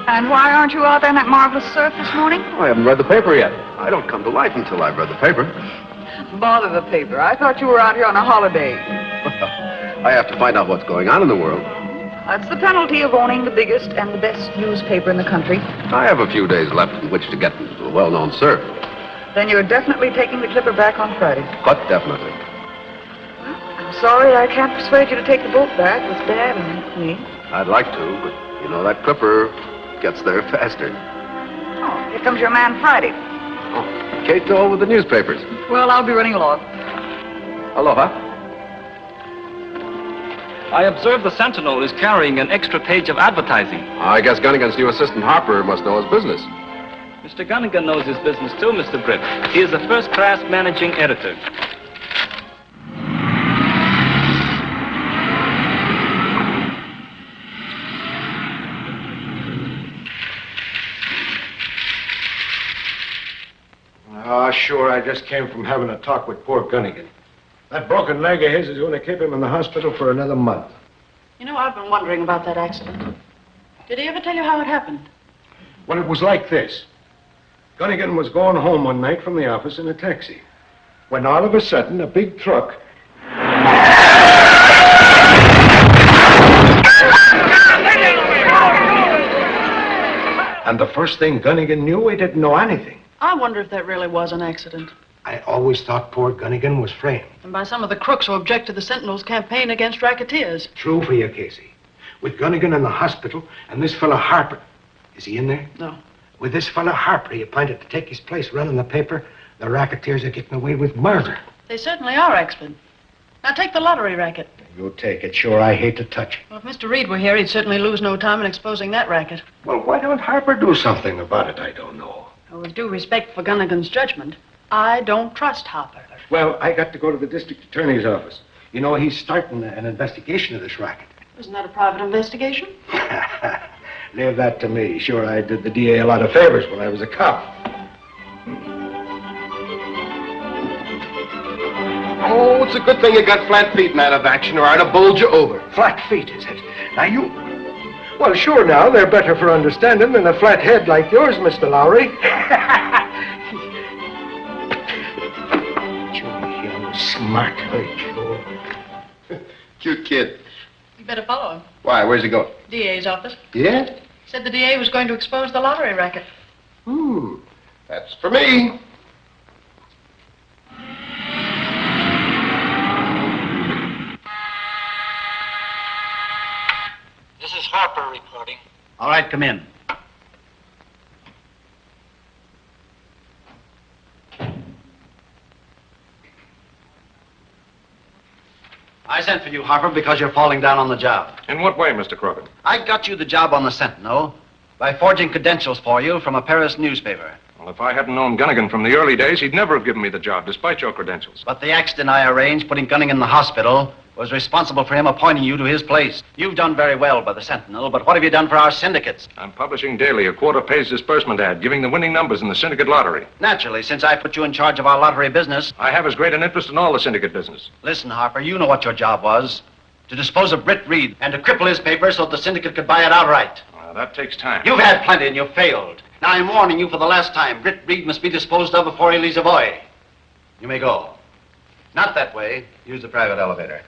And why aren't you out there in that marvelous surf this morning? Oh, I haven't read the paper yet. I don't come to life until I've read the paper. Bother the paper. I thought you were out here on a holiday. I have to find out what's going on in the world. That's the penalty of owning the biggest and the best newspaper in the country. I have a few days left in which to get into a well-known surf. Then you're definitely taking the Clipper back on Friday. But definitely. I'm sorry I can't persuade you to take the boat back. It was bad of me. I'd like to, but you know, that Clipper gets there faster. Oh, here comes your man Friday. Oh, Kato with the newspapers. Well, I'll be running along. Aloha. I observe the Sentinel is carrying an extra page of advertising. I guess Gunnigan's new assistant Harper must know his business. Mr. Gunnigan knows his business too, Mr. Britt. He is a first-class managing editor. Sure, I just came from having a talk with poor Gunnigan. That broken leg of his is going to keep him in the hospital for another month. You know, I've been wondering about that accident. Did he ever tell you how it happened? Well, it was like this. Gunnigan was going home one night from the office in a taxi, when all of a sudden a big truck... And the first thing Gunnigan knew, he didn't know anything. I wonder if that really was an accident. I always thought poor Gunnigan was framed. And by some of the crooks who object to the Sentinel's campaign against racketeers. True for you, Casey. With Gunnigan in the hospital and this fella Harper. Is he in there? No. With this fella Harper, he appointed to take his place running the paper. The racketeers are getting away with murder. They certainly are, Axford. Now take the lottery racket. You take it. Sure, I hate to touch it. Well, if Mr. Reid were here, he'd certainly lose no time in exposing that racket. Well, why don't Harper do something about it? I don't know. With due respect for Gunnigan's judgment, I don't trust Harper. Well, I got to go to the district attorney's office. You know, he's starting an investigation of this racket. Isn't that a private investigation? Leave that to me. Sure, I did the DA a lot of favors when I was a cop. Oh, it's a good thing you got flat feet and out of action, or I'd have bowled you over. Flat feet, is it? Now, you... Well, sure now, they're better for understanding than a flat head like yours, Mr. Lowry. You're smart, Joe. Cute kid. You better follow him. Why? Where's he going? DA's office. Yeah? Said the DA was going to expose the lottery racket. That's for me. This is Harper reporting. All right, come in. I sent for you, Harper, because you're falling down on the job. In what way, Mr. Crockett? I got you the job on the Sentinel by forging credentials for you from a Paris newspaper. Well, if I hadn't known Gunnigan from the early days, he'd never have given me the job, despite your credentials. But the accident I arranged, putting Gunnigan in the hospital, was responsible for him appointing you to his place. You've done very well by the Sentinel, but what have you done for our syndicates? I'm publishing daily a quarter-page disbursement ad, giving the winning numbers in the syndicate lottery. Naturally, since I put you in charge of our lottery business. I have as great an interest in all the syndicate business. Listen, Harper, you know what your job was. To dispose of Britt Reid and to cripple his paper so that the syndicate could buy it outright. that takes time. You've had plenty and you've failed. Now I'm warning you for the last time. Britt Reid must be disposed of before he leaves a boy. You may go. Not that way. Use the private elevator.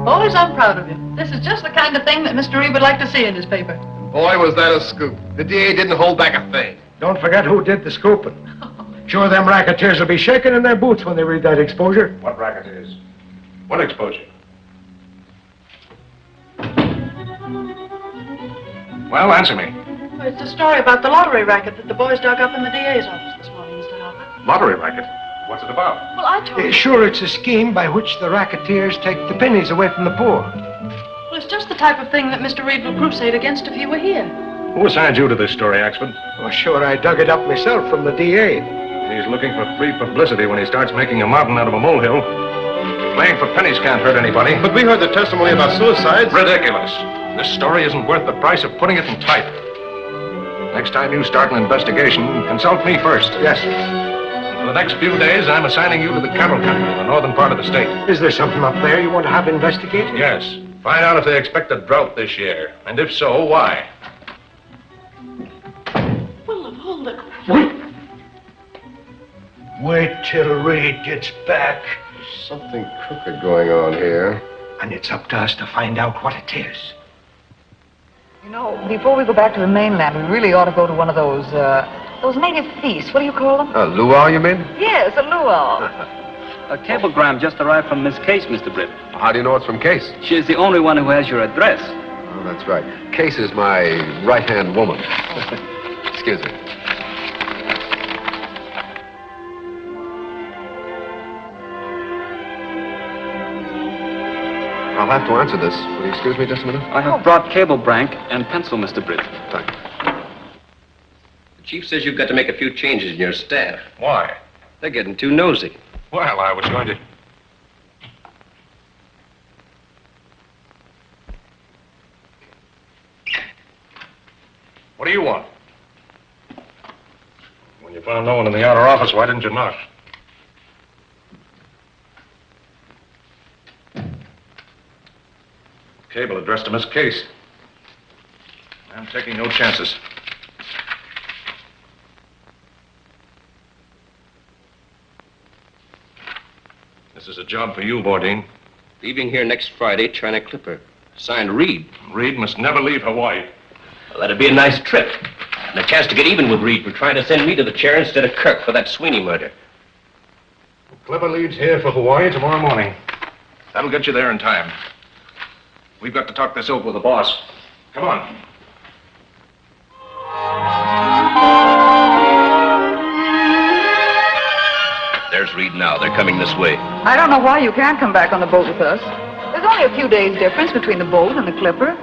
Boys, I'm proud of you. This is just the kind of thing that Mr. Reid would like to see in his paper. Boy, was that a scoop. The DA didn't hold back a thing. Don't forget who did the scooping. Sure, them racketeers will be shaking in their boots when they read that exposure. What racketeers? What exposure? Well, answer me. Well, it's a story about the lottery racket that the boys dug up in the DA's office this morning, Mr. Harper. Lottery racket? What's it about? Well, I told you. Sure, it's a scheme by which the racketeers take the pennies away from the poor. Well, it's just the type of thing that Mr. Reid will crusade against if he were here. Who assigned you to this story, Axford? Oh, sure, I dug it up myself from the DA. He's looking for free publicity when he starts making a mountain out of a molehill. Playing for pennies can't hurt anybody. But we heard the testimony about suicides. Ridiculous. This story isn't worth the price of putting it in type. Next time you start an investigation, consult me first. Yes. For the next few days, I'm assigning you to the cattle country in the northern part of the state. Is there something up there you want to have investigated? Yes. Find out if they expect a drought this year, and if so, why. Well, of all the... Wait till Reid gets back. There's something crooked going on here. And it's up to us to find out what it is. You know, before we go back to the mainland, we really ought to go to one of those native feasts. What do you call them? A luau, you mean? Yes, a luau. A cablegram just arrived from Miss Case, Mr. Britt. How do you know it's from Case? She's the only one who has your address. Oh, that's right. Case is my right-hand woman. Excuse me. I'll have to answer this. Will you excuse me just a minute? I have brought cable blank and pencil, Mr. Britt. Thank you. The chief says you've got to make a few changes in your staff. Why? They're getting too nosy. Well, I was going to... What do you want? When you found no one in the outer office, why didn't you knock? Cable addressed to Miss Case. I'm taking no chances. This is a job for you, Bourdain. Leaving here next Friday, China Clipper. Signed Reid. Reid must never leave Hawaii. Well, that'd be a nice trip. And a chance to get even with Reid for trying to send me to the chair instead of Kirk for that Sweeney murder. Clipper leaves here for Hawaii tomorrow morning. That'll get you there in time. We've got to talk this over with the boss. Come on. There's Reid now. They're coming this way. I don't know why you can't come back on the boat with us. There's only a few days' difference between the boat and the Clipper.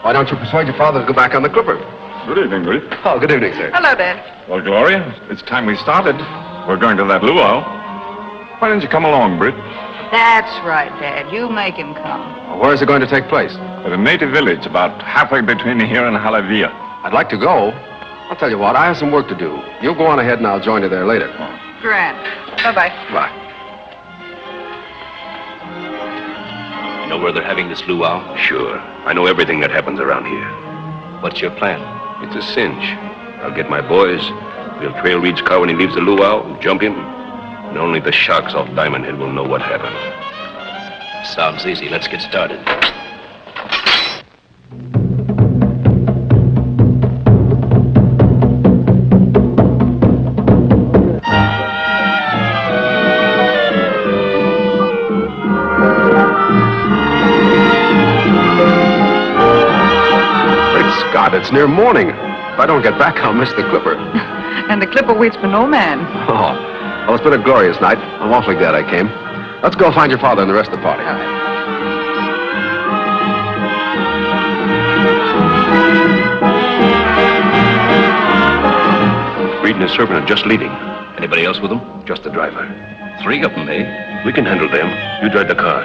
Why don't you persuade your father to go back on the Clipper? Good evening, Brit. Oh, good evening, sir. Hello, Dad. Well, Gloria, it's time we started. We're going to that luau. Why didn't you come along, Brit? That's right, Dad. You make him come. Where is it going to take place? At a native village about halfway between here and Halavia. I'd like to go. I'll tell you what, I have some work to do. You go on ahead and I'll join you there later. Grand. Bye-bye. Bye. You know where they're having this luau? Sure. I know everything that happens around here. What's your plan? It's a cinch. I'll get my boys. We'll trail Reed's car when he leaves the luau, jump him, and only the sharks off Diamond Head will know what happened. Sounds easy. Let's get started. It's near morning. If I don't get back, I'll miss the Clipper. And the Clipper waits for no man. Oh, well, it's been a glorious night. I'm awfully glad I came. Let's go find your father and the rest of the party. All right. Reed and his servant are just leaving. Anybody else with them? Just the driver. 3 of them, eh? We can handle them. You drive the car.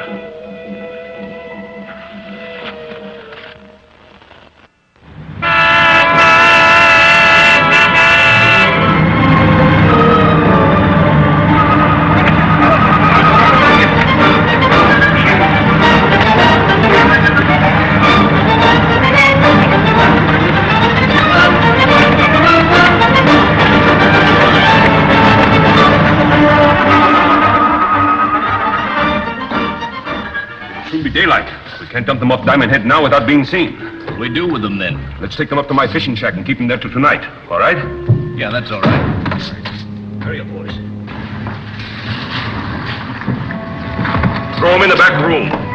dump them off Diamond Head now without being seen. What do we do with them then? Let's take them up to my fishing shack and keep them there till tonight. All right? Yeah, that's all right. Hurry up, boys. Throw them in the back room.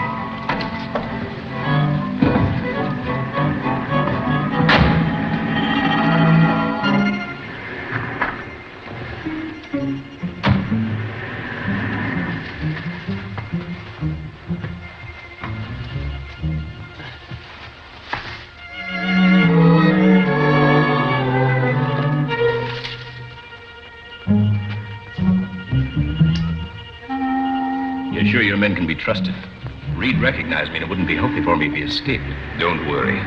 You're sure your men can be trusted? Reid recognized me, and it wouldn't be healthy for me if he escaped. Don't worry.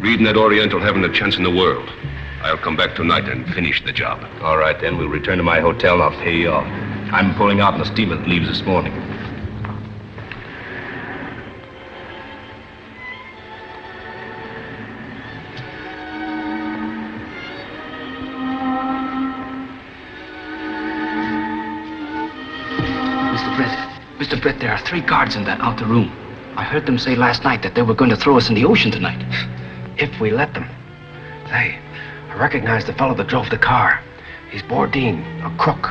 Reid and that Oriental haven't a chance in the world. I'll come back tonight and finish the job. All right, then. We'll return to my hotel, and I'll pay you off. I'm pulling out in the steamer that leaves this morning. Mr. Britt, there are 3 guards in that outer room. I heard them say last night that they were going to throw us in the ocean tonight. If we let them. Hey, I recognize the fellow that drove the car. He's Bourdain, a crook.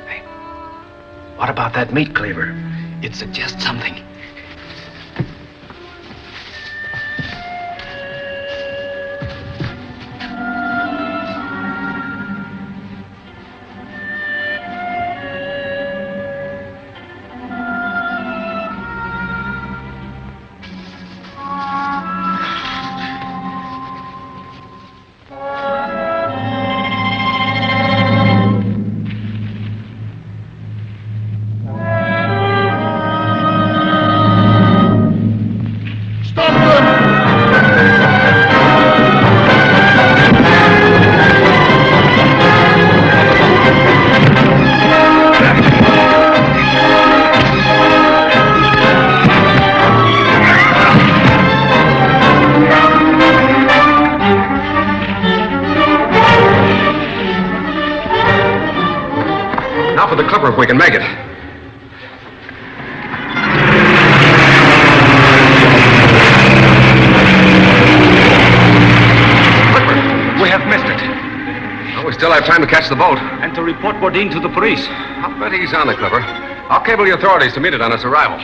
Hey, what about that meat cleaver? It suggests something. If we can make it. We have missed it. Well, we still have time to catch the boat. And to report Bourdain to the police. I'll bet he's on the Clipper. I'll cable the authorities to meet it on its arrival.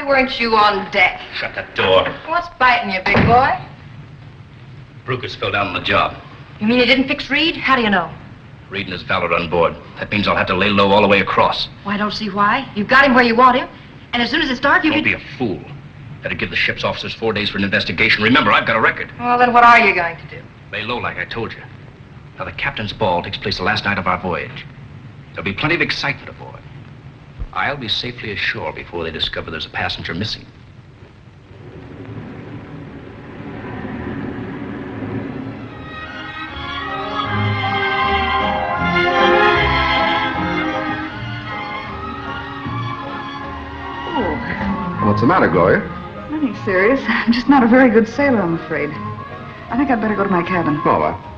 Weren't you on deck? Shut that door. What's biting you, big boy? Brucus fell down on the job. You mean he didn't fix Reid? How do you know? Reid and his valet are on board. That means I'll have to lay low all the way across. Well, I don't see why. You've got him where you want him. And as soon as it's dark, you Don't can... be a fool. Better give the ship's officers 4 days for an investigation. Remember, I've got a record. Well, then what are you going to do? Lay low, like I told you. Now, the captain's ball takes place the last night of our voyage. There'll be plenty of excitement aboard. I'll be safely ashore before they discover there's a passenger missing. What's the matter, Gloria? Nothing serious. I'm just not a very good sailor, I'm afraid. I think I'd better go to my cabin. All right.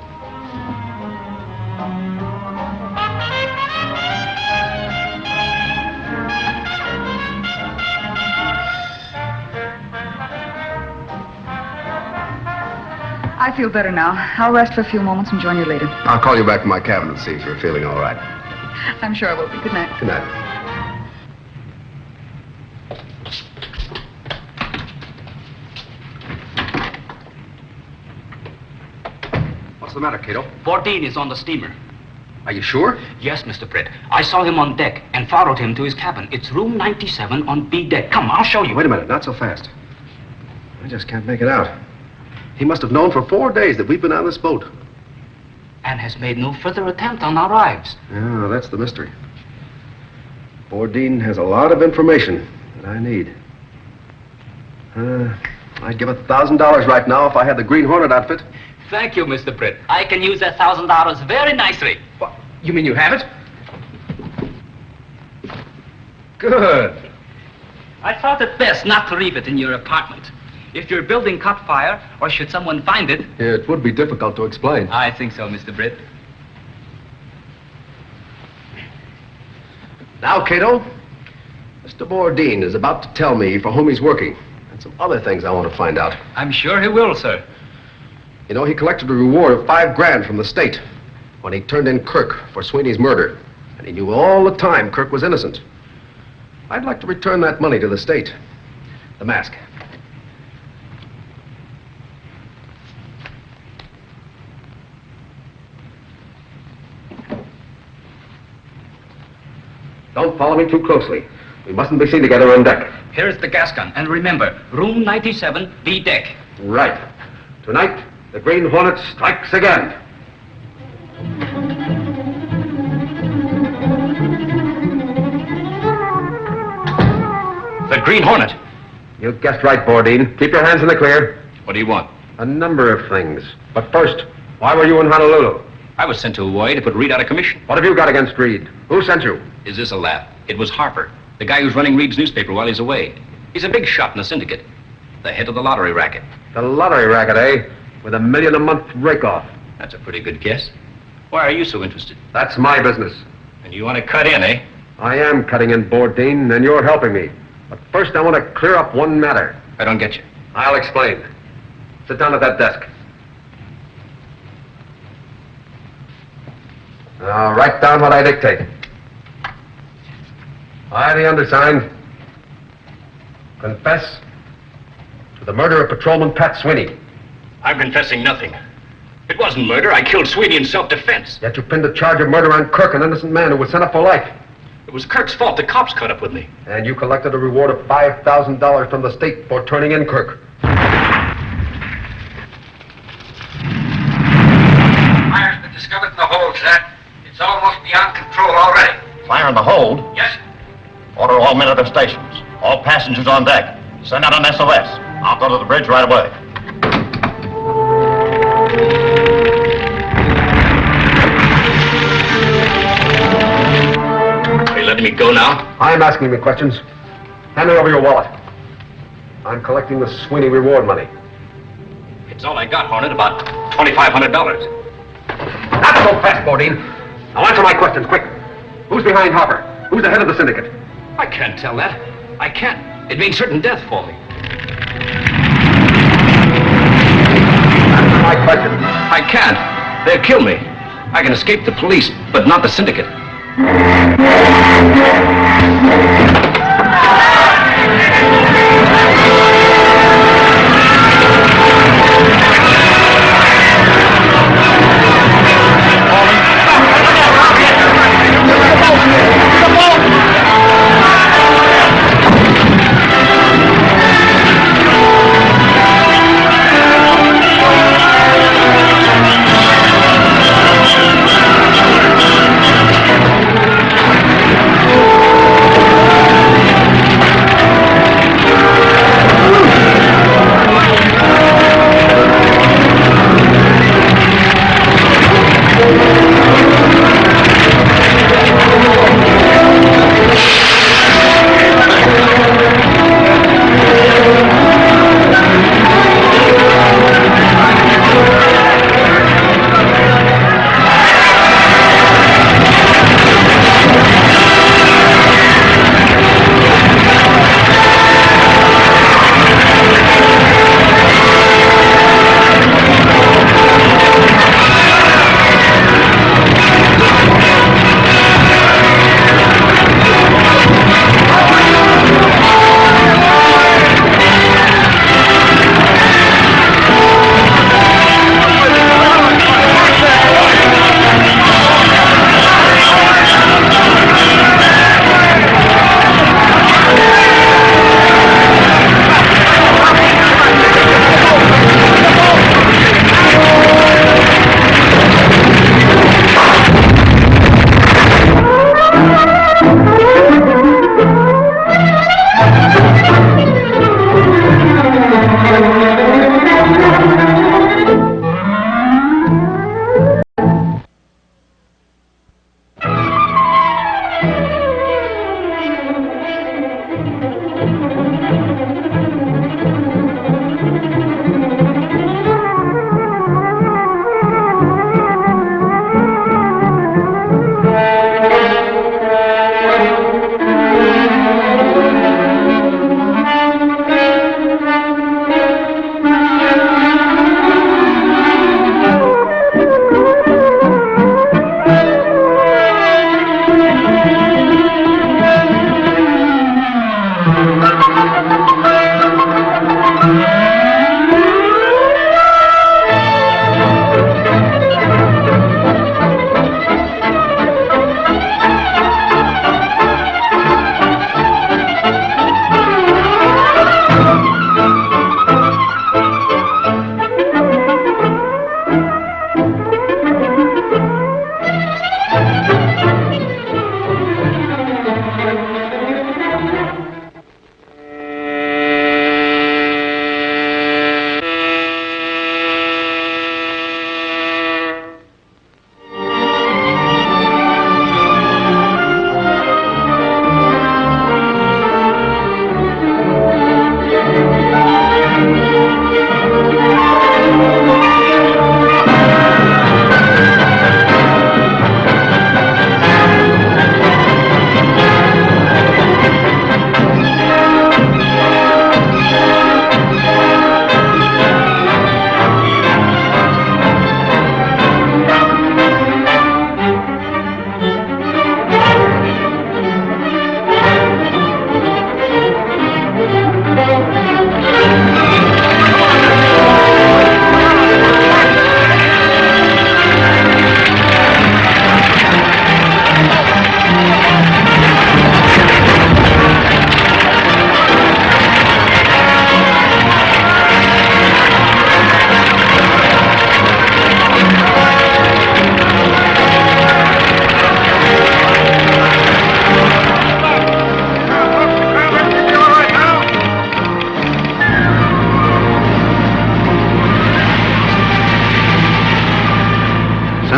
I feel better now. I'll rest for a few moments and join you later. I'll call you back to my cabin and see if you're feeling all right. I'm sure I will be. Good night. Good night. What's the matter, Kato? Bourdain is on the steamer. Are you sure? Yes, Mr. Britt. I saw him on deck and followed him to his cabin. It's room 97 on B deck. Come, I'll show you. Wait a minute, not so fast. I just can't make it out. He must have known for 4 days that we've been on this boat. And has made no further attempt on our lives. Yeah, that's the mystery. Bourdain has a lot of information that I need. I'd give $1,000 right now if I had the Green Hornet outfit. Thank you, Mr. Britt. I can use that $1,000 very nicely. What? You mean you have it? Good. I thought it best not to leave it in your apartment. If your building caught fire, or should someone find it... Yeah, it would be difficult to explain. I think so, Mr. Britt. Now, Kato, Mr. Bourdin is about to tell me for whom he's working, and some other things I want to find out. I'm sure he will, sir. You know, he collected a reward of $5,000 from the state when he turned in Kirk for Sweeney's murder, and he knew all the time Kirk was innocent. I'd like to return that money to the state. The mask. Don't follow me too closely. We mustn't be seen together on deck. Here's the gas gun. And remember, room 97, B deck. Right. Tonight, the Green Hornet strikes again. The Green Hornet. You guessed right, Bourdin. Keep your hands in the clear. What do you want? A number of things. But first, why were you in Honolulu? I was sent to Hawaii to put Reid out of commission. What have you got against Reid? Who sent you? Is this a laugh? It was Harper, the guy who's running Reid's newspaper while he's away. He's a big shot in the syndicate. The head of the lottery racket. The lottery racket, eh? With $1 million a month rake-off. That's a pretty good guess. Why are you so interested? That's my business. And you want to cut in, eh? I am cutting in, Bourdin, and you're helping me. But first, I want to clear up one matter. I don't get you. I'll explain. Sit down at that desk. Now, write down what I dictate. I, the undersigned, confess to the murder of Patrolman Pat Sweeney. I'm confessing nothing. It wasn't murder. I killed Sweeney in self-defense. Yet you pinned the charge of murder on Kirk, an innocent man who was sent up for life. It was Kirk's fault. The cops caught up with me. And you collected a reward of $5,000 from the state for turning in Kirk. Fire's been discovered in the hold, sir. It's almost beyond control already. Fire in the hold? Yes. Order all men at their stations. All passengers on deck. Send out an SOS. I'll go to the bridge right away. Are you letting me go now? I'm asking the questions. Hand me over your wallet. I'm collecting the Sweeney reward money. It's all I got, Hornet, about $2,500. Not so fast, Bourdin. Now answer my questions, quick. Who's behind Harper? Who's the head of the syndicate? I can't tell that. I can't. It means certain death for me. Answer my question. I can't. They'll kill me. I can escape the police, but not the syndicate.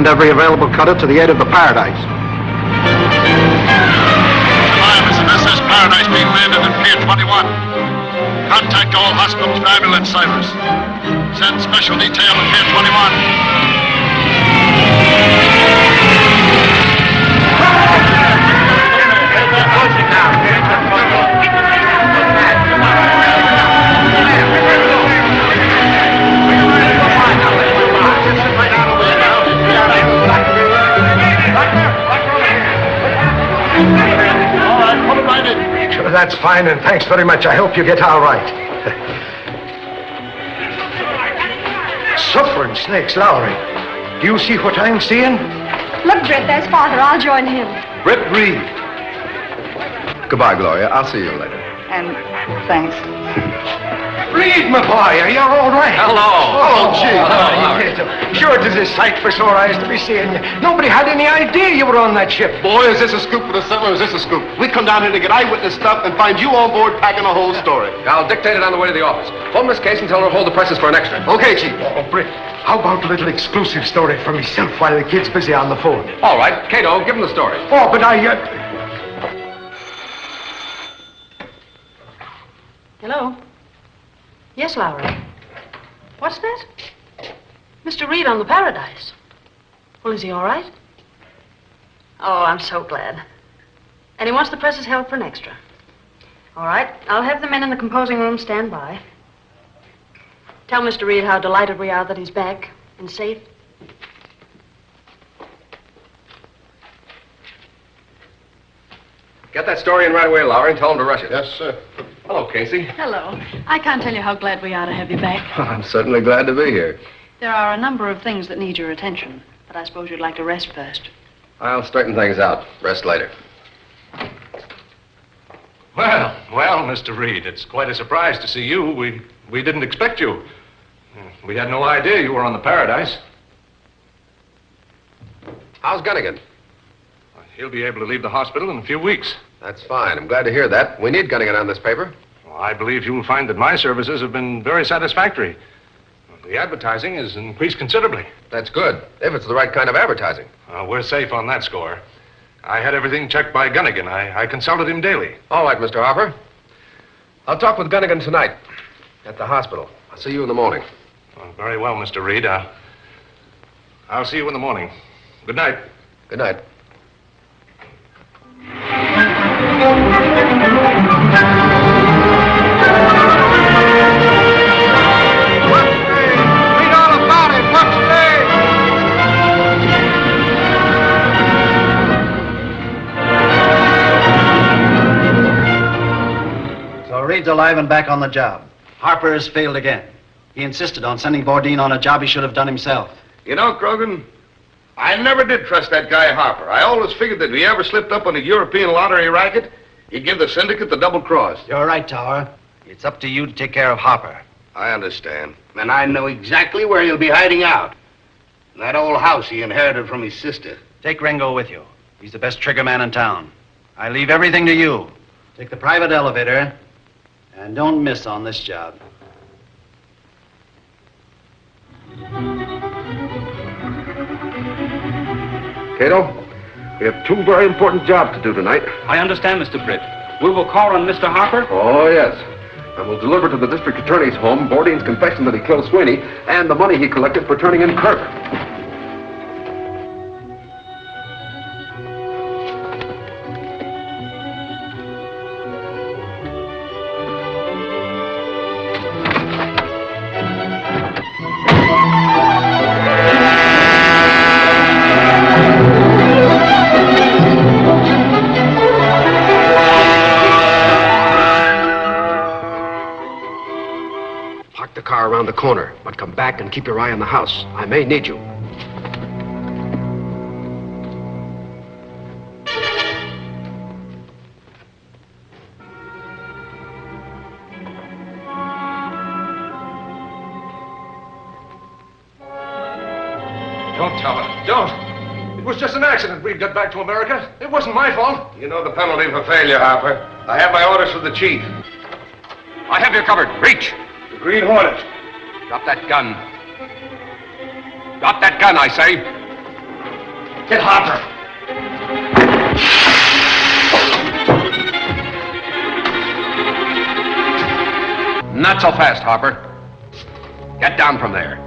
every available cutter to the aid of the Paradise. Survivors of SS Paradise being landed at Pier 21. Contact all hospitals for ambulance ciphers. Send special detail at Pier 21. Sure, that's fine, and thanks very much. I hope you get all right. Suffering snakes, Lowry. Do you see what I'm seeing? Look, Britt, there's Father. I'll join him. Britt Reid. Goodbye, Gloria. I'll see you later. And thanks. Reid, my boy, are you all right? Hello. Oh, gee. Hello, Kato. Sure, it is a sight for sore eyes to be seeing you. Nobody had any idea you were on that ship. Boy, is this a scoop for the settler, or is this a scoop? We come down here to get eyewitness stuff and find you on board packing a whole story. I'll dictate it on the way to the office. Phone this case and tell her to hold the presses for an extra. Okay, Chief. Oh, Britt, how about a little exclusive story for myself while the kid's busy on the phone? All right. Kato, give him the story. Oh, but Hello? Yes, Lowry. What's that? Mr. Reid on the Paradise. Well, is he all right? Oh, I'm so glad. And he wants the presses held for an extra. All right, I'll have the men in the composing room stand by. Tell Mr. Reid how delighted we are that he's back and safe. Get that story in right away, Lowry, and tell him to rush it. Yes, sir. Hello, Casey. Hello. I can't tell you how glad we are to have you back. I'm certainly glad to be here. There are a number of things that need your attention, but I suppose you'd like to rest first. I'll straighten things out. Rest later. Well, Mr. Reid, it's quite a surprise to see you. We didn't expect you. We had no idea you were on the Paradise. How's Gunnigan? He'll be able to leave the hospital in a few weeks. That's fine. I'm glad to hear that. We need Gunnigan on this paper. Well, I believe you'll find that my services have been very satisfactory. The advertising has increased considerably. That's good, if it's the right kind of advertising. We're safe on that score. I had everything checked by Gunnigan. I consulted him daily. All right, Mr. Harper. I'll talk with Gunnigan tonight at the hospital. I'll see you in the morning. Well, very well, Mr. Reid. I'll see you in the morning. Good night. Good night. Read all about it. What's So Reid's alive and back on the job. Harper has failed again. He insisted on sending Bourdain on a job he should have done himself. You know, Krogan, I never did trust that guy Harper. I always figured that if he ever slipped up on a European lottery racket, he'd give the syndicate the double cross. You're right, Tower. It's up to you to take care of Harper. I understand. And I know exactly where he'll be hiding out. In that old house he inherited from his sister. Take Ringo with you. He's the best trigger man in town. I leave everything to you. Take the private elevator, and don't miss on this job. Kato, we have two very important jobs to do tonight. I understand, Mr. Britt. We will call on Mr. Harper? Oh, yes. And we'll deliver to the district attorney's home Bourdain's confession that he killed Sweeney and the money he collected for turning in Kirk. Around the corner, but come back and keep your eye on the house. I may need you. Don't tell her. Don't. It was just an accident. Reid got back to America. It wasn't my fault. You know the penalty for failure, Harper. I have my orders from the chief. I have you covered. Reach. The Green Hornet. Drop that gun. Drop that gun, I say. Get Harper. Not so fast, Harper. Get down from there.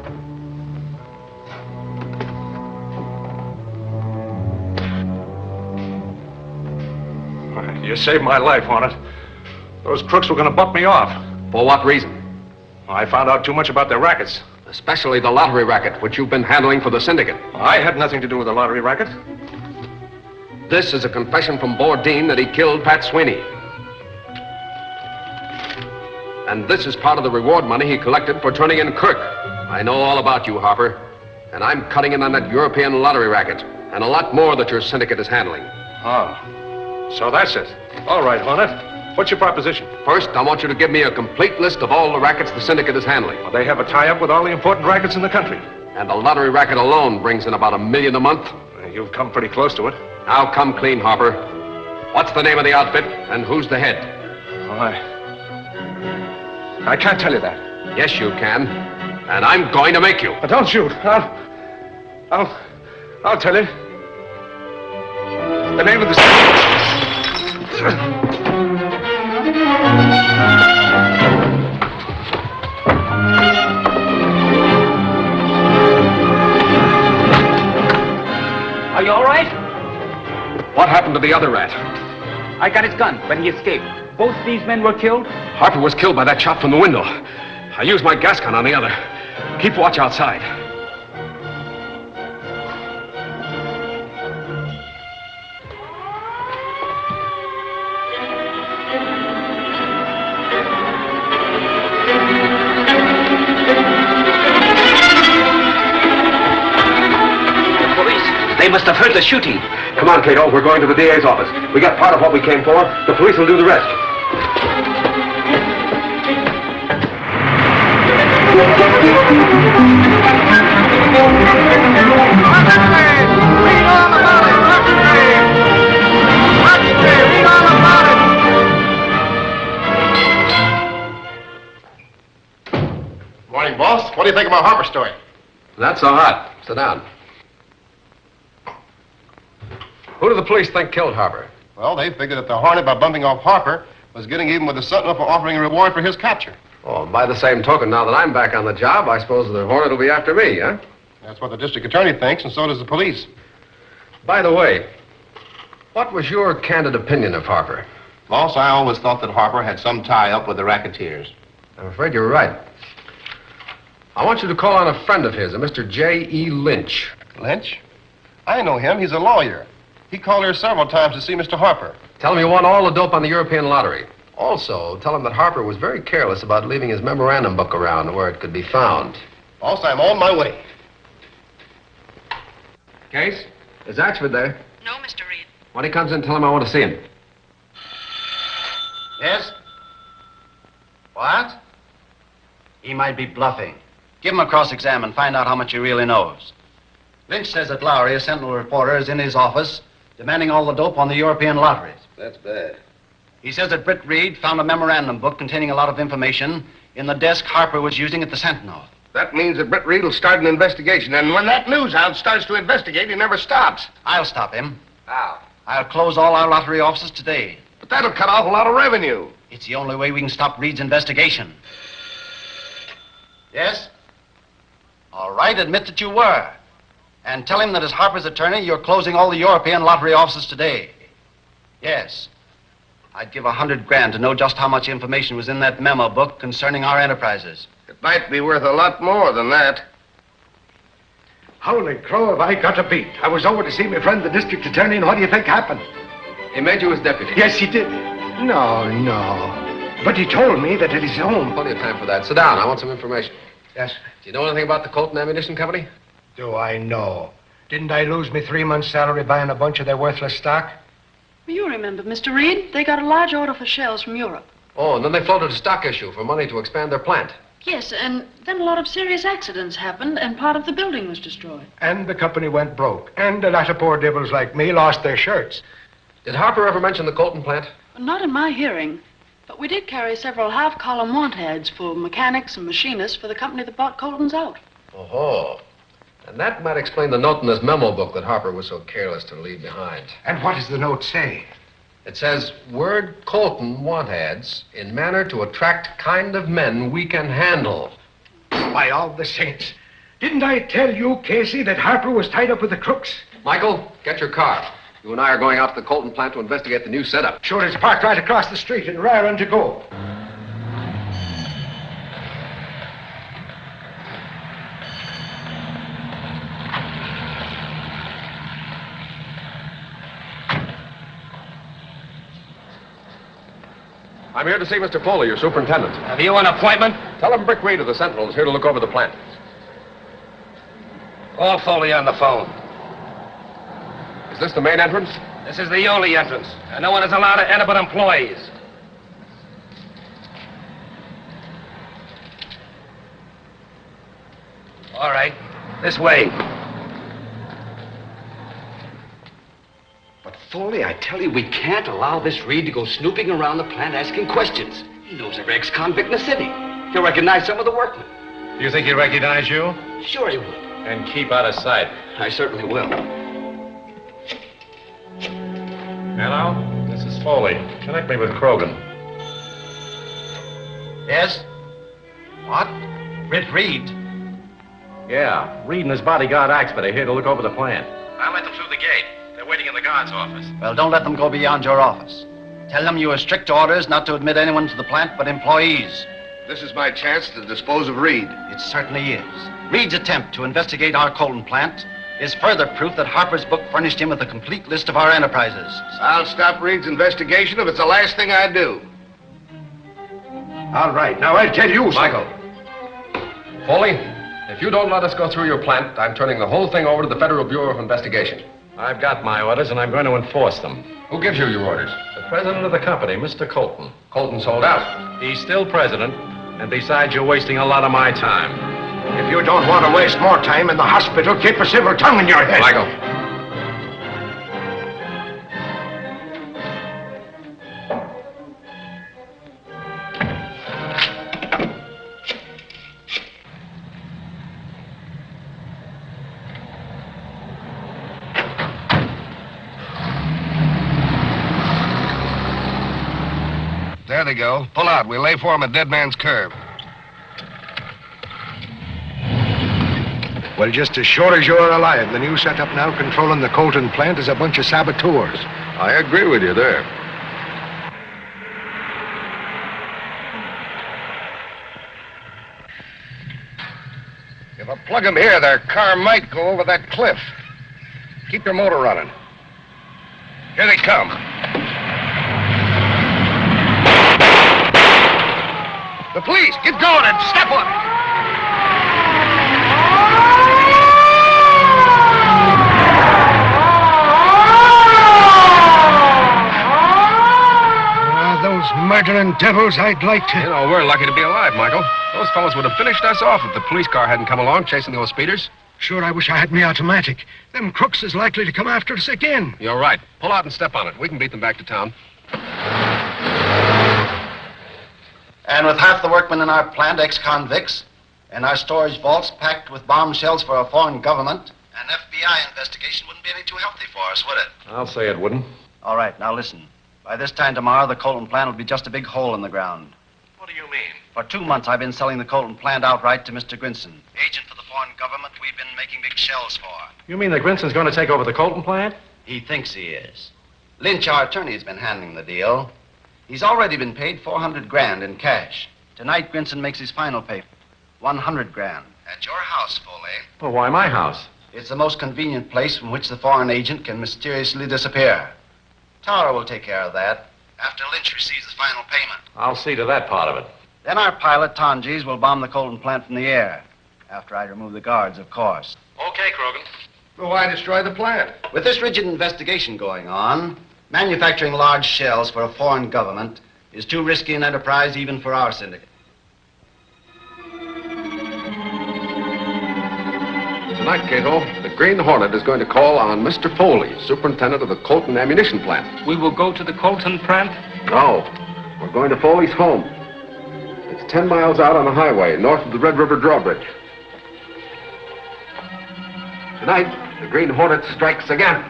You saved my life, Hornet. Those crooks were going to buck me off. For what reason? I found out too much about their rackets. Especially the lottery racket, which you've been handling for the syndicate. I had nothing to do with the lottery racket. This is a confession from Bourdain that he killed Pat Sweeney. And this is part of the reward money he collected for turning in Kirk. I know all about you, Harper. And I'm cutting in on that European lottery racket. And a lot more that your syndicate is handling. Oh, so that's it. All right, Hornet. What's your proposition? First, I want you to give me a complete list of all the rackets the syndicate is handling. Well, they have a tie-up with all the important rackets in the country. And the lottery racket alone brings in about $1 million a month. You've come pretty close to it. Now come clean, Harper. What's the name of the outfit, and who's the head? I can't tell you that. Yes, you can. And I'm going to make you. But don't shoot. I'll tell you. The name of the... Are you all right? What happened to the other rat? I got his gun, but he escaped. Both these men were killed? Harper was killed by that shot from the window. I used my gas gun on the other. Keep watch outside. They must have heard the shooting. Come on, Kato. We're going to the DA's office. We got part of what we came for. The police will do the rest. Morning, boss. What do you think of my Harper story? Not so hot. Sit down. Who do the police think killed Harper? Well, they figured that the Hornet, by bumping off Harper, was getting even with the Sentinel for offering a reward for his capture. Oh, by the same token, now that I'm back on the job, I suppose the Hornet will be after me, huh? That's what the district attorney thinks, and so does the police. By the way, what was your candid opinion of Harper? Boss, I always thought that Harper had some tie-up with the racketeers. I'm afraid you're right. I want you to call on a friend of his, a Mr. J.E. Lynch. Lynch? I know him. He's a lawyer. He called here several times to see Mr. Harper. Tell him you won all the dope on the European lottery. Also, tell him that Harper was very careless about leaving his memorandum book around where it could be found. Boss, I'm on my way. Case? Is Axford there? No, Mr. Reid. When he comes in, tell him I want to see him. Yes? What? He might be bluffing. Give him a cross-examine. Find out how much he really knows. Lynch says that Lowry, a Sentinel reporter, is in his office demanding all the dope on the European lotteries. That's bad. He says that Britt Reid found a memorandum book containing a lot of information in the desk Harper was using at the Sentinel. That means that Britt Reid will start an investigation. And when that news hound starts to investigate, he never stops. I'll stop him. How? I'll close all our lottery offices today. But that'll cut off a lot of revenue. It's the only way we can stop Reid's investigation. Yes? All right, admit that you were. And tell him that as Harper's attorney, you're closing all the European lottery offices today. Yes. I'd give $100,000 to know just how much information was in that memo book concerning our enterprises. It might be worth a lot more than that. Holy crow, have I got a beat. I was over to see my friend, the district attorney, and what do you think happened? He made you his deputy. Yes, he did. No. But he told me that at his home. Plenty of time for that. Sit down. I want some information. Yes. Do you know anything about the Colton Ammunition Company? Do I know? Didn't I lose me 3 months' salary buying a bunch of their worthless stock? Well, you remember, Mr. Reid, they got a large order for shells from Europe. Oh, and then they floated a stock issue for money to expand their plant. Yes, and then a lot of serious accidents happened, and part of the building was destroyed. And the company went broke. And a lot of poor devils like me lost their shirts. Did Harper ever mention the Colton plant? Well, not in my hearing. But we did carry several half-column want ads for mechanics and machinists for the company that bought Colton's out. Oh. And that might explain the note in this memo book that Harper was so careless to leave behind. And what does the note say? It says, word Colton want ads in manner to attract kind of men we can handle. By all the saints. Didn't I tell you, Casey, that Harper was tied up with the crooks? Michael, get your car. You and I are going out to the Colton plant to investigate the new setup. Sure, it's parked right across the street and raring to go. I'm here to see Mr. Foley, your superintendent. Have you an appointment? Tell him Britt Reid of the Sentinel is here to look over the plant. Call Foley on the phone. Is this the main entrance? This is the only entrance, and no one is allowed to enter but employees. All right, this way. But Foley, I tell you, we can't allow this Reid to go snooping around the plant asking questions. He knows every ex-convict in the city. He'll recognize some of the workmen. Do you think he'll recognize you? Sure he will. And keep out of sight. I certainly will. Hello? This is Foley. Connect me with Krogan. Yes? What? Britt Reid? Yeah, Reid and his bodyguard Axford are here to look over the plant. I let them through the gate. They're waiting in the guard's office. Well, don't let them go beyond your office. Tell them you have strict orders not to admit anyone to the plant but employees. This is my chance to dispose of Reid. It certainly is. Reid's attempt to investigate our Colton plant is further proof that Harper's book furnished him with a complete list of our enterprises. I'll stop Reid's investigation if it's the last thing I do. All right, now I'll tell you Michael. Foley, if you don't let us go through your plant, I'm turning the whole thing over to the Federal Bureau of Investigation. I've got my orders, and I'm going to enforce them. Who gives you your orders? The president of the company, Mr. Colton. Colton sold out. He's still president, and besides, you're wasting a lot of my time. If you don't want to waste more time in the hospital, keep a civil tongue in your head. Michael. There they go. Pull out. We'll lay for him at Dead Man's Curve. Well, just as sure as you're alive, the new setup now controlling the Colton plant is a bunch of saboteurs. I agree with you there. If I plug them here, their car might go over that cliff. Keep your motor running. Here they come. The police, get going and step on it. Those murdering devils, I'd like to... You know, we're lucky to be alive, Michael. Those fellas would have finished us off if the police car hadn't come along chasing those speeders. Sure, I wish I had me automatic. Them crooks is likely to come after us again. You're right. Pull out and step on it. We can beat them back to town. And with half the workmen in our plant ex-convicts, and our storage vaults packed with bombshells for a foreign government, an FBI investigation wouldn't be any too healthy for us, would it? I'll say it wouldn't. All right, now listen. By this time tomorrow, the Colton plant will be just a big hole in the ground. What do you mean? For 2 months, I've been selling the Colton plant outright to Mr. Grinson, agent for the foreign government we've been making big shells for. You mean that Grinson's going to take over the Colton plant? He thinks he is. Lynch, our attorney, has been handling the deal. He's already been paid $400,000 in cash. Tonight, Grinson makes his final payment, $100,000. At your house, Foley. Well, why my house? It's the most convenient place from which the foreign agent can mysteriously disappear. Tara will take care of that after Lynch receives the final payment. I'll see to that part of it. Then our pilot, Tonjes, will bomb the Colton plant from the air. After I remove the guards, of course. Okay, Krogan. Well, why destroy the plant? With this rigid investigation going on, manufacturing large shells for a foreign government is too risky an enterprise even for our syndicate. Tonight, Kato, the Green Hornet is going to call on Mr. Foley, superintendent of the Colton ammunition plant. We will go to the Colton plant? No. We're going to Foley's home. It's 10 miles out on the highway, north of the Red River drawbridge. Tonight, the Green Hornet strikes again.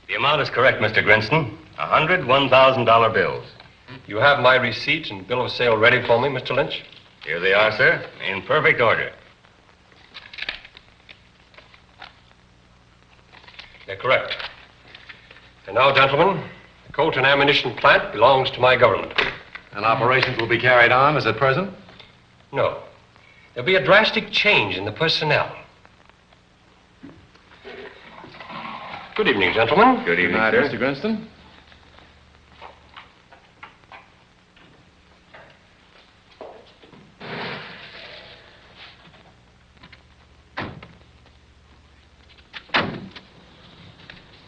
The amount is correct, Mr. Grinston. 100 $1,000 bills. You have my receipt and bill of sale ready for me, Mr. Lynch? Here they are, sir, in perfect order. They're correct. And now, gentlemen, the Colt and ammunition plant belongs to my government. And operations will be carried on as at present? No. There'll be a drastic change in the personnel. Good evening, gentlemen. Good evening, Good night, sir. Mr. Grinston.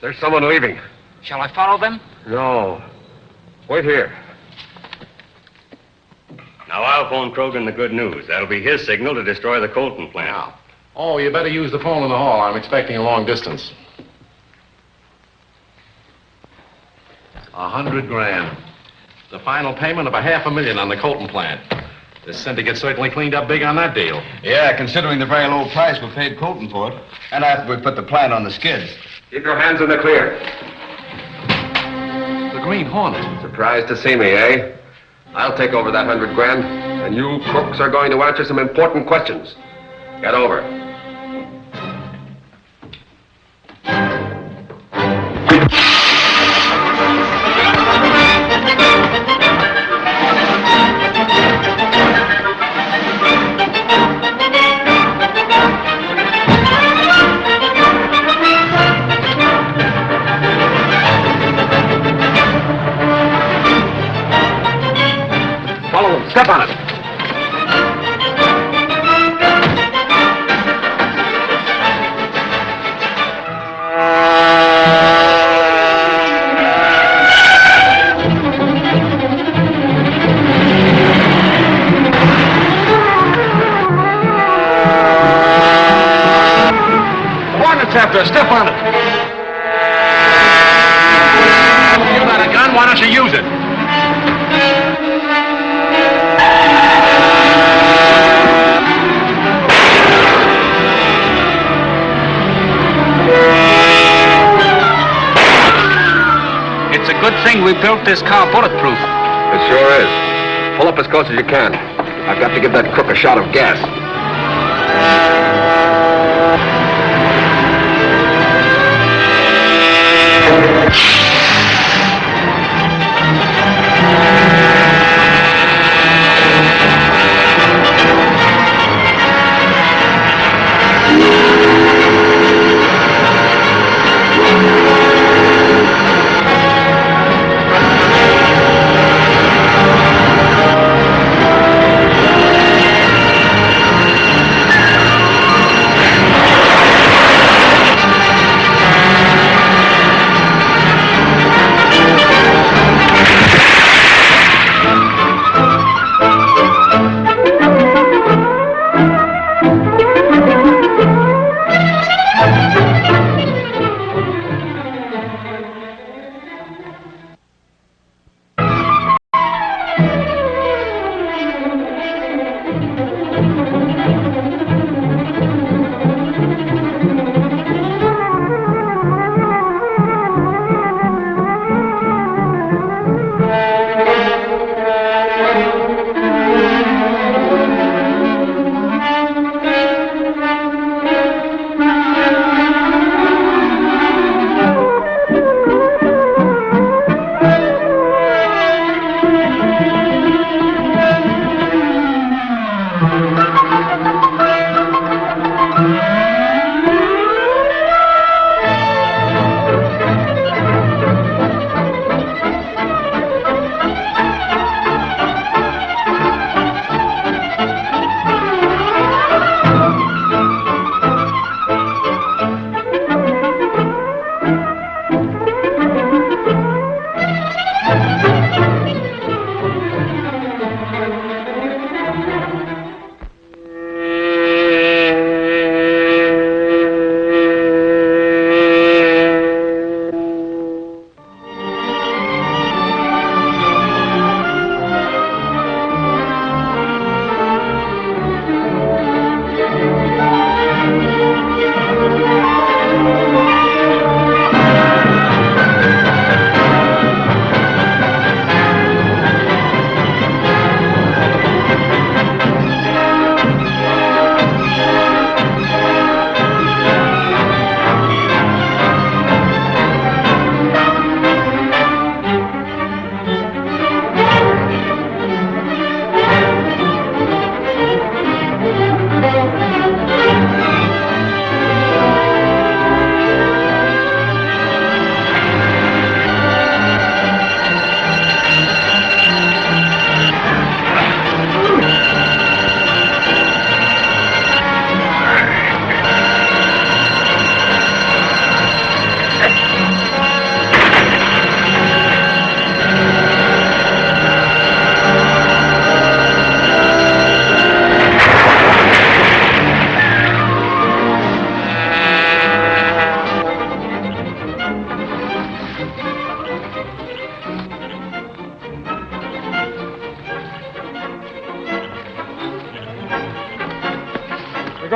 There's someone leaving. Shall I follow them? No. Wait here. Now I'll phone Krogan the good news. That'll be his signal to destroy the Colton plant. Oh, you better use the phone in the hall. I'm expecting a long distance. 100 grand. The final payment of $500,000 on the Colton plant. The syndicate certainly cleaned up big on that deal. Yeah, considering the very low price we paid Colton for it. And after we put the plant on the skids. Keep your hands in the clear. The Green Hornet. Surprised to see me, eh? I'll take over that 100 grand, and you crooks are going to answer some important questions. Get over. Follow them. Step on it. Hornet's after us. Step on it. You got a gun. Why don't you use it? It's a good thing we built this car bulletproof. It sure is. Pull up as close as you can. I've got to give that crook a shot of gas.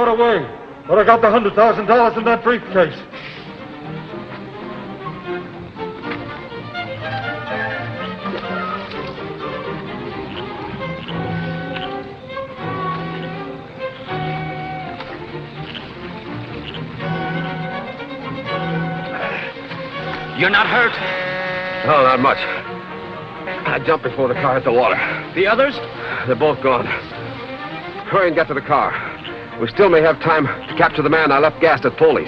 got away, but I got the $100,000 in that briefcase. You're not hurt? No, not much. I jumped before the car hit the water. The others? They're both gone. Hurry and get to the car. We still may have time to capture the man I left gassed at Foley's.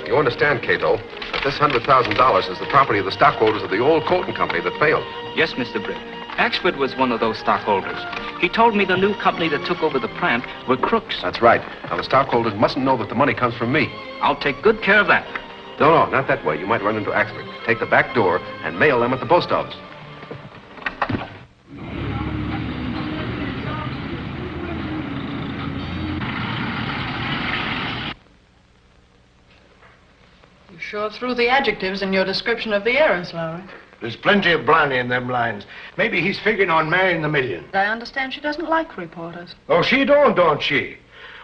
You understand, Kato, that this $100,000 is the property of the stockholders of the old Colton company that failed. Yes, Mr. Britt. Axford was one of those stockholders. He told me the new company that took over the plant were crooks. That's right. Now, the stockholders mustn't know that the money comes from me. I'll take good care of that. No, not that way. You might run into Axford. Take the back door and mail them at the post office. You sure threw the adjectives in your description of the errands, Lowry. There's plenty of blarney in them lines. Maybe he's figuring on marrying the million. I understand she doesn't like reporters. Oh, she don't she?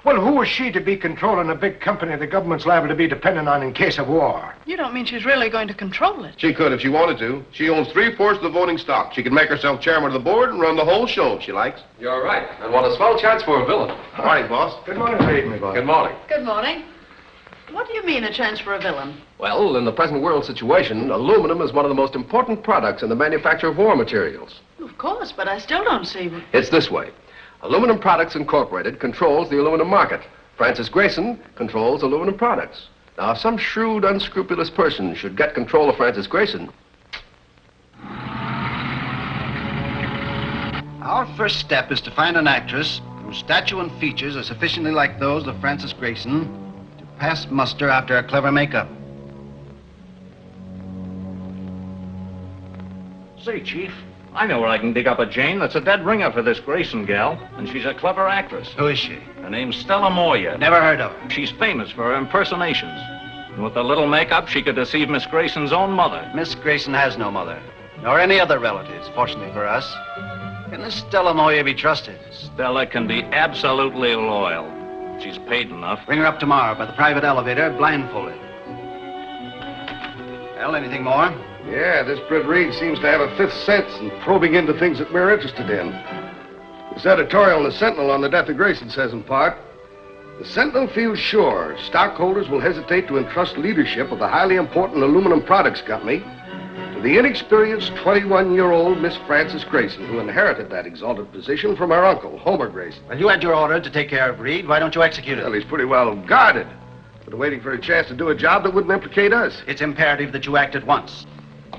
Well, who is she to be controlling a big company the government's liable to be dependent on in case of war? You don't mean she's really going to control it? She could if she wanted to. She owns 3/4 of the voting stock. She could make herself chairman of the board and run the whole show if she likes. You're right. And what a swell chance for a villain. Morning, boss. Good morning, Reid, my boy. Good morning. Good morning. What do you mean, a chance for a villain? Well, in the present world situation, aluminum is one of the most important products in the manufacture of war materials. Of course, but I still don't see... It's this way. Aluminum Products Incorporated controls the aluminum market. Francis Grayson controls aluminum products. Now, if some shrewd, unscrupulous person should get control of Francis Grayson... Our first step is to find an actress whose stature and features are sufficiently like those of Francis Grayson to pass muster after a clever makeup. Say, Chief, I know where I can dig up a Jane that's a dead ringer for this Grayson gal, and she's a clever actress. Who is she? Her name's Stella Moyer. Never heard of her. She's famous for her impersonations. And with a little makeup, she could deceive Miss Grayson's own mother. Miss Grayson has no mother, nor any other relatives, fortunately for us. Can this Stella Moyer be trusted? Stella can be absolutely loyal. She's paid enough. Bring her up tomorrow by the private elevator, blindfolded. Well, anything more? Yeah, this Britt Reid seems to have a fifth sense in probing into things that we're interested in. This editorial in the Sentinel on the death of Grayson says in part, the Sentinel feels sure stockholders will hesitate to entrust leadership of the highly important aluminum products company to the inexperienced 21-year-old Miss Frances Grayson, who inherited that exalted position from her uncle, Homer Grayson. Well, you had your order to take care of Reid. Why don't you execute it? Well, he's pretty well guarded, but waiting for a chance to do a job that wouldn't implicate us. It's imperative that you act at once.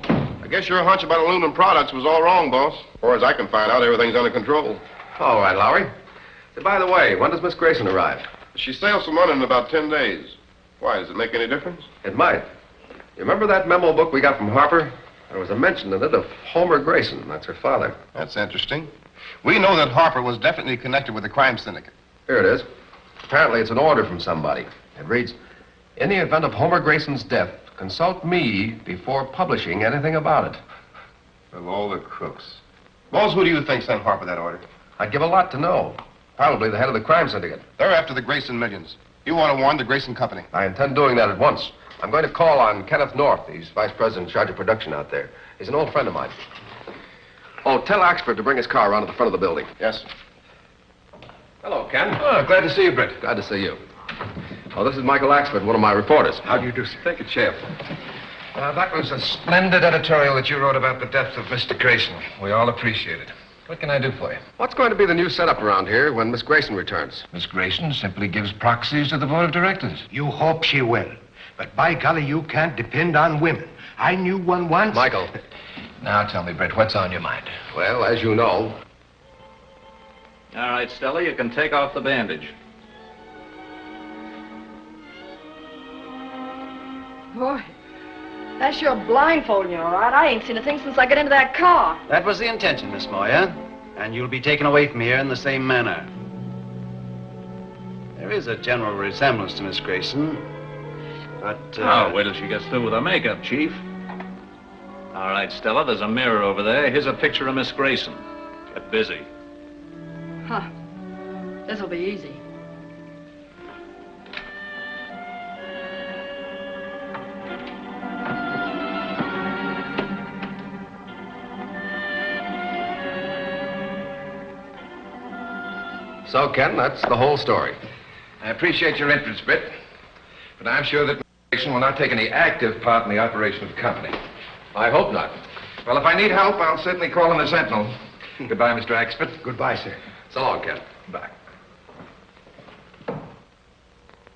I guess your hunch about aluminum products was all wrong, boss. As far as I can find out, everything's under control. All right, Lowry. By the way, when does Miss Grayson arrive? She sails from London in about 10 days. Why, does it make any difference? It might. You remember that memo book we got from Harper? There was a mention in it of Homer Grayson. That's her father. That's interesting. We know that Harper was definitely connected with the crime syndicate. Here it is. Apparently it's an order from somebody. It reads, in the event of Homer Grayson's death, consult me before publishing anything about it. Of all the crooks. Boss, who do you think sent Harper that order? I'd give a lot to know. Probably the head of the crime syndicate. They're after the Grayson millions. You want to warn the Grayson company. I intend doing that at once. I'm going to call on Kenneth North. He's vice president in charge of production out there. He's an old friend of mine. Oh, tell Axford to bring his car around to the front of the building. Yes. Hello, Ken. Oh, glad to see you, Britt. Glad to see you. Oh, this is Michael Axford, one of my reporters. How do you do, sir? Take a chair. That was a splendid editorial that you wrote about the death of Mr. Grayson. We all appreciate it. What can I do for you? What's going to be the new setup around here when Miss Grayson returns? Miss Grayson simply gives proxies to the board of directors. You hope she will. But by golly, you can't depend on women. I knew one once. Michael. Now tell me, Britt, what's on your mind? Well, as you know... All right, Stella, you can take off the bandage. Boy, that's your blindfolding, all right. I ain't seen a thing since I got into that car. That was the intention, Miss Moyer. And you'll be taken away from here in the same manner. There is a general resemblance to Miss Grayson. But, Oh, wait till she gets through with her makeup, Chief. All right, Stella, there's a mirror over there. Here's a picture of Miss Grayson. Get busy. Huh. This'll be easy. So, Ken, that's the whole story. I appreciate your interest, Britt, but I'm sure that Grayson will not take any active part in the operation of the company. I hope not. Well, if I need help, I'll certainly call in the Sentinel. Goodbye, Mr. Axford. Goodbye, sir. So long, Ken. Bye.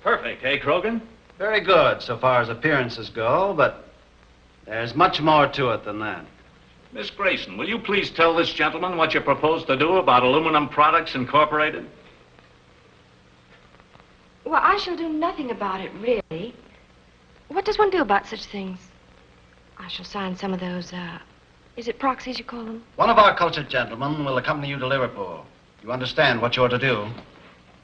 Perfect, eh, Krogan? Very good, so far as appearances go, but there's much more to it than that. Miss Grayson, will you please tell this gentleman what you propose to do about Aluminum Products Incorporated? Well, I shall do nothing about it, really. What does one do about such things? I shall sign some of those, is it proxies you call them? One of our cultured gentlemen will accompany you to Liverpool. You understand what you're to do?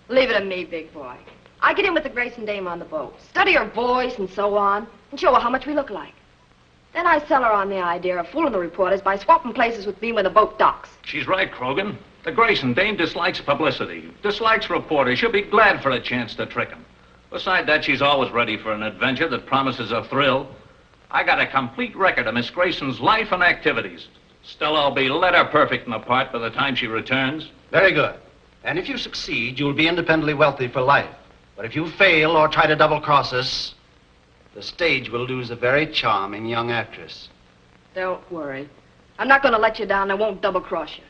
Leave it to me, big boy. I get in with the Grayson dame on the boat, study her voice and so on, and show her how much we look like. Then I sell her on the idea of fooling the reporters by swapping places with me when the boat docks. She's right, Krogan. The Grayson dame dislikes publicity, dislikes reporters. She'll be glad for a chance to trick them. Beside that, she's always ready for an adventure that promises a thrill. I got a complete record of Miss Grayson's life and activities. Stella will be letter perfect in the part by the time she returns. Very good. And if you succeed, you'll be independently wealthy for life. But if you fail or try to double-cross us, the stage will lose a very charming young actress. Don't worry. I'm not going to let you down. I won't double-cross you.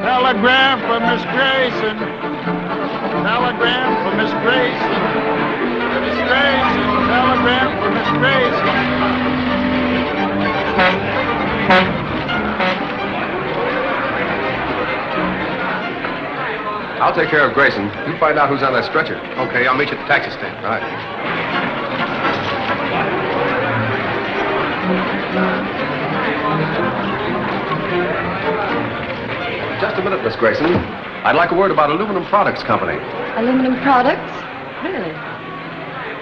Telegram for Miss Grayson. Telegram for Miss Grayson. Miss Grayson. Telegram for Miss Grayson. I'll take care of Grayson. You find out who's on that stretcher. Okay, I'll meet you at the taxi stand. All right. Just a minute, Miss Grayson. I'd like a word about Aluminum Products Company. Aluminum products? Really?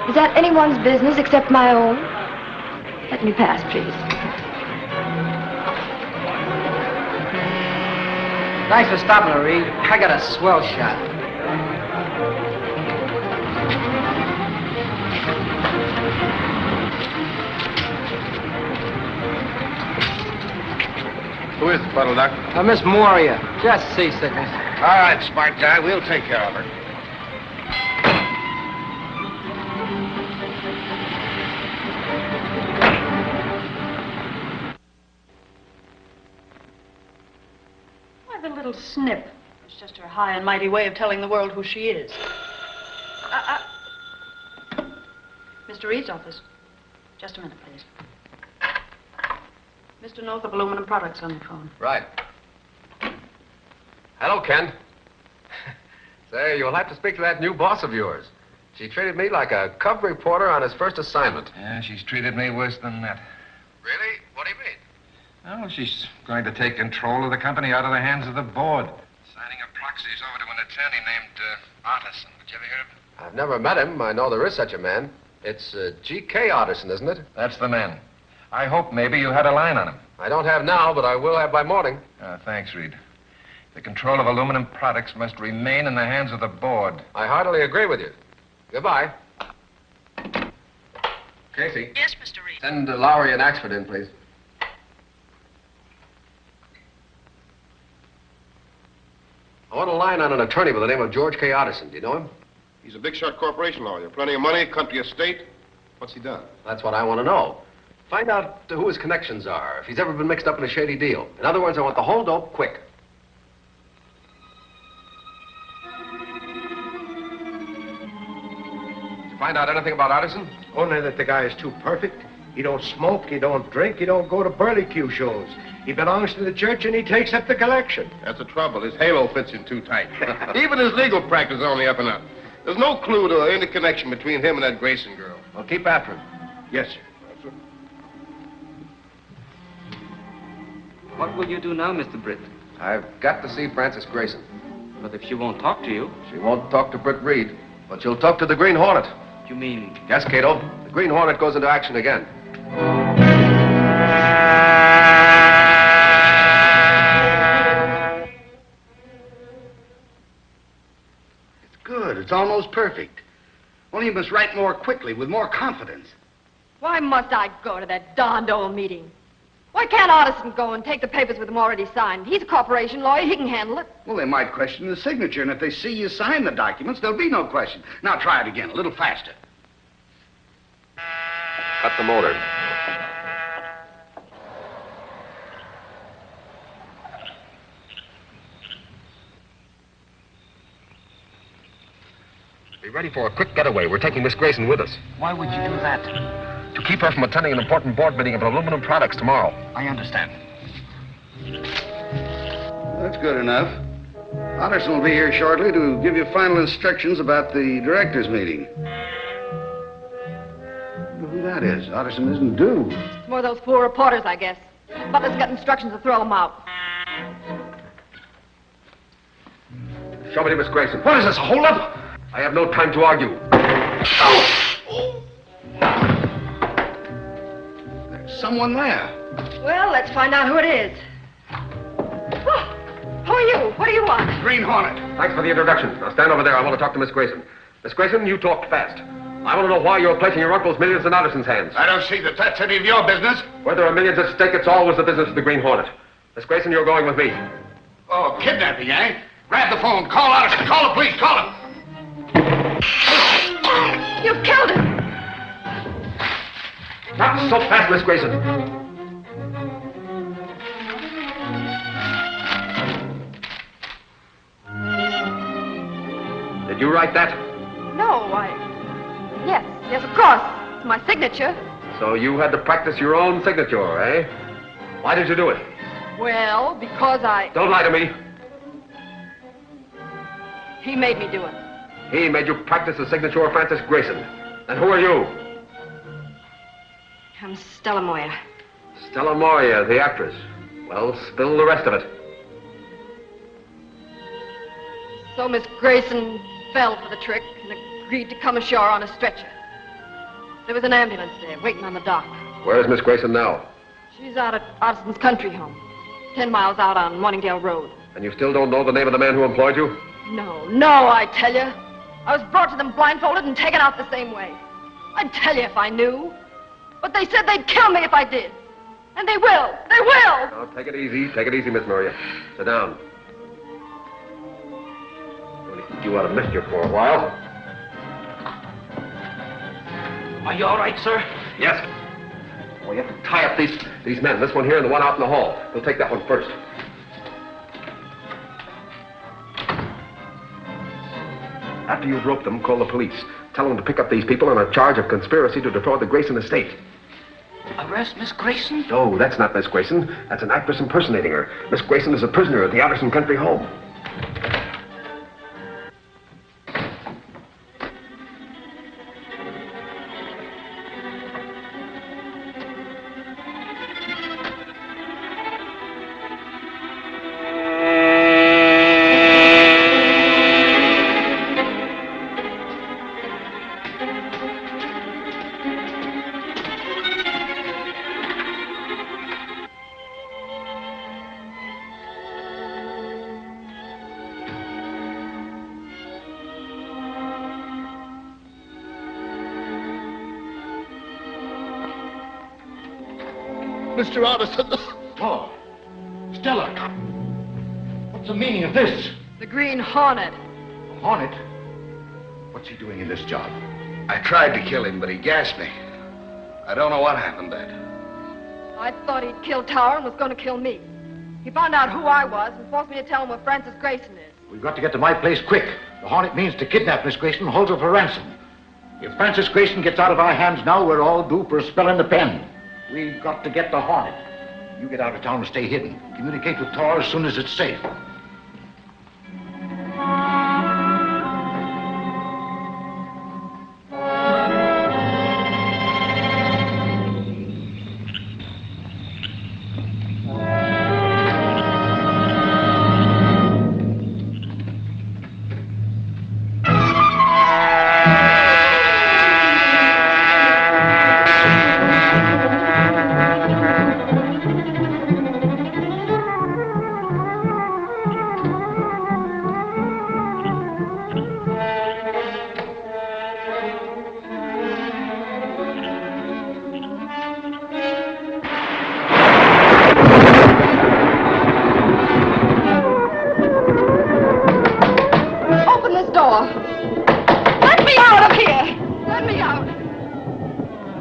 Is that anyone's business except my own? Let me pass, please. Thanks for stopping, Reed. I got a swell shot. Who is the puddle duck? Miss Moria. Just seasickness. All right, smart guy. We'll take care of her. Why, the little snip. It's just her high and mighty way of telling the world who she is. Mr. Reed's office. Just a minute, please. Mr. Northup, Aluminum Products on the phone. Right. Hello, Ken. Say, you'll have to speak to that new boss of yours. She treated me like a cub reporter on his first assignment. Yeah, she's treated me worse than that. Really? What do you mean? Oh, she's going to take control of the company out of the hands of the board. Signing her proxies over to an attorney named Artisan. Did you ever hear of him? I've never met him. I know there is such a man. It's G.K. Otterson, isn't it? That's the man. I hope maybe you had a line on him. I don't have now, but I will have by morning. Thanks, Reed. The control of aluminum products must remain in the hands of the board. I heartily agree with you. Goodbye. Casey. Yes, Mr. Reed. Send Lowry and Axford in, please. I want a line on an attorney by the name of George K. Otterson. Do you know him? He's a big shot corporation lawyer. Plenty of money, country estate. What's he done? That's what I want to know. Find out who his connections are, if he's ever been mixed up in a shady deal. In other words, I want the whole dope quick. Did you find out anything about Otterson? Only that the guy is too perfect. He don't smoke, he don't drink, he don't go to burlesque shows. He belongs to the church and he takes up the collection. That's the trouble. His halo fits in too tight. Even his legal practice is on the up and up. There's no clue to any connection between him and that Grayson girl. Well, keep after him. Yes, sir. What will you do now, Mr. Britt? I've got to see Francis Grayson. But if she won't talk to you... She won't talk to Britt Reid, but she'll talk to the Green Hornet. You mean... Yes, Kato. The Green Hornet goes into action again. It's good. It's almost perfect. Only you must write more quickly, with more confidence. Why must I go to that darned old meeting? Why can't Otterson go and take the papers with him already signed? He's a corporation lawyer. He can handle it. Well, they might question the signature, and if they see you sign the documents, there'll be no question. Now try it again, a little faster. Cut the motor. Be ready for a quick getaway. We're taking Miss Grayson with us. Why would you do that? To keep her from attending an important board meeting of aluminum products tomorrow. I understand. That's good enough. Otterson will be here shortly to give you final instructions about the directors' meeting. Who that is? Otterson isn't due. It's more those fool reporters, I guess. Butler's got instructions to throw them out. Show me to Miss Grayson. What is this, a hold-up? I have no time to argue. There's someone there. Well, let's find out who it is. Oh, who are you? What do you want? Green Hornet. Thanks for the introduction. Now stand over there. I want to talk to Miss Grayson. Miss Grayson, you talked fast. I want to know why you're placing your uncle's millions in Otterson's hands. I don't see that that's any of your business. Where there are millions at stake, it's always the business of the Green Hornet. Miss Grayson, you're going with me. Oh, kidnapping, eh? Grab the phone. Call Otterson. Call the police. Call him. You've killed him. Not so fast, Miss Grayson. Did you write that? No, Yes, of course. It's my signature. So you had to practice your own signature, eh? Why did you do it? Well, because Don't lie to me. He made me do it. He made you practice the signature of Francis Grayson. And who are you? I'm Stella Moyer. Stella Moyer, the actress. Well, spill the rest of it. So Miss Grayson fell for the trick and agreed to come ashore on a stretcher. There was an ambulance there waiting on the dock. Where's Miss Grayson now? She's out at Otterson's country home, 10 miles out on Morningdale Road. And you still don't know the name of the man who employed you? No, I tell you. I was brought to them blindfolded and taken out the same way. I'd tell you if I knew. But they said they'd kill me if I did. And they will. They will! Now, take it easy. Take it easy, Miss Maria. Sit down. Going to keep you out of mischief for a while. Are you all right, sir? Yes. Well, you have to tie up these men. This one here and the one out in the hall. We'll take that one first. After you've roped them, call the police. Tell them to pick up these people on a charge of conspiracy to defraud the Grayson estate. Arrest Miss Grayson? No, that's not Miss Grayson. That's an actress impersonating her. Miss Grayson is a prisoner at the Otterson country home. Mr. Otterson. Oh, Stella. What's the meaning of this? The Green Hornet. Hornet? What's he doing in this job? I tried to kill him, but he gassed me. I don't know what happened then. I thought he'd killed Tower and was going to kill me. He found out who I was and forced me to tell him where Francis Grayson is. We've got to get to my place quick. The Hornet means to kidnap Miss Grayson and hold her for ransom. If Francis Grayson gets out of our hands now, we're all due for a spell in the pen. We've got to get the Hornet. You get out of town and stay hidden. Communicate with Tor as soon as it's safe. door. Let me out of here. Let me out.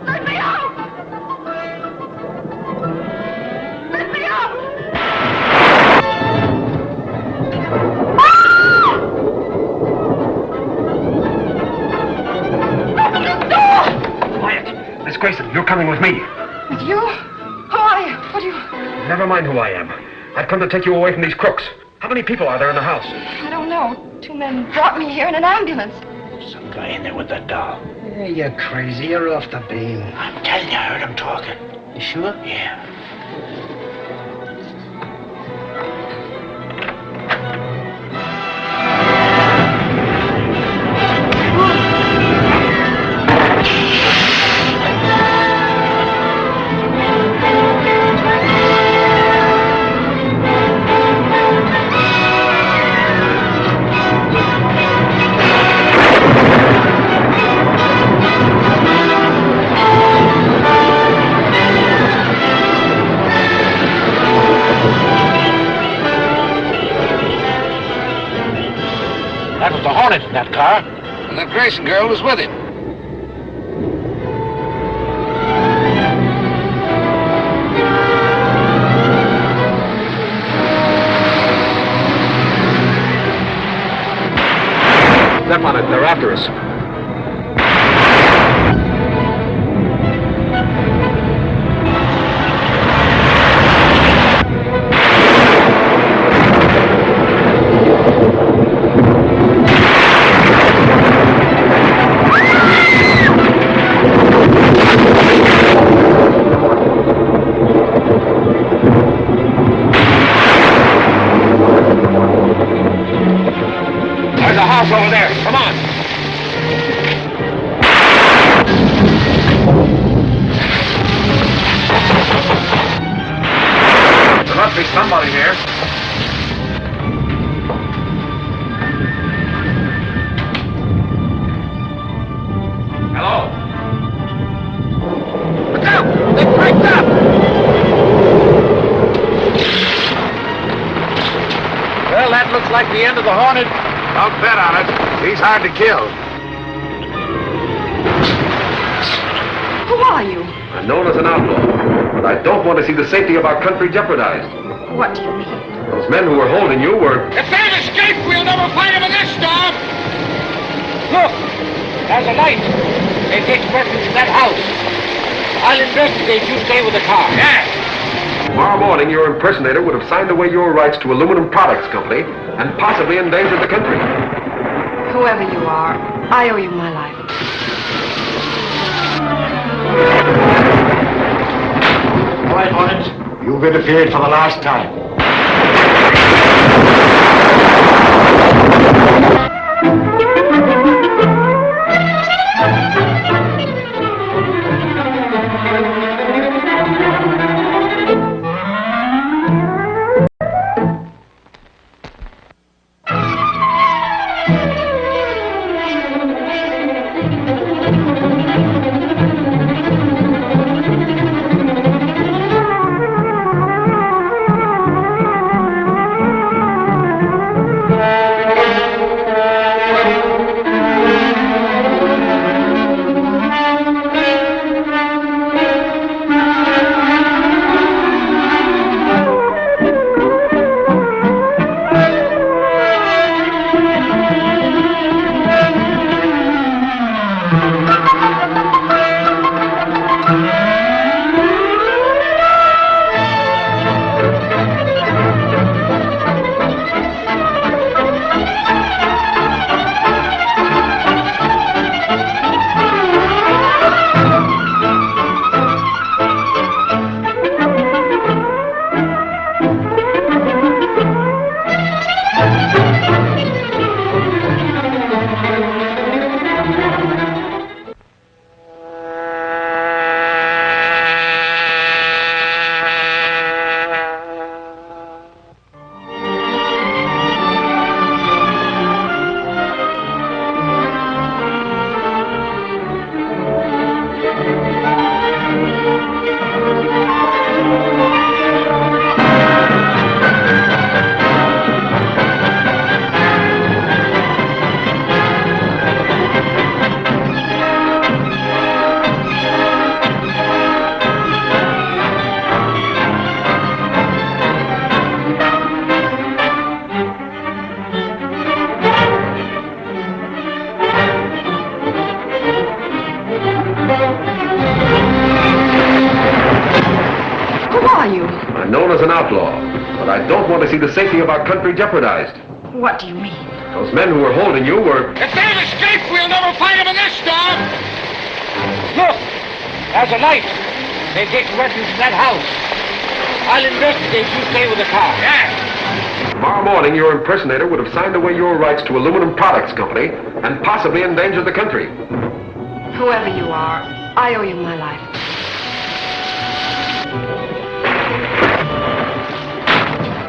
Let me out. Let me out. Open the door. Quiet. Miss Grayson, you're coming with me. With you? Who are you? What do you... Never mind who I am. I've come to take you away from these crooks. How many people are there in the house? I don't know. 2 men brought me here in an ambulance. Some guy in there with that doll. Yeah, you're crazy. You're off the beam. I'm telling you, I heard him talking. You sure? Yeah. That was the Hornet in that car. And that Grayson girl was with him. Step on it. They're after us. There's a house over there. Come on. There must be somebody here. Hello? Look out! They break up! Well, that looks like the end of the Hornet. Don't bet on it. He's hard to kill. Who are you? I'm known as an outlaw, but I don't want to see the safety of our country jeopardized. What do you mean? Those men who were holding you were... If they've escaped, we'll never find them in this storm! Look! There's a light. It takes reference to that house. I'll investigate. You stay with the car. Yeah! Tomorrow morning, your impersonator would have signed away your rights to Aluminum Products Company and possibly endangered the country. Whoever you are, I owe you my life. All right, Hornet. You've interfered for the last time. the safety of our country jeopardized. What do you mean? Those men who were holding you were... If they've escaped, we'll never find them in this storm! Look! There's a light. They're getting ready to that house. I'll investigate. You stay with the car. Yeah. Tomorrow morning, your impersonator would have signed away your rights to Aluminum Products Company and possibly endangered the country. Whoever you are, I owe you my life.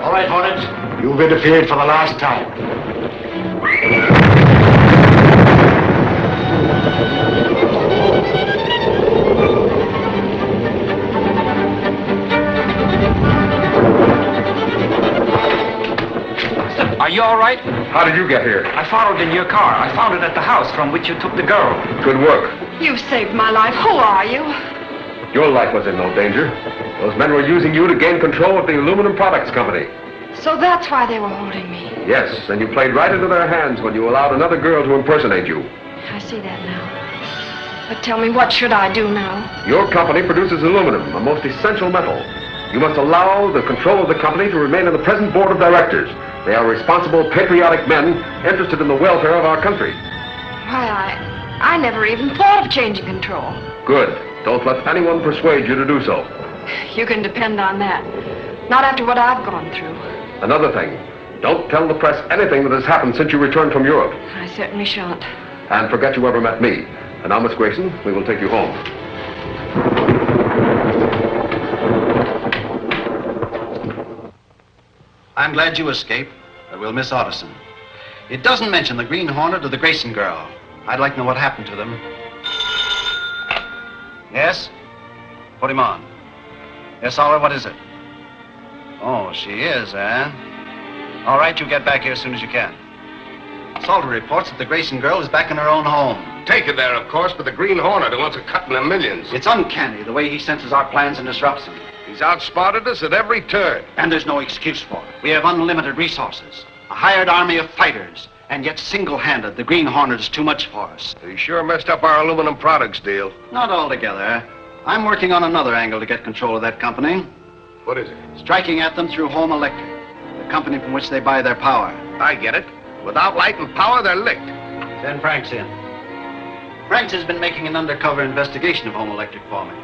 All right, Hornet. You've interfered for the last time. Are you all right? How did you get here? I followed in your car. I found it at the house from which you took the girl. Good work. You saved my life. Who are you? Your life was in no danger. Those men were using you to gain control of the Aluminum Products Company. So that's why they were holding me. Yes, and you played right into their hands when you allowed another girl to impersonate you. I see that now. But tell me, what should I do now? Your company produces aluminum, a most essential metal. You must allow the control of the company to remain in the present board of directors. They are responsible, patriotic men interested in the welfare of our country. Why, I never even thought of changing control. Good. Don't let anyone persuade you to do so. You can depend on that. Not after what I've gone through. Another thing, don't tell the press anything that has happened since you returned from Europe. I certainly shan't. And forget you ever met me. And now, Miss Grayson, we will take you home. I'm glad you escaped, but we'll miss Otterson. It doesn't mention the Green Hornet or the Grayson girl. I'd like to know what happened to them. Yes? Put him on. Yes, Oliver, what is it? Oh, she is, eh? All right, you get back here as soon as you can. Salter reports that the Grayson girl is back in her own home. Taken there, of course, but the Green Hornet who wants a cut in the millions. It's uncanny the way he senses our plans and disrupts them. He's outspotted us at every turn. And there's no excuse for it. We have unlimited resources, a hired army of fighters, and yet single-handed, the Green Hornet is too much for us. He sure messed up our aluminum products deal. Not altogether. I'm working on another angle to get control of that company. What is it? Striking at them through Home Electric, the company from which they buy their power. I get it. Without light and power, they're licked. Send Franks in. Franks has been making an undercover investigation of Home Electric for me.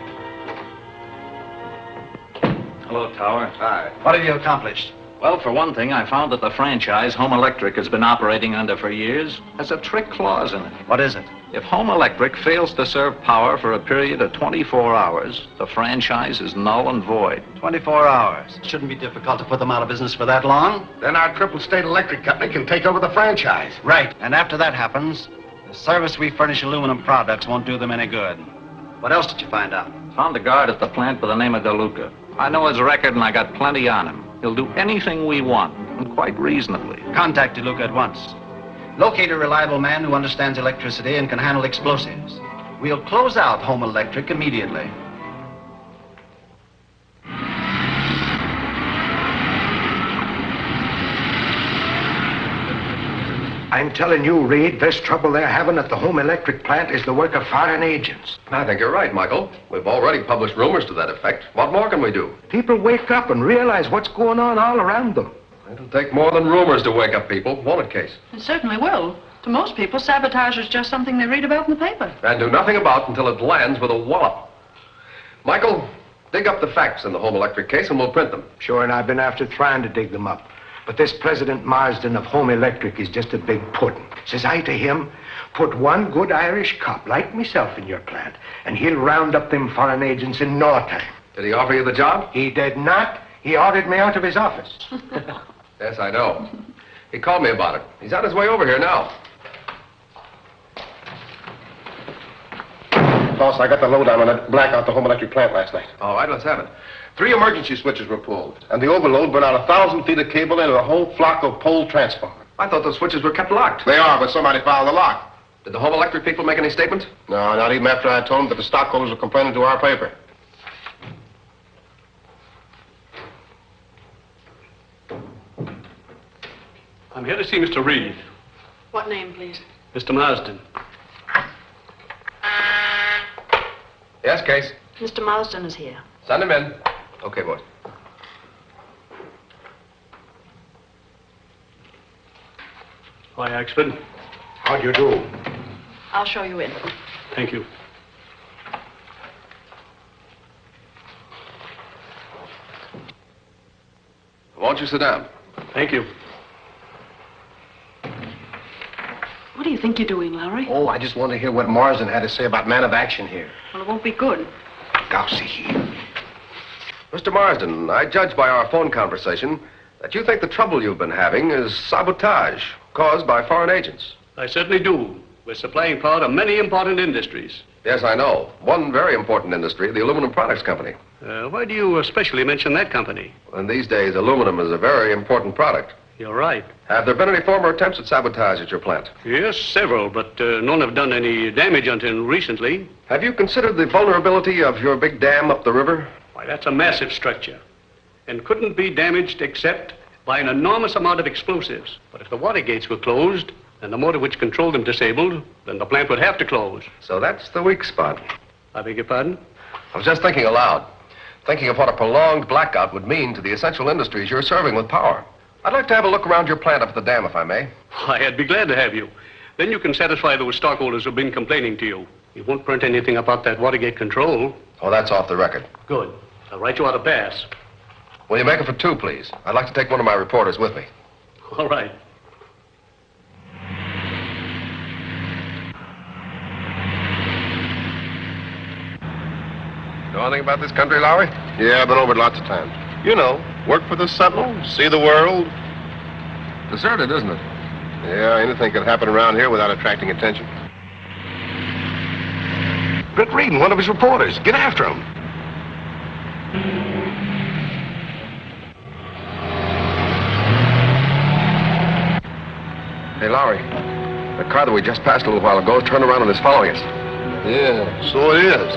Hello, Tower. Hi. What have you accomplished? Well, for one thing, I found that the franchise Home Electric has been operating under for years has a trick clause in it. What is it? If Home Electric fails to serve power for a period of 24 hours, the franchise is null and void. 24 hours. It shouldn't be difficult to put them out of business for that long. Then our triple state electric company can take over the franchise. Right. And after that happens, the service we furnish aluminum products won't do them any good. What else did you find out? Found a guard at the plant by the name of DeLuca. I know his record and I got plenty on him. He'll do anything we want, and quite reasonably. Contact DeLuca at once. Locate a reliable man who understands electricity and can handle explosives. We'll close out Home Electric immediately. I'm telling you, Reid, this trouble they're having at the Home Electric plant is the work of foreign agents. I think you're right, Michael. We've already published rumors to that effect. What more can we do? People wake up and realize what's going on all around them. It'll take more than rumors to wake up people, won't it, Case? It certainly will. To most people, sabotage is just something they read about in the paper. And do nothing about until it lands with a wallop. Michael, dig up the facts in the Home Electric case and we'll print them. Sure, and I've been after trying to dig them up. But this President Marsden of Home Electric is just a big puddin'. Says I to him, put one good Irish cop like myself in your plant, and he'll round up them foreign agents in no time. Did he offer you the job? He did not. He ordered me out of his office. Yes, I know. He called me about it. He's on his way over here now. Boss, I got the lowdown on that blackout at the Home Electric plant last night. All right, let's have it. 3 emergency switches were pulled, and the overload burned out 1,000 feet of cable into a whole flock of pole transformers. I thought the switches were kept locked. They are, but somebody fouled the lock. Did the Home Electric people make any statement? No, not even after I told them that the stockholders were complaining to our paper. I'm here to see Mr. Reid. What name, please? Mr. Marsden. Yes, Case. Mr. Marsden is here. Send him in. Okay, boys. Hi, Axford. How do you do? I'll show you in. Thank you. Won't you sit down? Thank you. What do you think you're doing, Lowry? Oh, I just wanted to hear what Marsden had to say about man of action here. Well, it won't be good. Gousey here. Mr. Marsden, I judge by our phone conversation that you think the trouble you've been having is sabotage caused by foreign agents. I certainly do. We're supplying power to many important industries. Yes, I know. One very important industry, the Aluminum Products Company. Why do you especially mention that company? In these days, aluminum is a very important product. You're right. Have there been any former attempts at sabotage at your plant? Yes, several, but none have done any damage until recently. Have you considered the vulnerability of your big dam up the river? Why, that's a massive structure and couldn't be damaged except by an enormous amount of explosives. But if the water gates were closed and the motor which controlled them disabled, then the plant would have to close. So that's the weak spot. I beg your pardon? I was just thinking aloud, thinking of what a prolonged blackout would mean to the essential industries you're serving with power. I'd like to have a look around your plant up at the dam, if I may. Why, I'd be glad to have you. Then you can satisfy those stockholders who've been complaining to you. You won't print anything about that Watergate control. Oh, that's off the record. Good. I'll write you out a pass. Will you make it for 2, please? I'd like to take one of my reporters with me. All right. Know anything about this country, Lowry? Yeah, I've been over it lots of times. You know, work for the Sentinel, see the world. Deserted, isn't it? Yeah, anything could happen around here without attracting attention. Britt Reid and one of his reporters. Get after him. Hey, Lowry. The car that we just passed a little while ago turned around and is following us. Yeah, so it is.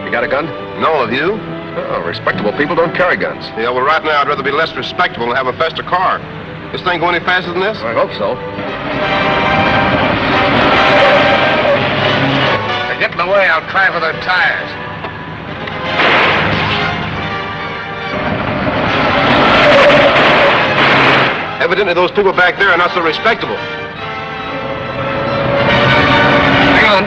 You got a gun? No, have you? Oh, respectable people don't carry guns. Yeah, well, right now I'd rather be less respectable and have a faster car. This thing go any faster than this? I hope so. They get in the way, I'll try for their tires. Evidently those people back there are not so respectable. Hang on.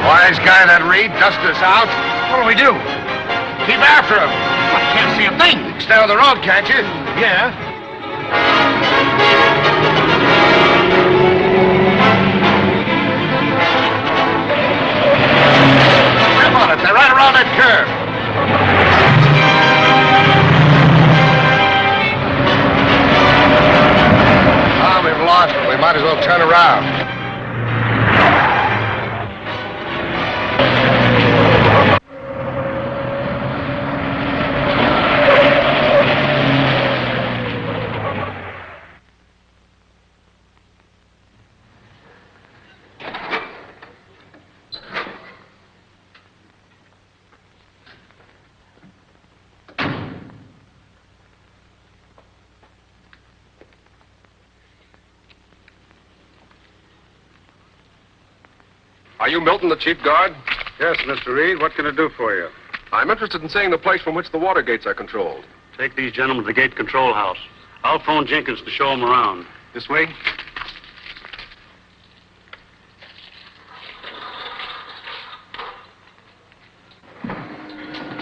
Wise guy, that Reid, dust us out. What do we do? Keep after him. I can't see a thing. You can stay on the road, can't you? Yeah. Grip on it. They're right around that curve. Ah, we've lost it. We might as well turn around. Are you Milton, the chief guard? Yes, Mr. Reid. What can I do for you? I'm interested in seeing the place from which the water gates are controlled. Take these gentlemen to the gate control house. I'll phone Jenkins to show them around. This way?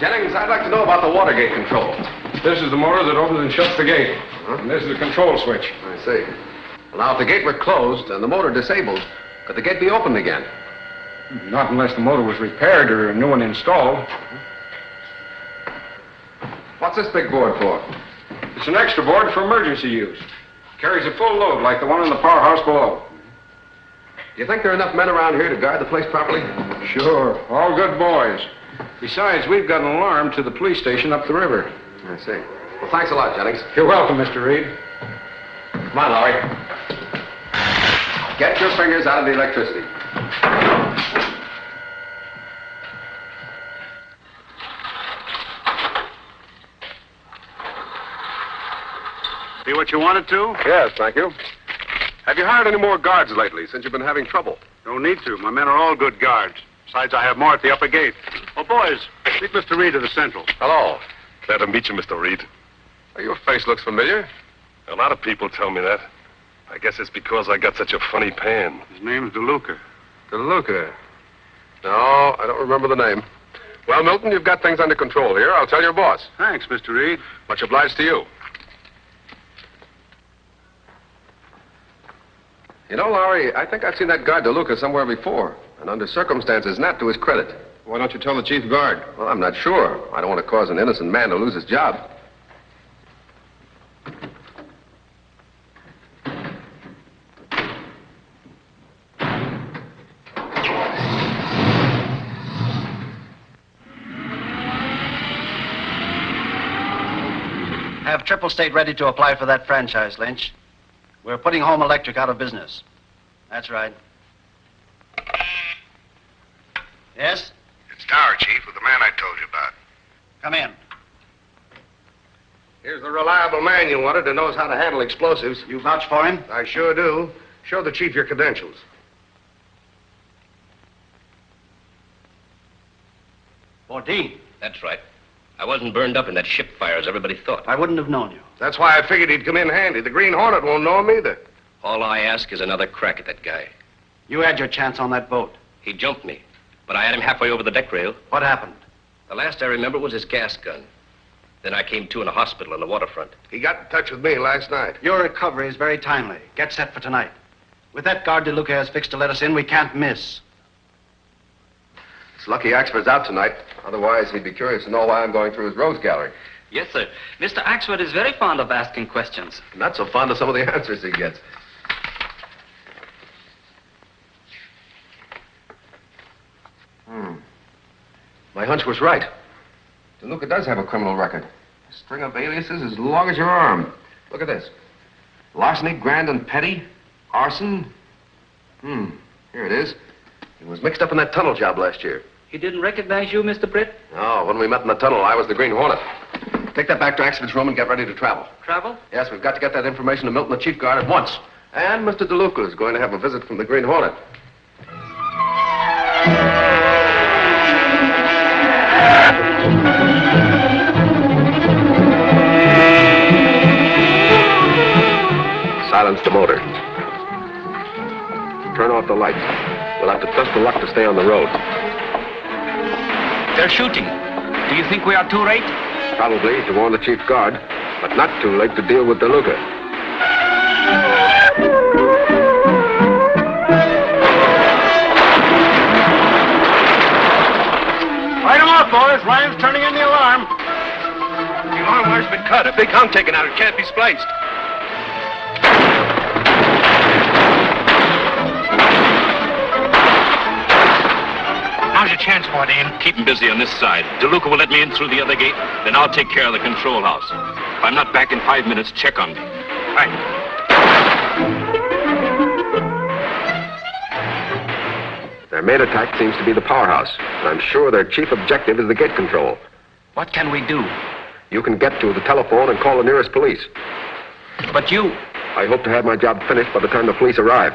Jennings, I'd like to know about the water gate control. This is the motor that opens and shuts the gate. And this is the control switch. I see. Well, now, if the gate were closed and the motor disabled, could the gate be opened again? Not unless the motor was repaired or a new one installed. What's this big board for? It's an extra board for emergency use. Carries a full load like the one in the powerhouse below. Do you think there are enough men around here to guard the place properly? Sure. All good boys. Besides, we've got an alarm to the police station up the river. I see. Well, thanks a lot, Jennings. You're welcome, Mr. Reid. Come on, Lowry. Get your fingers out of the electricity. See what you wanted to? Yes, thank you. Have you hired any more guards lately since you've been having trouble? No need to. My men are all good guards. Besides, I have more at the upper gate. Oh, boys, meet Mr. Reid of the Central. Hello. Glad to meet you, Mr. Reid. Your face looks familiar. A lot of people tell me that. I guess it's because I got such a funny pan. His name's DeLuca. DeLuca? No, I don't remember the name. Well, Milton, you've got things under control here. I'll tell your boss. Thanks, Mr. Reid. Much obliged to you. You know, Lowry, I think I've seen that guard DeLuca somewhere before, and under circumstances not to his credit. Why don't you tell the chief guard? Well, I'm not sure. I don't want to cause an innocent man to lose his job. Have Triple State ready to apply for that franchise, Lynch. We're putting Home Electric out of business. That's right. Yes? It's Tower, Chief, with the man I told you about. Come in. Here's the reliable man you wanted who knows how to handle explosives. You vouch for him? I sure do. Show the chief your credentials. Bourdain. That's right. I wasn't burned up in that ship fire as everybody thought. I wouldn't have known you. That's why I figured he'd come in handy. The Green Hornet won't know him either. All I ask is another crack at that guy. You had your chance on that boat. He jumped me, but I had him halfway over the deck rail. What happened? The last I remember was his gas gun. Then I came to in a hospital on the waterfront. He got in touch with me last night. Your recovery is very timely. Get set for tonight. With that guard DeLuca has fixed to let us in, we can't miss. It's lucky Axford's out tonight. Otherwise, he'd be curious to know why I'm going through his rose gallery. Yes, sir. Mr. Axford is very fond of asking questions. Not so fond of some of the answers he gets. My hunch was right. DeLuca does have a criminal record. A string of aliases as long as your arm. Look at this. Larceny, grand and petty. Arson. Here it is. He was mixed up in that tunnel job last year. He didn't recognize you, Mr. Britt? No, when we met in the tunnel, I was the Green Hornet. Take that back to Axford's room and get ready to travel. Travel? Yes, we've got to get that information to Milton, the chief guard, at once. And Mr. DeLuca is going to have a visit from the Green Hornet. Silence the motor. Turn off the lights. We'll have to trust the luck to stay on the road. They're shooting. Do you think we are too late? Probably to warn the chief guard, but not too late to deal with DeLuca. Light him up, boys. Ryan's turning in the alarm. The alarm wire's been cut. A big hunk taken out. It can't be spliced. Now's your chance, Bourdain. Keep him busy on this side. DeLuca will let me in through the other gate, then I'll take care of the control house. If I'm not back in 5 minutes, check on me. Right. Their main attack seems to be the powerhouse, and I'm sure their chief objective is the gate control. What can we do? You can get to the telephone and call the nearest police. But you... I hope to have my job finished by the time the police arrive.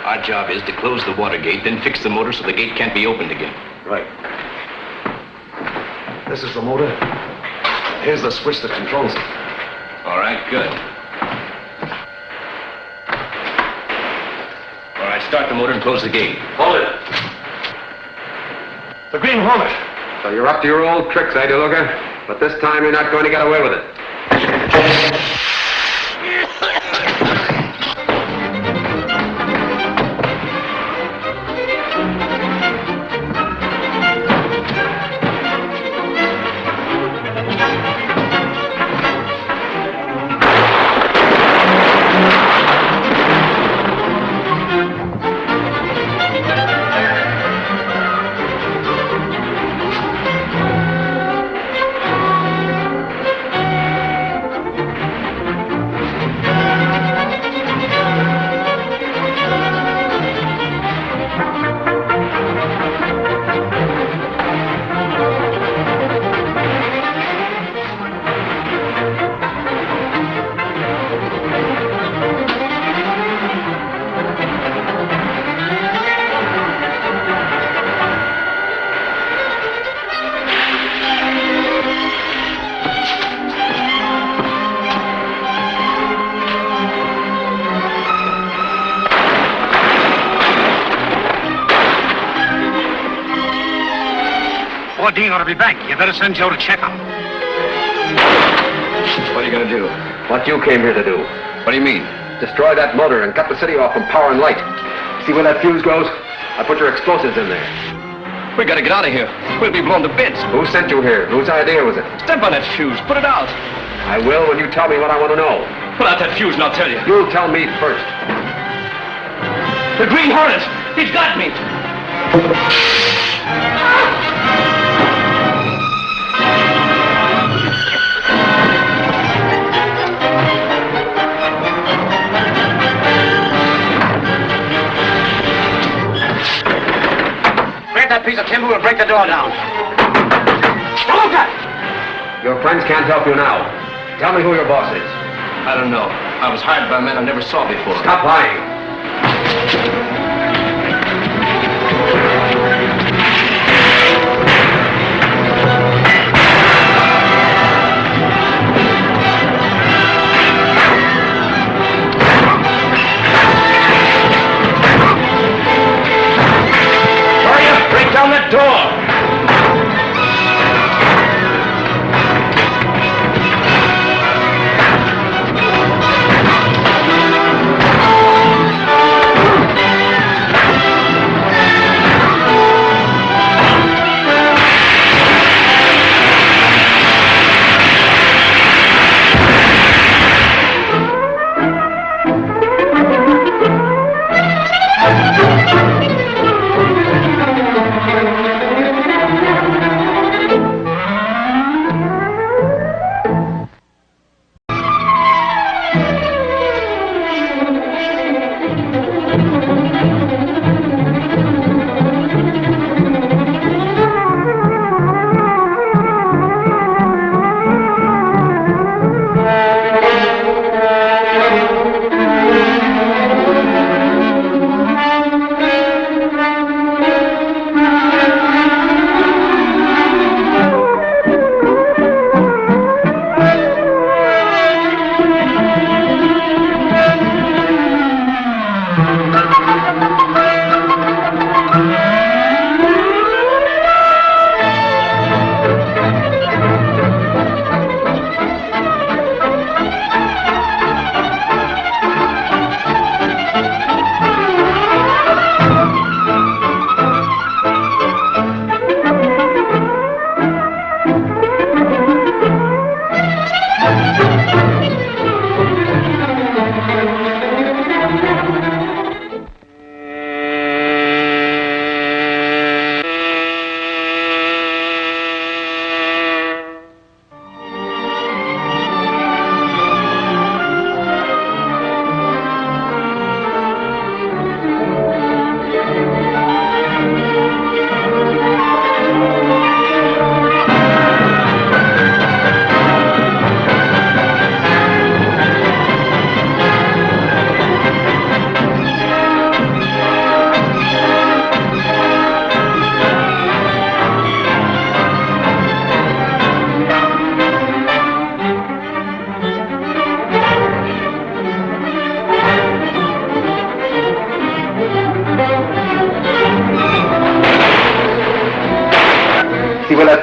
Our job is to close the water gate, then fix the motor so the gate can't be opened again. Right. This is the motor. Here's the switch that controls it. All right, good. All right, start the motor and close the gate. Hold it. The Green Hornet. So you're up to your old tricks, eh, DeLuca? But this time you're not going to get away with it. Dean ought to be back. You better send Joe to check him. What are you going to do? What you came here to do. What do you mean? Destroy that motor and cut the city off from power and light. See where that fuse goes? I put your explosives in there. We gotta get out of here. We'll be blown to bits. Who sent you here? Whose idea was it? Step on that fuse. Put it out. I will when you tell me what I want to know. Put out that fuse and I'll tell you. You'll tell me first. The Green Hornet. He's got me. That piece of timber will break the door down. Your friends can't help you now. Tell me who your boss is. I don't know. I was hired by men I never saw before. Stop lying. Down that door!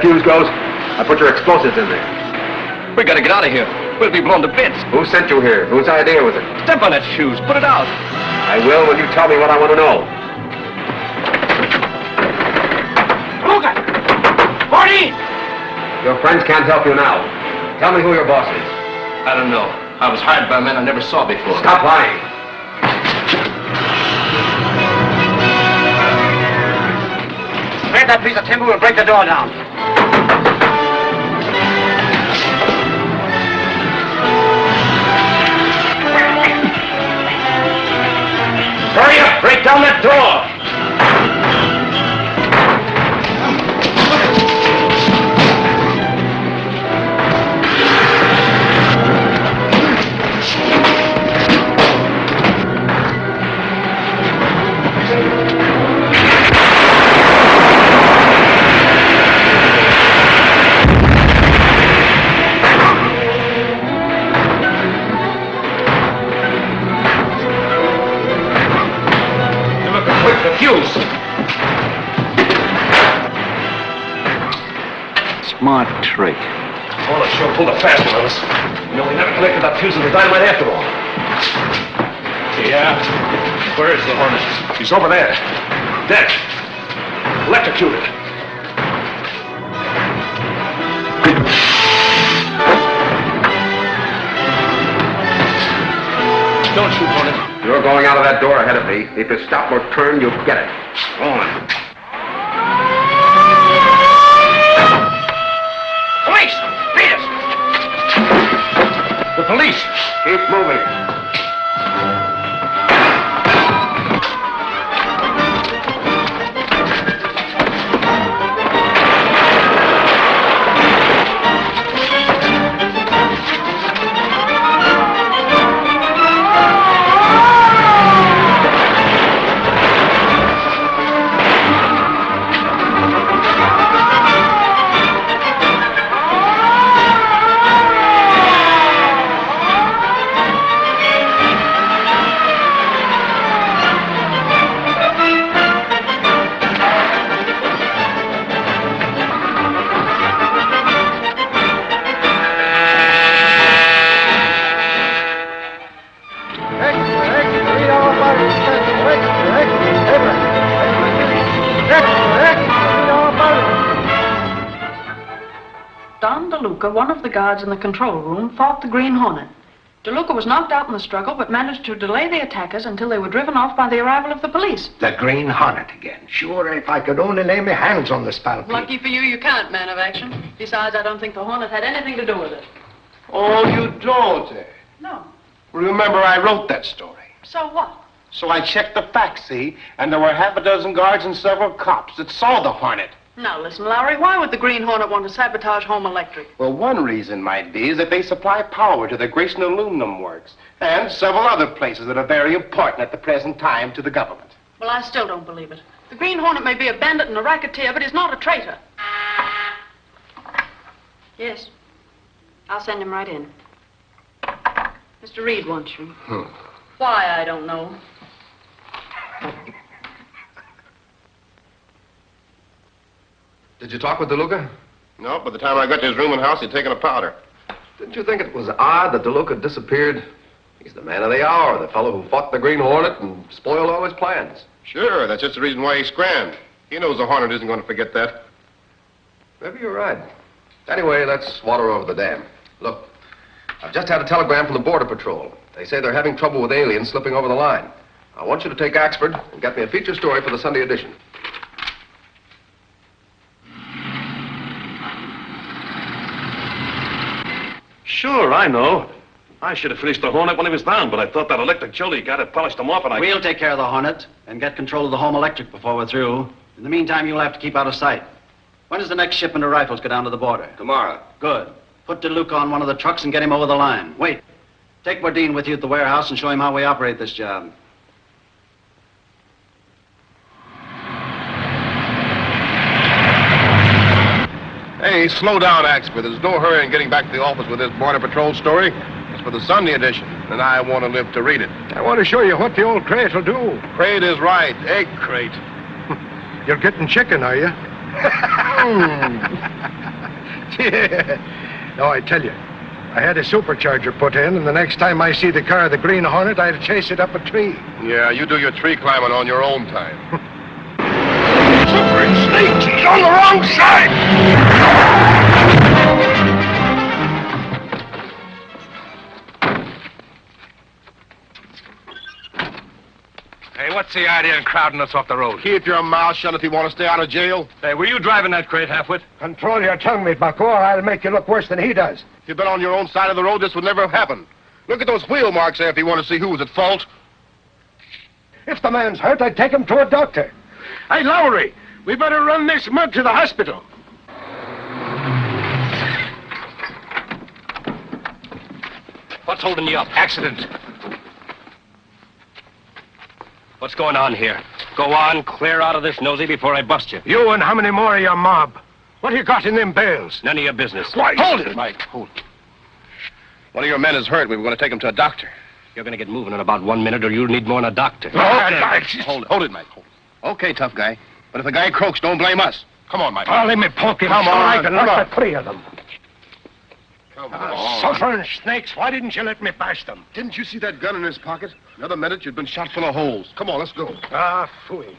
Fuse goes, I put your explosives in there. We gotta get out of here. We'll be blown to bits. Who sent you here? Whose idea was it? Step on that fuse. Put it out. I will when you tell me what I want to know. Luca! 40! Your friends can't help you now. Tell me who your boss is. I don't know. I was hired by men I never saw before. Stop lying. Spread that piece of timber, we'll break the door down. Hurry up! Break down that door! smart trick. Well, it sure pulled a fast one on us. You know, we never connected that fuse with the dynamite after all. Yeah? Where is the Hornet? He's over there. Dead. Electrocuted. Don't shoot, Hornet. You're going out of that door ahead of me. If you stop or turn, you'll get it. Go on. Police! Beat us! The police! Keep moving. One of the guards in the control room fought the Green Hornet. DeLuca was knocked out in the struggle, but managed to delay the attackers until they were driven off by the arrival of the police. The Green Hornet again. Sure, if I could only lay my hands on the spalpeen. Lucky for you, you can't, man of action. Besides, I don't think the Hornet had anything to do with it. Oh, you don't, eh? No. Remember, I wrote that story. So what? So I checked the facts, see? And there were half a dozen guards and several cops that saw the Hornet. Now, listen, Lowry, why would the Green Hornet want to sabotage Home Electric? Well, one reason might be is that they supply power to the Grayson Aluminum Works and several other places that are very important at the present time to the government. Well, I still don't believe it. The Green Hornet may be a bandit and a racketeer, but he's not a traitor. Yes. I'll send him right in. Mr. Reid wants you. Why, I don't know. Did you talk with DeLuca? No, by the time I got to his room and house, he'd taken a powder. Didn't you think it was odd that DeLuca disappeared? He's the man of the hour, the fellow who fought the Green Hornet and spoiled all his plans. Sure, that's just the reason why he scrammed. He knows the Hornet isn't going to forget that. Maybe you're right. Anyway, let's water over the dam. Look, I've just had a telegram from the Border Patrol. They say they're having trouble with aliens slipping over the line. I want you to take Axford and get me a feature story for the Sunday edition. Sure, I know. I should have finished the Hornet when he was down, but I thought that electric Jolie got it, polished him off, and We'll take care of the Hornet and get control of the Home Electric before we're through. In the meantime, you'll have to keep out of sight. When does the next shipment of rifles go down to the border? Tomorrow. Good. Put DeLuca on one of the trucks and get him over the line. Wait. Take Bodine with you at the warehouse and show him how we operate this job. Hey, slow down, Axford. There's no hurry in getting back to the office with this Border Patrol story. It's for the Sunday edition, and I want to live to read it. I want to show you what the old crate will do. Crate is right. Egg crate. You're getting chicken, are you? Yeah. No, I tell you, I had a supercharger put in, and the next time I see the car of the Green Hornet, I'll chase it up a tree. Yeah, you do your tree climbing on your own time. Slippery snakes! He's on the wrong side! Hey, what's the idea in crowding us off the road? Keep your mouth shut if you want to stay out of jail. Hey, were you driving that crate, Halfwit? Control your tongue, me bucko, or I'll make you look worse than he does. If you'd been on your own side of the road, this would never have happened. Look at those wheel marks there if you want to see who was at fault. If the man's hurt, I'd take him to a doctor. Hey, Lowry, we better run this mug to the hospital. What's holding you up? Accident. What's going on here? Go on, clear out of this nosy before I bust you. You and how many more of your mob? What do you got in them bales? None of your business. Why? Hold it, Mike. Hold it. One of your men is hurt. We were going to take him to a doctor. You're going to get moving in about 1 minute, or you'll need more than a doctor. Hold it, Mike. Hold it, Mike. Okay, tough guy. But if the guy croaks, don't blame us. Come on, my Oh, let me poke him. Come so on, I can come knock on. the three of them. Come on. Suffering snakes, why didn't you let me bash them? Didn't you see that gun in his pocket? Another minute, you'd been shot full of holes. Come on, let's go. Ah, phooey.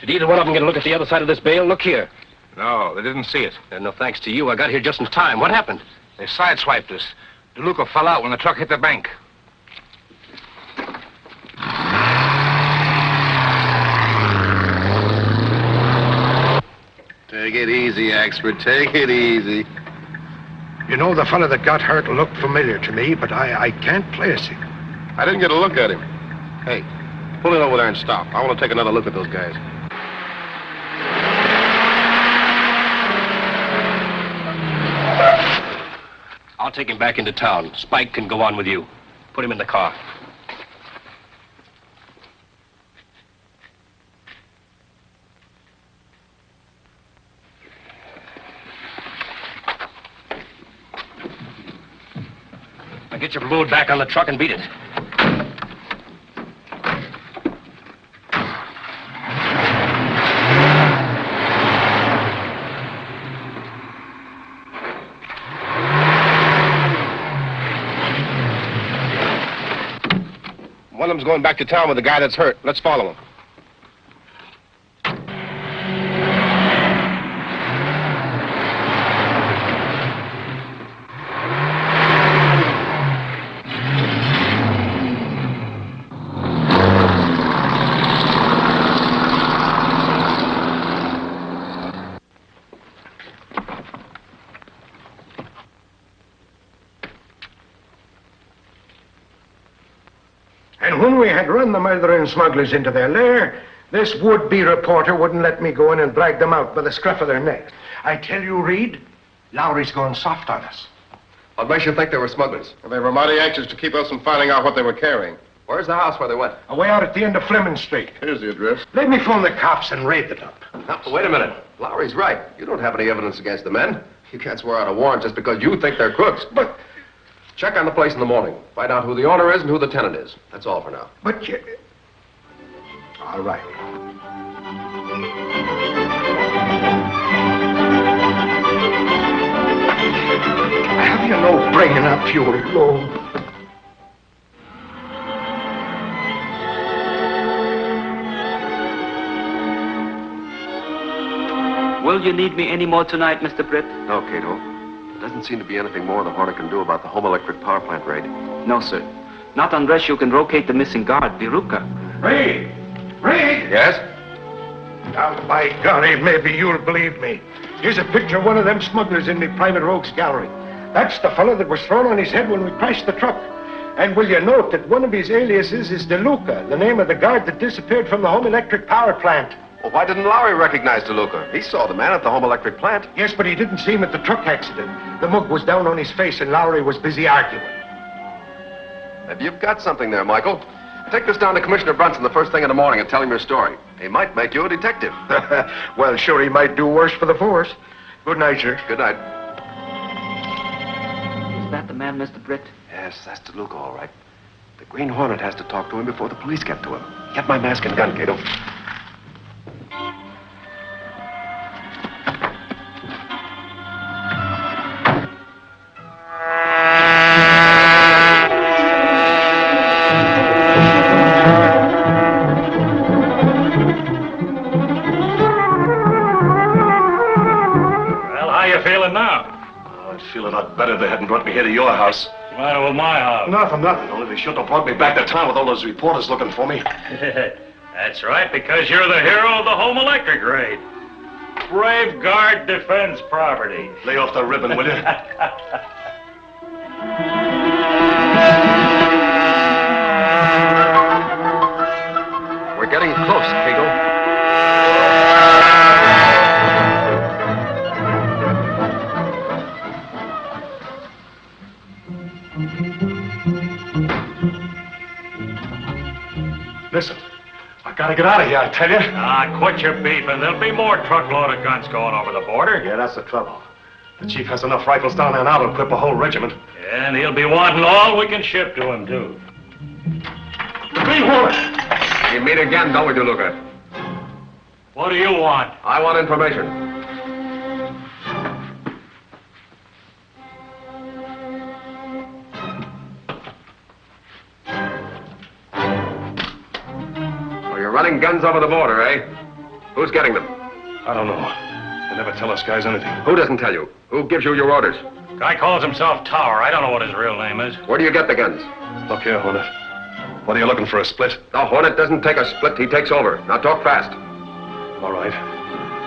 Did either one of them get a look at the other side of this bale? Look here. No, they didn't see it. No thanks to you. I got here just in time. What happened? They sideswiped us. DeLuca fell out when the truck hit the bank. Take it easy, expert. Take it easy. You know, the fellow that got hurt looked familiar to me, but I can't place him. I didn't get a look at him. Hey, pull it over there and stop. I want to take another look at those guys. I'll take him back into town. Spike can go on with you. Put him in the car. Now get your load back on the truck and beat it. One of them's going back to town with the guy that's hurt. Let's follow him. And when we had run the murdering smugglers into their lair, this would-be reporter wouldn't let me go in and drag them out by the scruff of their necks. I tell you, Reid, Lowry's going soft on us. What makes you think they were smugglers? Well, they were mighty anxious to keep us from finding out what they were carrying. Where's the house where they went? Away out at the end of Fleming Street. Here's the address. Let me phone the cops and raid it up. Now, wait a minute. Lowry's right. You don't have any evidence against the men. You can't swear out a warrant just because you think they're crooks. But... check on the place in the morning. Find out who the owner is and who the tenant is. That's all for now. But you... All right. Have you no bringing up your load? Will you need me any more tonight, Mr. Britt? No, Kato. There doesn't seem to be anything more the Hornet can do about the home electric power plant raid. No, sir. Not unless you can locate the missing guard, Viruka. Reid! Reid! Yes? Now, by golly, maybe you'll believe me. Here's a picture of one of them smugglers in me private rogues gallery. That's the fellow that was thrown on his head when we crashed the truck. And will you note that one of his aliases is DeLuca, the name of the guard that disappeared from the home electric power plant. Well, why didn't Lowry recognize DeLuca? He saw the man at the home electric plant. Yes, but he didn't see him at the truck accident. The mug was down on his face and Lowry was busy arguing. Maybe you've got something there, Michael. Take this down to Commissioner Brunson the first thing in the morning and tell him your story. He might make you a detective. Well, sure, he might do worse for the force. Good night, sir. Good night. Is that the man, Mr. Britt? Yes, that's DeLuca, all right. The Green Hornet has to talk to him before the police get to him. Get my mask and gun, Kato. Feel a lot better they hadn't brought me here to your house. What's the matter with my house? Nothing. Only they shouldn't have brought me back to town with all those reporters looking for me. That's right, because you're the hero of the home electric raid. Brave Guard defends property. Lay off the ribbon, will you? We're getting close, Kato. Listen, I gotta get out of here, I tell you. Quit your beefing. There'll be more truckload of guns going over the border. Yeah, that's the trouble. The chief has enough rifles down there now to equip a whole regiment. And he'll be wanting all we can ship to him, too. The Green Hornet! You meet again, don't we, DeLuca? What do you want? I want information. So you're running guns over the border, eh? Who's getting them? I don't know. They never tell us guys anything. Who doesn't tell you? Who gives you your orders? Guy calls himself Tower. I don't know what his real name is. Where do you get the guns? Look here, Hornet. What are you looking for, a split? The Hornet doesn't take a split, he takes over. Now talk fast. All right.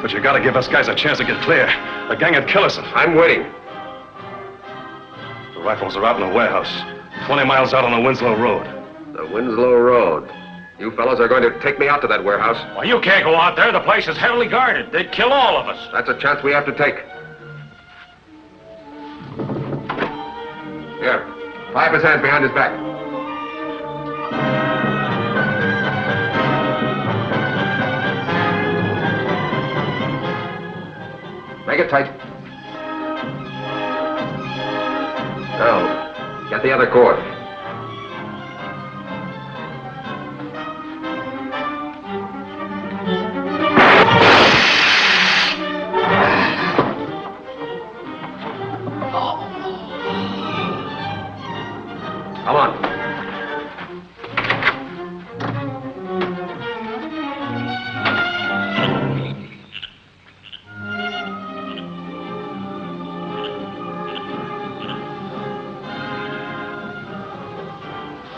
But you gotta give us guys a chance to get clear. The gang would kill us. I'm waiting. The rifles are out in a warehouse, 20 miles out on the Winslow Road. The Winslow Road. You fellows are going to take me out to that warehouse. Well, you can't go out there. The place is heavily guarded. They'd kill all of us. That's a chance we have to take. Here, tie up his hands behind his back. Make it tight. Now, get the other cord. Come on.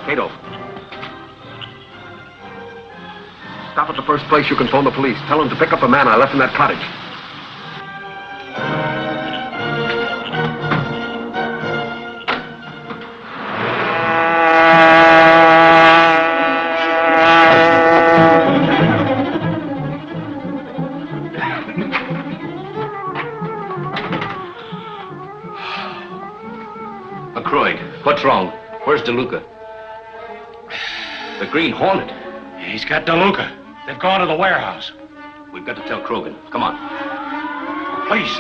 Kato. Stop at the first place you can phone the police. Tell them to pick up a man I left in that cottage. What's wrong? Where's DeLuca? The Green Hornet. He's got DeLuca. They've gone to the warehouse. We've got to tell Krogan. Come on. Please.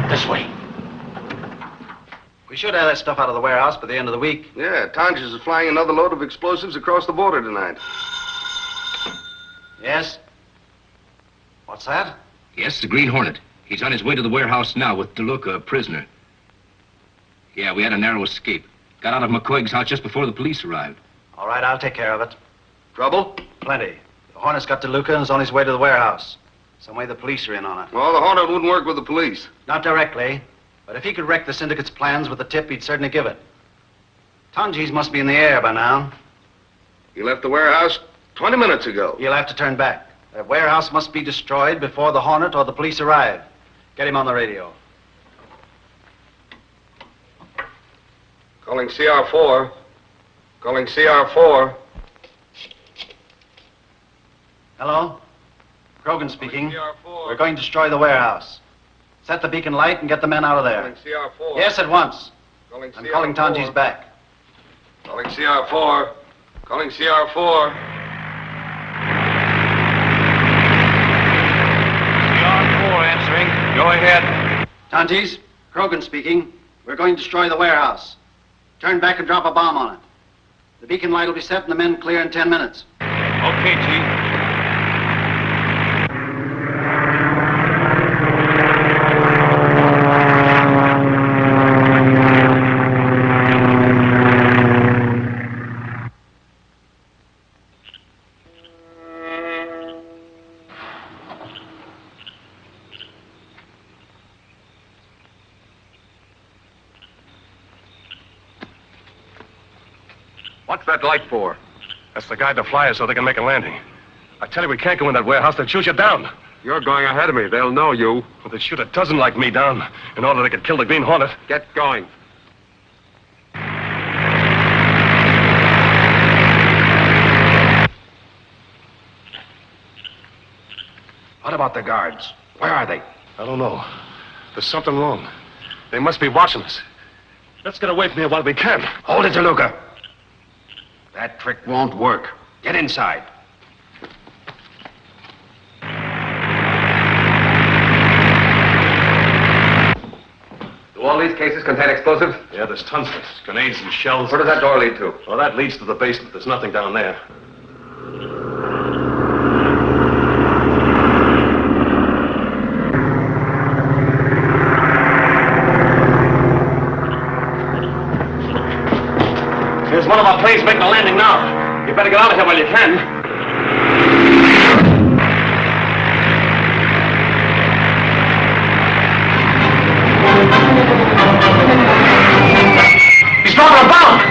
This way. We should have that stuff out of the warehouse by the end of the week. Yeah, Tonjes is flying another load of explosives across the border tonight. Yes? What's that? Yes, the Green Hornet. He's on his way to the warehouse now with DeLuca, a prisoner. Yeah, we had a narrow escape. Got out of McCoig's house just before the police arrived. All right, I'll take care of it. Trouble? Plenty. The Hornet's got DeLuca and is on his way to the warehouse. Some way the police are in on it. Well, the Hornet wouldn't work with the police. Not directly. But if he could wreck the syndicate's plans with the tip, he'd certainly give it. Tonjes must be in the air by now. He left the warehouse 20 minutes ago. He'll have to turn back. That warehouse must be destroyed before the Hornet or the police arrive. Get him on the radio. Calling CR4. Calling CR4. Hello? Krogan speaking. We're going to destroy the warehouse. Set the beacon light and get the men out of there. Calling CR4. Yes, at once. Calling I'm CR4. calling Tonjes back. Calling CR4. Calling CR4. Answering. Go ahead. Tonjes, Krogan speaking. We're going to destroy the warehouse. Turn back and drop a bomb on it. The beacon light will be set and the men clear in 10 minutes. Okay, Chief. What's that light for? That's the guide to flyers so they can make a landing. I tell you, we can't go in that warehouse. They'll shoot you down. You're going ahead of me. They'll know you. Well, they'd shoot a dozen like me down in order they could kill the Green Hornet. Get going. What about the guards? Where are they? I don't know. There's something wrong. They must be watching us. Let's get away from here while we can. Hold it, DeLuca. That trick won't work. Get inside. Do all these cases contain explosives? Yeah, there's tons of it. Grenades and shells. Where does that door lead to? Well, that leads to the basement. There's nothing down there. There's one of our planes making a landing now. You better get out of here while you can. He's dropping a bomb!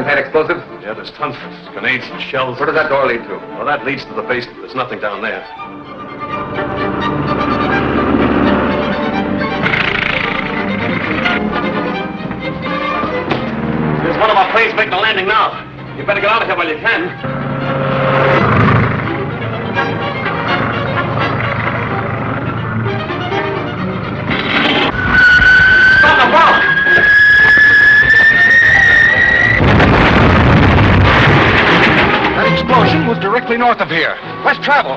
Explosives? Yeah, there's tons of it. Grenades and shells. Where does that door lead to? Well, that leads to the basement. There's nothing down there. There's one of our planes making a landing now. You better get out of here while you can. Stop the bomb! That explosion was directly north of here. Let's travel.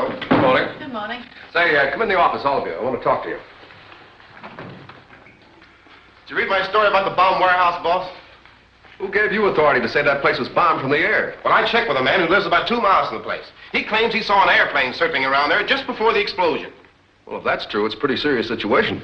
Hello. Good morning. Good morning. Say, come in the office, all of you. I want to talk to you. Did you read my story about the bomb warehouse, boss? Who gave you authority to say that place was bombed from the air? Well, I checked with a man who lives about 2 miles from the place. He claims he saw an airplane circling around there just before the explosion. Well, if that's true, it's a pretty serious situation.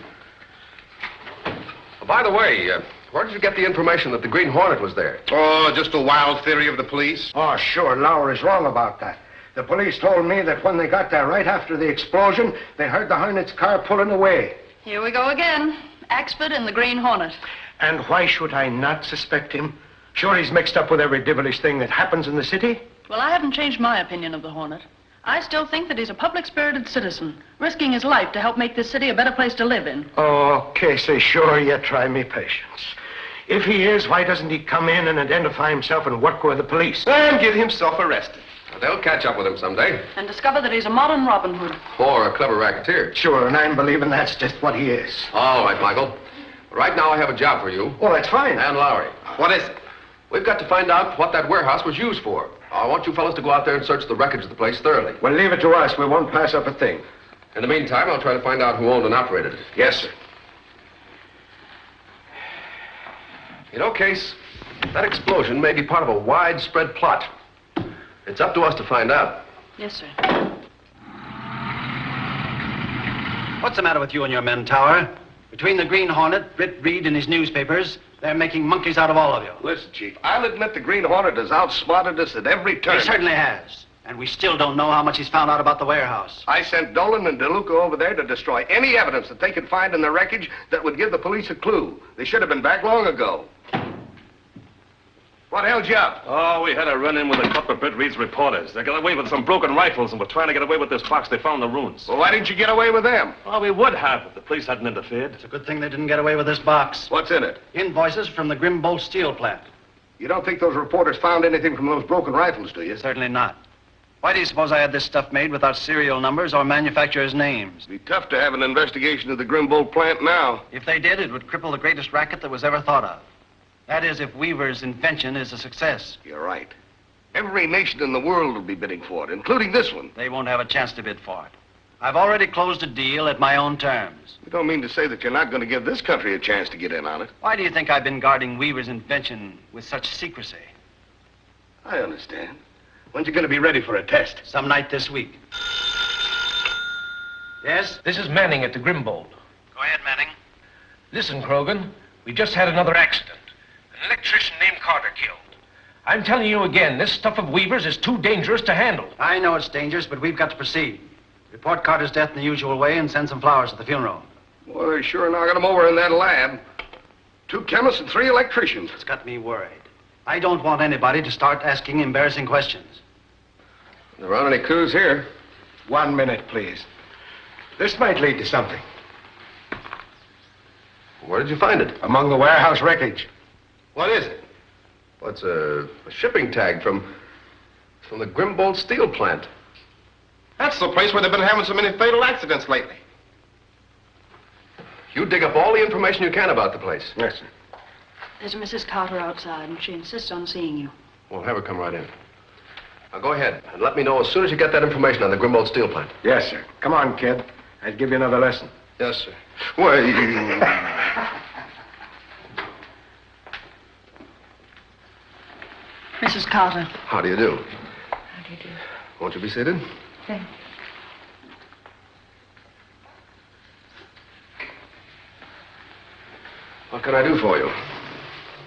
Oh, by the way, where did you get the information that the Green Hornet was there? Oh, just a wild theory of the police. Oh, sure, Lowry's wrong about that. The police told me that when they got there right after the explosion, they heard the Hornet's car pulling away. Here we go again. Axford and the Green Hornet. And why should I not suspect him? Sure, he's mixed up with every devilish thing that happens in the city. Well, I haven't changed my opinion of the Hornet. I still think that he's a public-spirited citizen, risking his life to help make this city a better place to live in. Oh, Casey, sure, you try me patience. If he is, why doesn't he come in and identify himself and work with the police? And get himself arrested. They'll catch up with him someday. And discover that he's a modern Robin Hood. Or a clever racketeer. Sure, and I'm believing that's just what he is. All right, Michael. Right now I have a job for you. Oh, that's fine. And Lowry. What is it? We've got to find out what that warehouse was used for. I want you fellas to go out there and search the wreckage of the place thoroughly. Well, leave it to us. We won't pass up a thing. In the meantime, I'll try to find out who owned and operated it. Yes, sir. You know, Case, that explosion may be part of a widespread plot. It's up to us to find out. Yes, sir. What's the matter with you and your men, Tower? Between the Green Hornet, Britt Reid, and his newspapers, they're making monkeys out of all of you. Listen, Chief, I'll admit the Green Hornet has outsmarted us at every turn. He certainly has. And we still don't know how much he's found out about the warehouse. I sent Dolan and DeLuca over there to destroy any evidence that they could find in the wreckage that would give the police a clue. They should have been back long ago. What held you up? Oh, we had a run-in with a couple of Britt Reid's reporters. They got away with some broken rifles and were trying to get away with this box they found in the ruins. Well, why didn't you get away with them? Oh, we would have if the police hadn't interfered. It's a good thing they didn't get away with this box. What's in it? Invoices from the Grimbolt steel plant. You don't think those reporters found anything from those broken rifles, do you? Certainly not. Why do you suppose I had this stuff made without serial numbers or manufacturers' names? It'd be tough to have an investigation of the Grimbolt plant now. If they did, it would cripple the greatest racket that was ever thought of. That is, if Weaver's invention is a success. You're right. Every nation in the world will be bidding for it, including this one. They won't have a chance to bid for it. I've already closed a deal at my own terms. You don't mean to say that you're not going to give this country a chance to get in on it? Why do you think I've been guarding Weaver's invention with such secrecy? I understand. When's you going to be ready for a test? Some night this week. Yes? This is Manning at the Grimbold. Go ahead, Manning. Listen, Krogan, we just had another accident. An electrician named Carter killed. I'm telling you again, this stuff of Weaver's is too dangerous to handle. I know it's dangerous, but we've got to proceed. Report Carter's death in the usual way and send some flowers at the funeral. Well, they sure knocking him over in that lab. 2 chemists and 3 electricians. It's got me worried. I don't want anybody to start asking embarrassing questions. There aren't any clues here. 1 minute, please. This might lead to something. Where did you find it? Among the warehouse wreckage. What is it? Well, it's a shipping tag from the Grimbolt steel plant. That's the place where they've been having so many fatal accidents lately. You dig up all the information you can about the place. Yes, sir. There's Mrs. Carter outside, and she insists on seeing you. Well, have her come right in. Now, go ahead and let me know as soon as you get that information on the Grimbolt steel plant. Yes, sir. Come on, kid. I'll give you another lesson. Yes, sir. Wait. Mrs. Carter. How do you do? How do you do? Won't you be seated? Thank you. What can I do for you?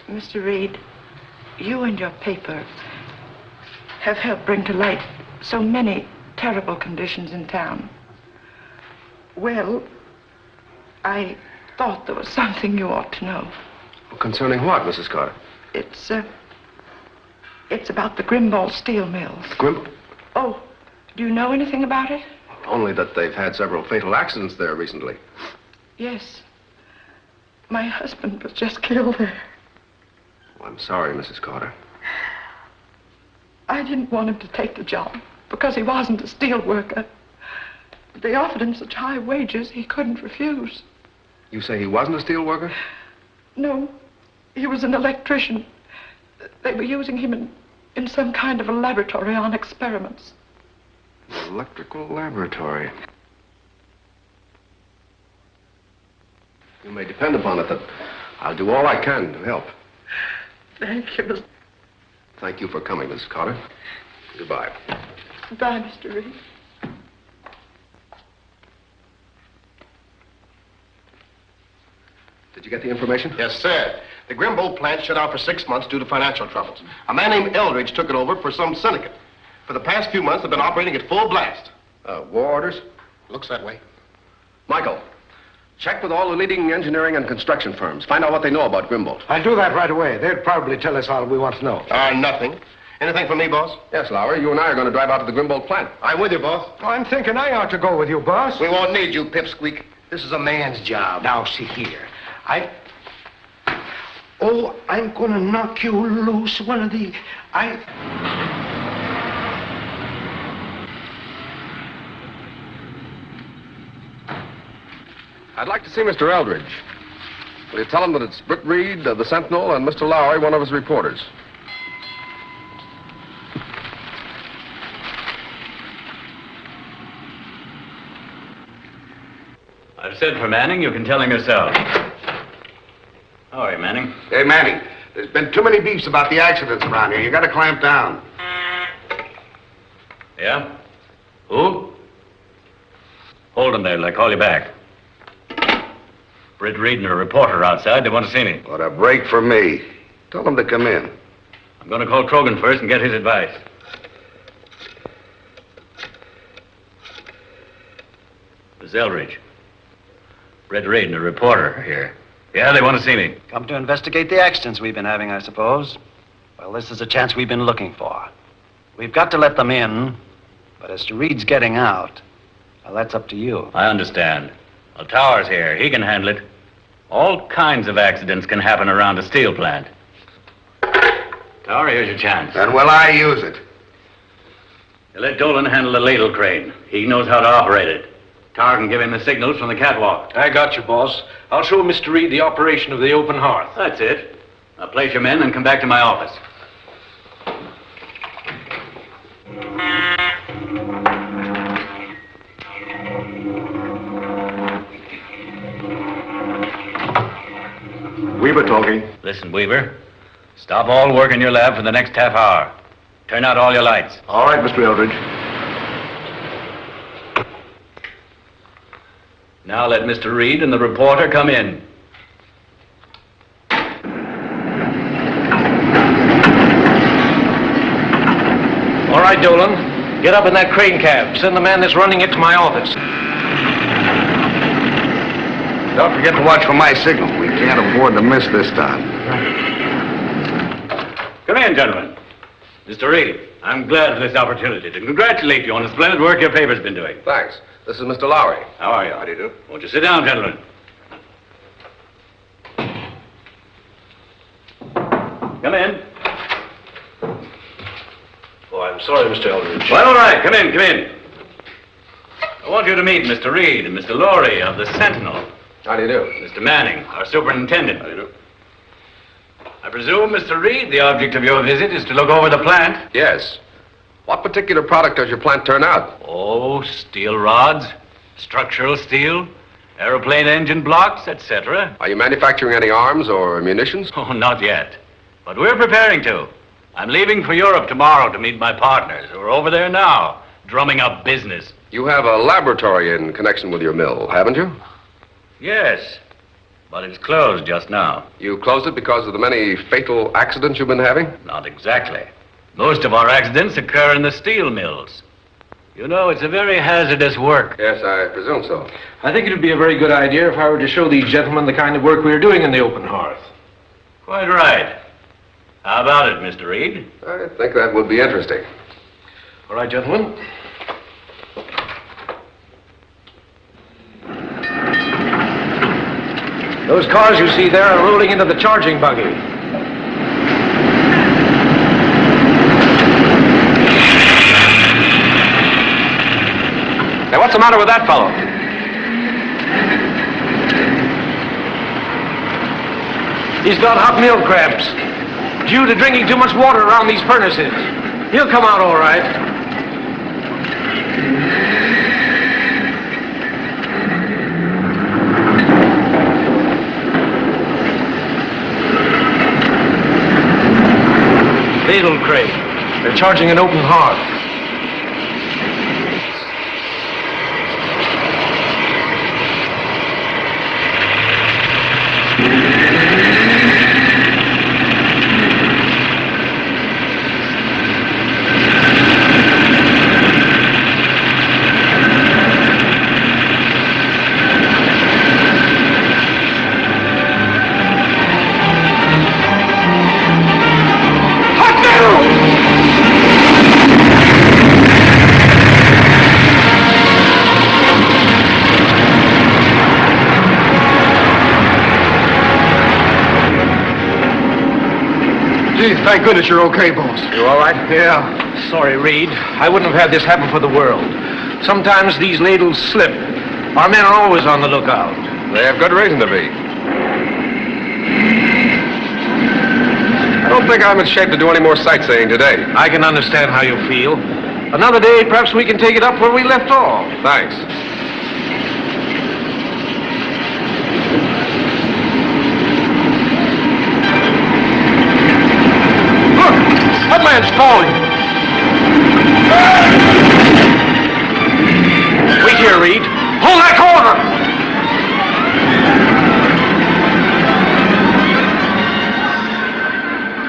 Mr. Reid, you and your paper have helped bring to light so many terrible conditions in town. Well, I thought there was something you ought to know. Well, concerning what, Mrs. Carter? It's about the Grimbolt steel mills. Oh, do you know anything about it? Only that they've had several fatal accidents there recently. Yes. My husband was just killed there. Well, I'm sorry, Mrs. Carter. I didn't want him to take the job because he wasn't a steel worker. They offered him such high wages he couldn't refuse. You say he wasn't a steel worker? No, he was an electrician. They were using him in some kind of a laboratory on experiments. electrical laboratory. You may depend upon it that I'll do all I can to help. Thank you. Thank you for coming, Mrs. Carter. Goodbye. Goodbye, Mr. Reid. Did you get the information? Yes, sir. The Grimbold plant shut down for 6 months due to financial troubles. A man named Eldridge took it over for some syndicate. For the past few months, they've been operating at full blast. War orders? Looks that way. Michael, check with all the leading engineering and construction firms. Find out what they know about Grimbold. I'll do that right away. They'll probably tell us all we want to know. Nothing. Anything from me, boss? Yes, Lowry. You and I are going to drive out to the Grimbold plant. I'm with you, boss. I'm thinking I ought to go with you, boss. We won't need you, pipsqueak. This is a man's job. Now, see here. I'm gonna knock you loose one of the... I'd like to see Mr. Eldridge. Will you tell him that it's Britt Reid, the Sentinel, and Mr. Lowry, one of his reporters? I've said for Manning, you can tell him yourself. How are you, Manning? Hey, Manning, there's been too many beefs about the accidents around here. You gotta clamp down. Yeah? Who? Hold him there till I call you back. Britt Reid and a reporter outside. They want to see me. What a break for me. Tell them to come in. I'm going to call Trogan first and get his advice. Miss Eldridge. Britt Reid and a reporter here. Yeah, they want to see me. Come to investigate the accidents we've been having, I suppose. Well, this is a chance we've been looking for. We've got to let them in, but as to Reid's getting out, well, that's up to you. I understand. Well, Tower's here. He can handle it. All kinds of accidents can happen around a steel plant. Tower, here's your chance. And will I use it? You let Dolan handle the ladle crane. He knows how to operate it. Tower can give him the signals from the catwalk. I got you, boss. I'll show Mr. Reid the operation of the open hearth. That's it. Now place your men and come back to my office. Weaver talking. Listen, Weaver. Stop all work in your lab for the next half hour. Turn out all your lights. All right, Mr. Eldridge. Now let Mr. Reid and the reporter come in. All right, Dolan. Get up in that crane cab. Send the man that's running it to my office. Don't forget to watch for my signal. We can't afford to miss this time. Come in, gentlemen. Mr. Reid, I'm glad for this opportunity to congratulate you on the splendid work your paper's been doing. Thanks. This is Mr. Lowry. How are you? How do you do? Won't you sit down, gentlemen? Come in. Oh, I'm sorry, Mr. Eldridge. Well, all right. Come in, come in. I want you to meet Mr. Reid and Mr. Lowry of the Sentinel. How do you do? Mr. Manning, our superintendent. How do you do? I presume, Mr. Reid, the object of your visit is to look over the plant? Yes. What particular product does your plant turn out? Oh, steel rods, structural steel, aeroplane engine blocks, etc. Are you manufacturing any arms or munitions? Oh, not yet. But we're preparing to. I'm leaving for Europe tomorrow to meet my partners who are over there now, drumming up business. You have a laboratory in connection with your mill, haven't you? Yes, but it's closed just now. You closed it because of the many fatal accidents you've been having? Not exactly. Most of our accidents occur in the steel mills. You know, it's a very hazardous work. Yes, I presume so. I think it would be a very good idea if I were to show these gentlemen the kind of work we are doing in the open hearth. Quite right. How about it, Mr. Reid? I think that would be interesting. All right, gentlemen. Those cars you see there are rolling into the charging buggy. Hey, what's the matter with that fellow? He's got hot milk cramps. Due to drinking too much water around these furnaces. He'll come out all right. Ladle crate. They're charging an open heart. Thank goodness you're okay, boss. You all right? Yeah. Sorry, Reid. I wouldn't have had this happen for the world. Sometimes these ladles slip. Our men are always on the lookout. They have good reason to be. I don't think I'm in shape to do any more sightseeing today. I can understand how you feel. Another day, perhaps we can take it up where we left off. Thanks. That man's falling. Wait here, Reid. Hold that corner.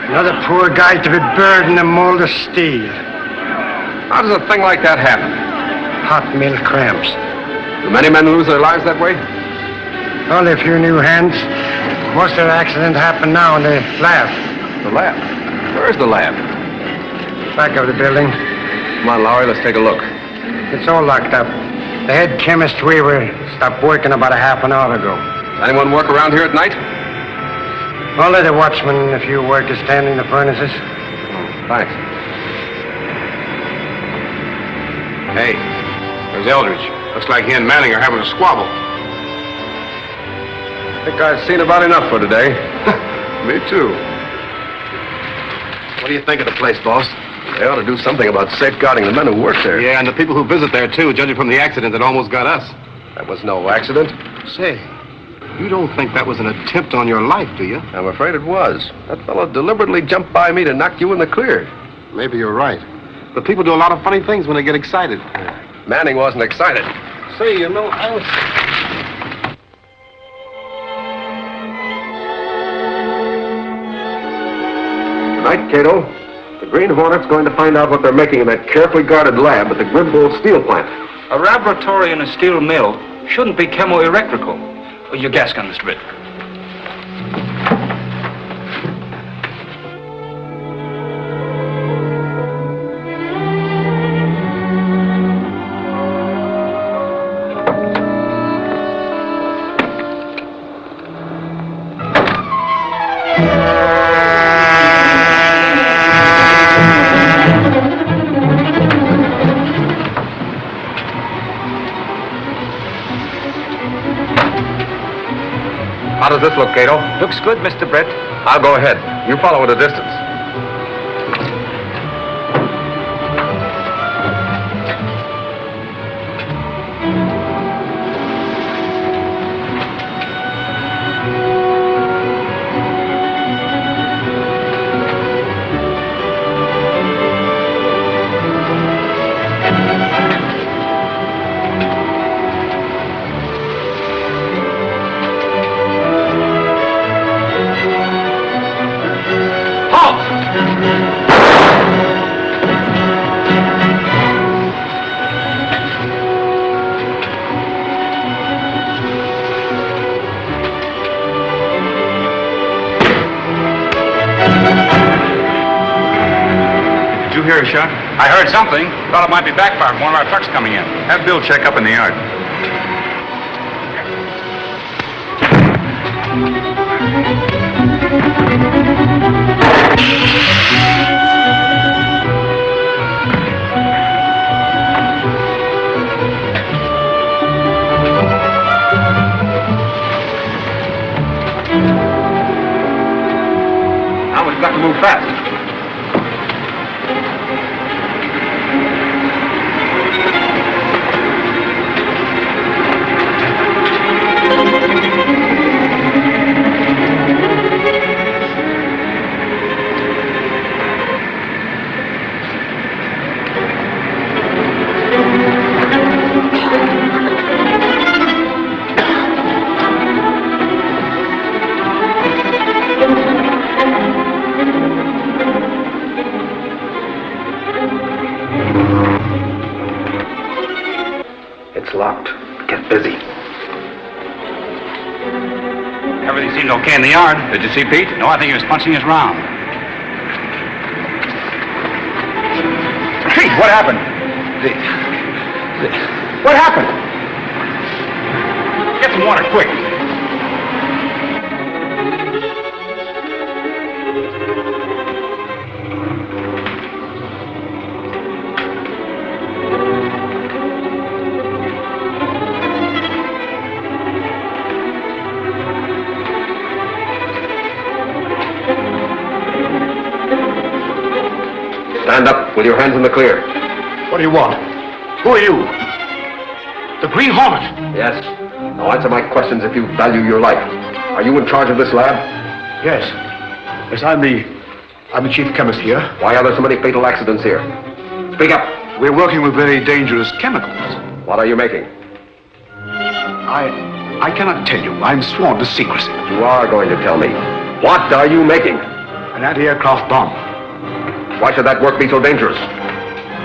Another poor guy to be buried in a mold of steel. How does a thing like that happen? Hot mill cramps. Do many men lose their lives that way? Only a few new hands. Most of the accidents happen now in the lab. The lab? Where's the lab? Back of the building. Come on, Lowry, let's take a look. It's all locked up. The head chemist Weaver stopped working about a half an hour ago. Does anyone work around here at night? Only the watchman and a few workers standing the furnaces. Thanks. Hey, there's Eldridge. Looks like he and Manning are having a squabble. I think I've seen about enough for today. Me too. What do you think of the place, boss? They ought to do something about safeguarding the men who work there. Yeah, and the people who visit there, too, judging from the accident that almost got us. That was no accident. Say, you don't think that was an attempt on your life, do you? I'm afraid it was. That fellow deliberately jumped by me to knock you in the clear. Maybe you're right. But people do a lot of funny things when they get excited. Manning wasn't excited. Say, you know, I was... Tonight, Kato, the Green Hornet's going to find out what they're making in that carefully guarded lab at the Grimble steel plant. A laboratory in a steel mill shouldn't be chemoelectrical. Your gas gun, Mr. Britt. How does this look, Kato? Looks good, Mr. Britt. I'll go ahead. You follow at a distance. Hear a shot? I heard something. Thought it might be backfire from one of our trucks coming in. Have Bill check up in the yard. Now we've got to move fast. okay in the yard. Did you see Pete? No, I think he was punching his round. Pete, what happened? What happened? Get some water, quick. Stand up with your hands in the clear. What do you want? Who are you? The Green Hornet? Yes. Now answer my questions if you value your life. Are you in charge of this lab? Yes. Yes, I'm the chief chemist here. Why are there so many fatal accidents here? Speak up. We're working with very dangerous chemicals. What are you making? I cannot tell you. I'm sworn to secrecy. You are going to tell me. What are you making? An anti-aircraft bomb. Why should that work be so dangerous?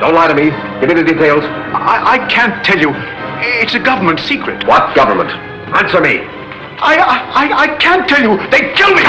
Don't lie to me. Give me the details. I can't tell you. It's a government secret. What government? Answer me. I can't tell you. They kill me.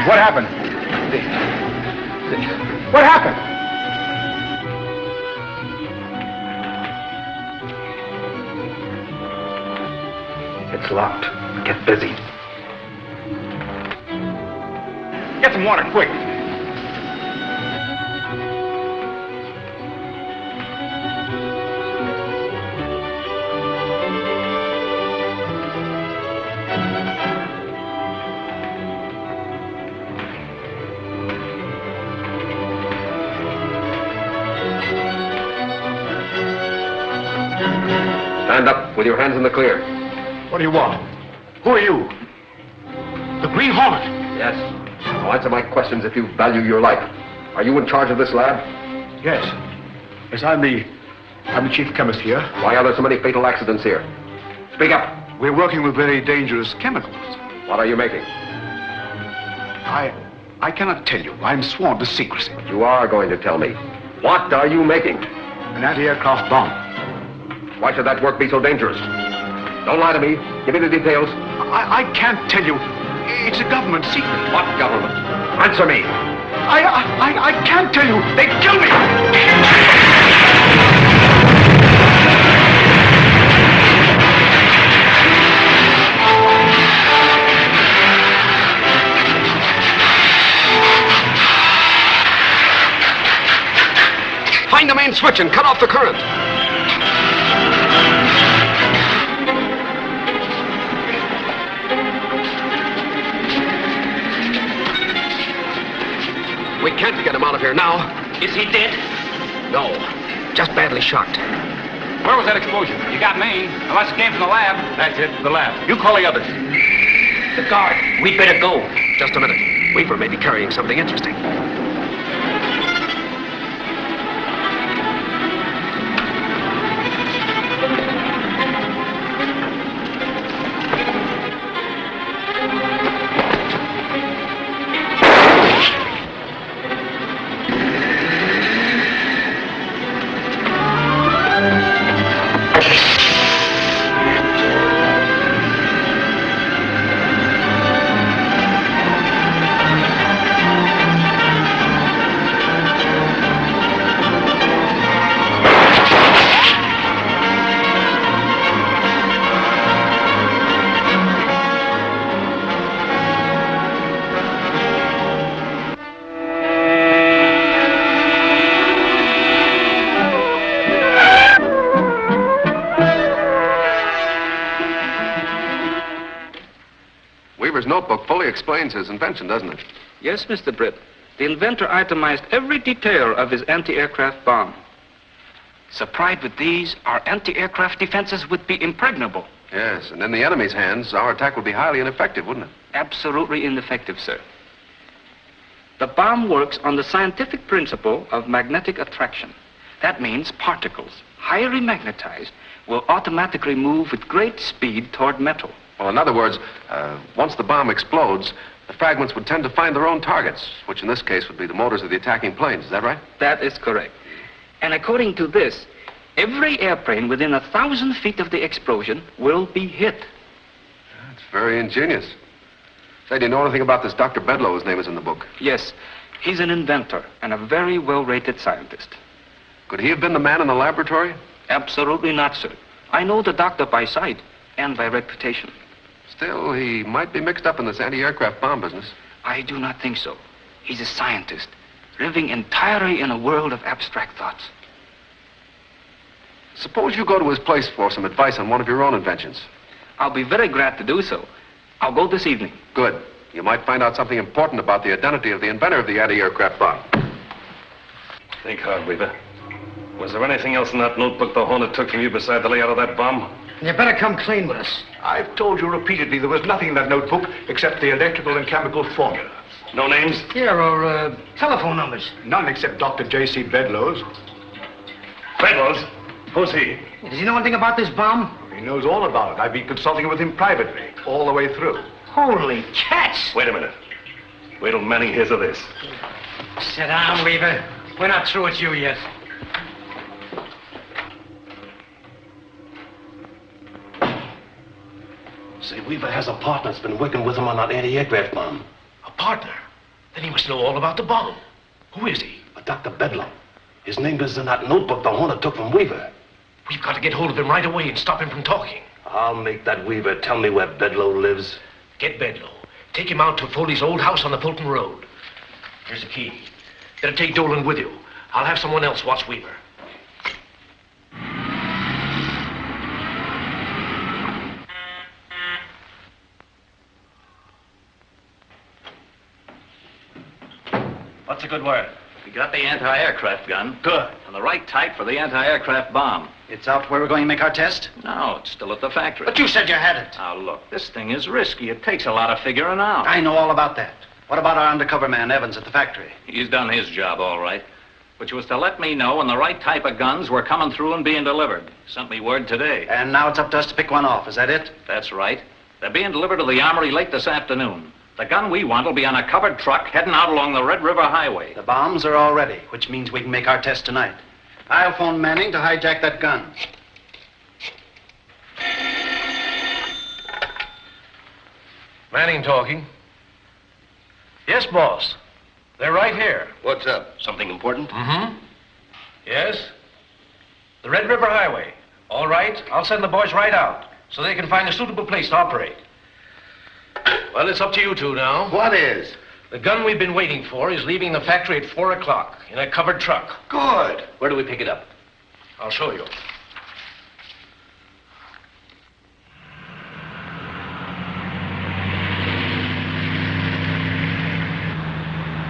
What happened? What happened? It's locked. Get busy. Get some water, quick. Stand up with your hands in the clear. What do you want? Who are you? The Green Hornet? Yes. Now answer my questions if you value your life. Are you in charge of this lab? Yes. Yes, I'm the chief chemist here. Why are there so many fatal accidents here? Speak up. We're working with very dangerous chemicals. What are you making? I cannot tell you. I'm sworn to secrecy. But you are going to tell me. What are you making? An anti-aircraft bomb. Why should that work be so dangerous? Don't lie to me. Give me the details. I can't tell you. It's a government secret. What government? Answer me. I can't tell you. They kill me. Find the main switch and cut off the current. We can't get him out of here now. Is he dead? No, just badly shocked. Where was that explosion? You got me. Unless it came from the lab. That's it, the lab. You call the others. The guard. We'd better go. Just a minute. Weaver may be carrying something interesting. Notebook fully explains his invention, doesn't it? Yes, Mr. Britt. The inventor itemized every detail of his anti-aircraft bomb. Supplied with these, our anti-aircraft defenses would be impregnable. Yes, and in the enemy's hands, our attack would be highly ineffective, wouldn't it? Absolutely ineffective, sir. The bomb works on the scientific principle of magnetic attraction. That means particles, highly magnetized, will automatically move with great speed toward metal. Well, in other words, once the bomb explodes, the fragments would tend to find their own targets, which in this case would be the motors of the attacking planes. Is that right? That is correct. And according to this, every airplane within 1,000 feet of the explosion will be hit. That's very ingenious. Say, do you know anything about this Dr. Bedlow, whose name is in the book? Yes, he's an inventor and a very well-rated scientist. Could he have been the man in the laboratory? Absolutely not, sir. I know the doctor by sight and by reputation. Still, he might be mixed up in this anti-aircraft bomb business. I do not think so. He's a scientist, living entirely in a world of abstract thoughts. Suppose you go to his place for some advice on one of your own inventions. I'll be very glad to do so. I'll go this evening. Good. You might find out something important about the identity of the inventor of the anti-aircraft bomb. Think hard, Weaver. Was there anything else in that notebook the Hornet took from you beside the layout of that bomb? You better come clean with us. I've told you repeatedly there was nothing in that notebook except the electrical and chemical formula. No names? Here are telephone numbers. None except Dr. J.C. Bedlow's. Bedlow's? Who's he? Does he know anything about this bomb? He knows all about it. I've been consulting with him privately, all the way through. Holy cats! Wait a minute. Wait till Manning hears of this. Sit down, Weaver. We're not through with you yet. Say, Weaver has a partner that's been working with him on that anti-aircraft bomb. A partner? Then he must know all about the bomb. Who is he? Dr. Bedlow. His name is in that notebook the Hornet took from Weaver. We've got to get hold of him right away and stop him from talking. I'll make that Weaver tell me where Bedlow lives. Get Bedlow. Take him out to Foley's old house on the Fulton Road. Here's the key. Better take Dolan with you. I'll have someone else watch Weaver. What's a good word? We got the anti-aircraft gun. Good. And the right type for the anti-aircraft bomb. It's out where we're going to make our test? No, it's still at the factory. But you said you had it. Now, look, this thing is risky. It takes a lot of figuring out. I know all about that. What about our undercover man, Evans, at the factory? He's done his job, all right. Which was to let me know when the right type of guns were coming through and being delivered. Sent me word today. And now it's up to us to pick one off. Is that it? That's right. They're being delivered to the armory late this afternoon. The gun we want will be on a covered truck heading out along the Red River Highway. The bombs are all ready, which means we can make our test tonight. I'll phone Manning to hijack that gun. Manning talking. Yes, boss. They're right here. What's up? Something important? Mm-hmm. Yes? The Red River Highway. All right, I'll send the boys right out so they can find a suitable place to operate. Well, it's up to you two now. What is? The gun we've been waiting for is leaving the factory at 4 o'clock in a covered truck. Good. Where do we pick it up? I'll show you.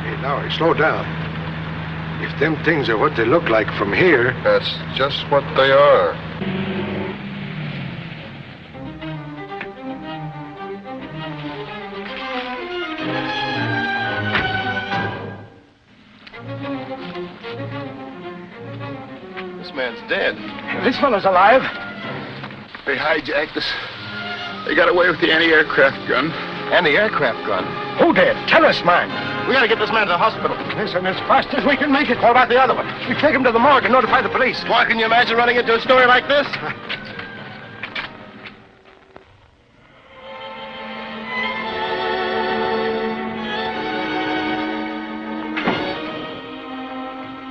Hey, now, slow down. If them things are what they look like from here... That's just what they are. This man's dead. This fellow's alive. They hijacked us. They got away with the anti-aircraft gun. Anti-aircraft gun? Who did? Tell us, man. We gotta get this man to the hospital. Listen, as fast as we can make it. What about the other one? We take him to the morgue and notify the police. Why, can you imagine running into a story like this?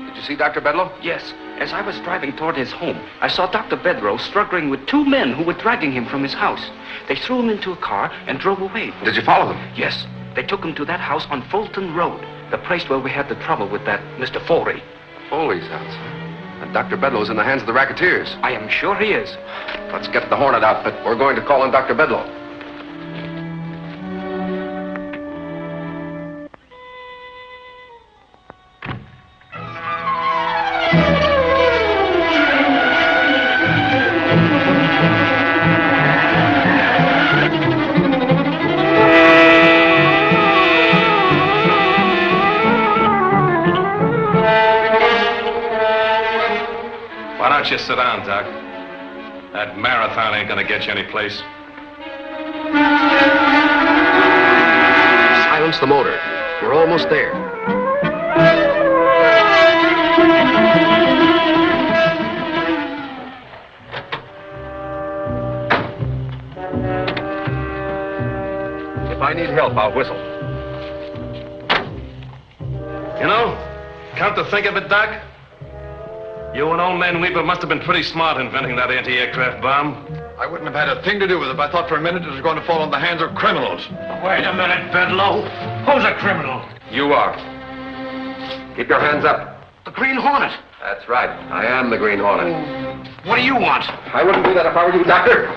Did you see Dr. Bedlow? Yes. As I was driving toward his home, I saw Dr. Bedlow struggling with 2 men who were dragging him from his house. They threw him into a car and drove away. Did you follow them? Yes. They took him to that house on Fulton Road, the place where we had the trouble with that Mr. Foley. Foley's house. And Dr. Bedlow's in the hands of the racketeers. I am sure he is. Let's get the Hornet outfit. We're going to call on Dr. Bedlow. Why don't you sit down, Doc? That marathon ain't gonna get you any place. Silence the motor. We're almost there. If I need help, I'll whistle. You know, come to think of it, Doc, you and old man Weaver must have been pretty smart inventing that anti-aircraft bomb. I wouldn't have had a thing to do with it if I thought for a minute it was going to fall in the hands of criminals. Wait a minute, Bedlow. Who's a criminal? You are. Keep your hands up. The Green Hornet. That's right. I am the Green Hornet. What do you want? I wouldn't do that if I were you, Doctor.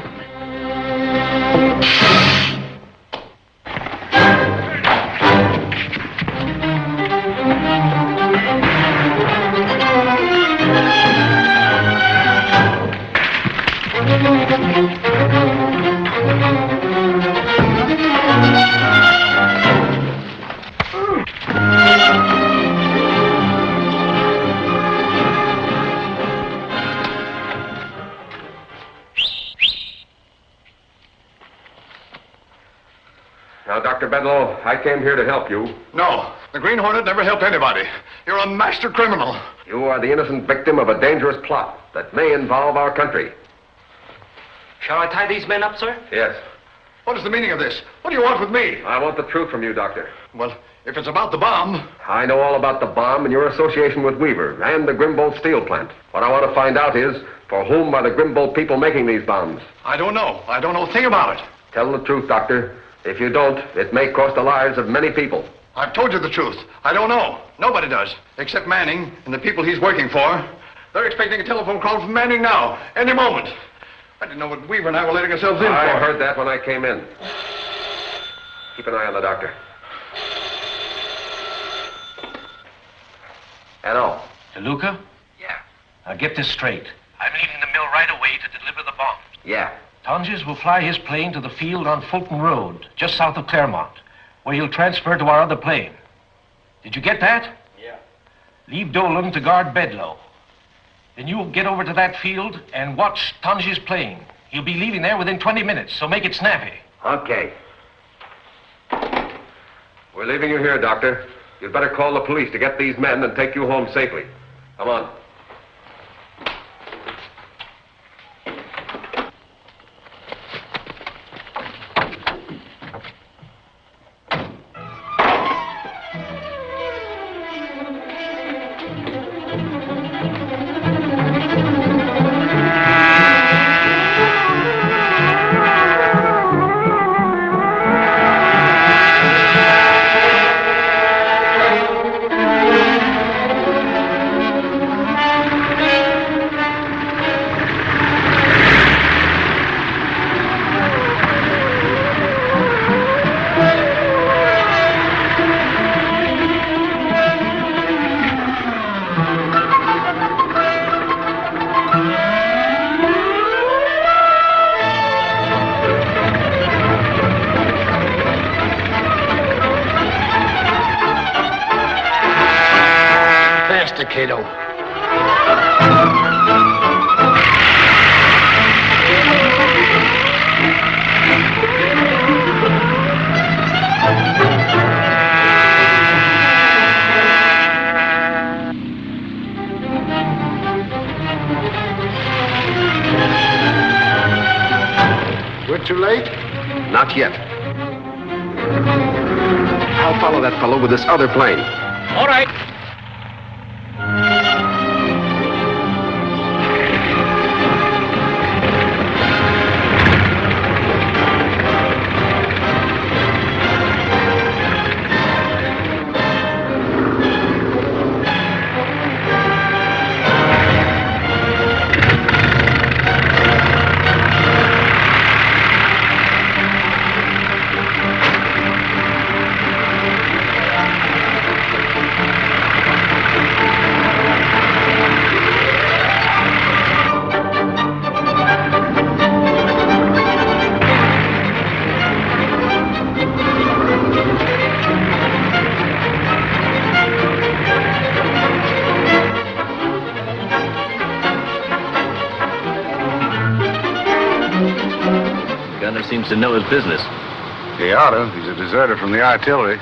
Now, Dr. Bedlow, I came here to help you. No, the Green Hornet never helped anybody. You're a master criminal. You are the innocent victim of a dangerous plot that may involve our country. Shall I tie these men up, sir? Yes. What is the meaning of this? What do you want with me? I want the truth from you, Doctor. Well, if it's about the bomb... I know all about the bomb and your association with Weaver and the Grimbold steel plant. What I want to find out is, for whom are the Grimbold people making these bombs? I don't know. I don't know a thing about it. Tell the truth, Doctor. If you don't, it may cost the lives of many people. I've told you the truth. I don't know. Nobody does, except Manning and the people he's working for. They're expecting a telephone call from Manning now, any moment. I didn't know what Weaver and I were letting ourselves in for. I heard that when I came in. Keep an eye on the doctor. Hello. DeLuca? Yeah. Now get this straight. I'm leaving the mill right away to deliver the bombs. Yeah. Tonges will fly his plane to the field on Fulton Road, just south of Claremont, where he'll transfer to our other plane. Did you get that? Yeah. Leave Dolan to guard Bedlow. Then you get over to that field and watch Tonges' plane. He'll be leaving there within 20 minutes, so make it snappy. Okay. We're leaving you here, Doctor. You'd better call the police to get these men and take you home safely. Come on. faster, Kato. We're too late? Not yet. I'll follow that fellow with this other plane. All right. Seems to know his business. He oughta. He's a deserter from the artillery.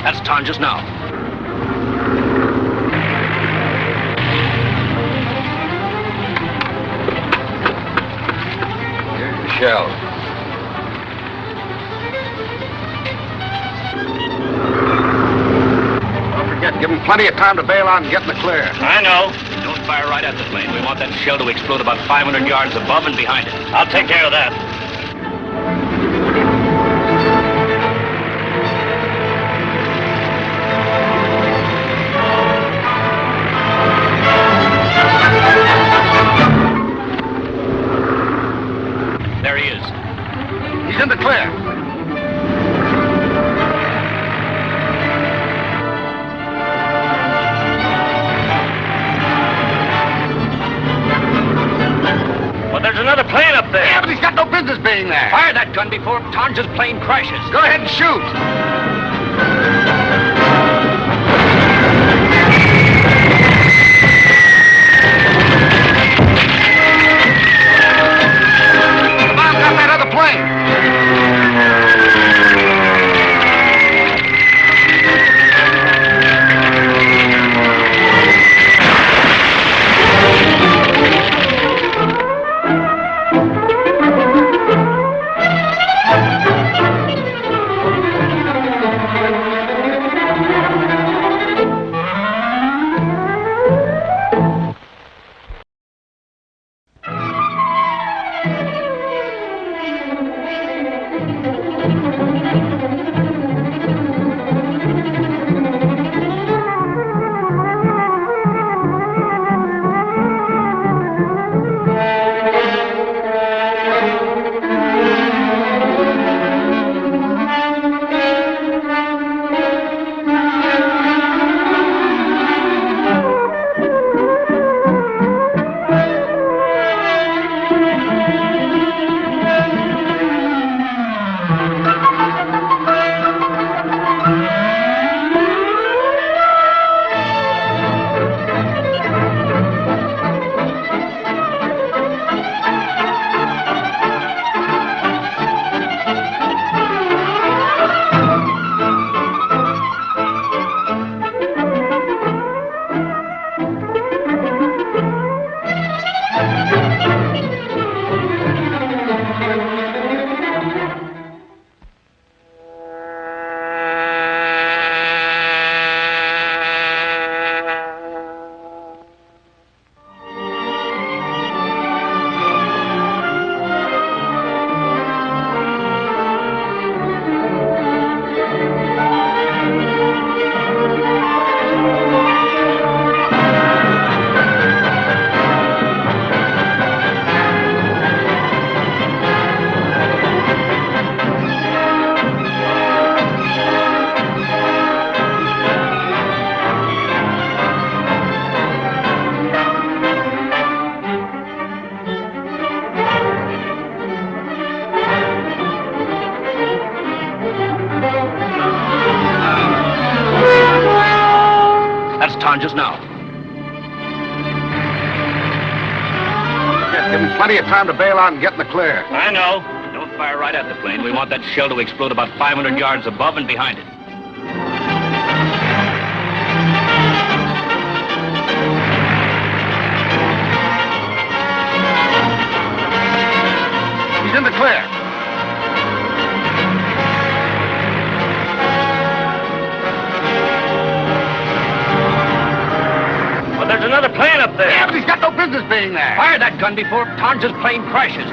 That's Tonja's now. Shell. Don't forget, give him plenty of time to bail out and get in the clear. I know. Don't fire right at the plane. We want that shell to explode about 500 yards above and behind it. I'll take care of that. There he is. He's in the clear. But there's another plane up there. Yeah, but he's got no business being there. Fire that gun before Tonja's plane crashes. Go ahead and shoot. on just now. Give him plenty of time to bail out and get in the clear. I know. Don't fire right at the plane. We want that shell to explode about 500 yards above and behind it. He's in the clear. Well, there's another plane up there. Yeah, but he's got no business being there. Fire that gun before Tons's plane crashes.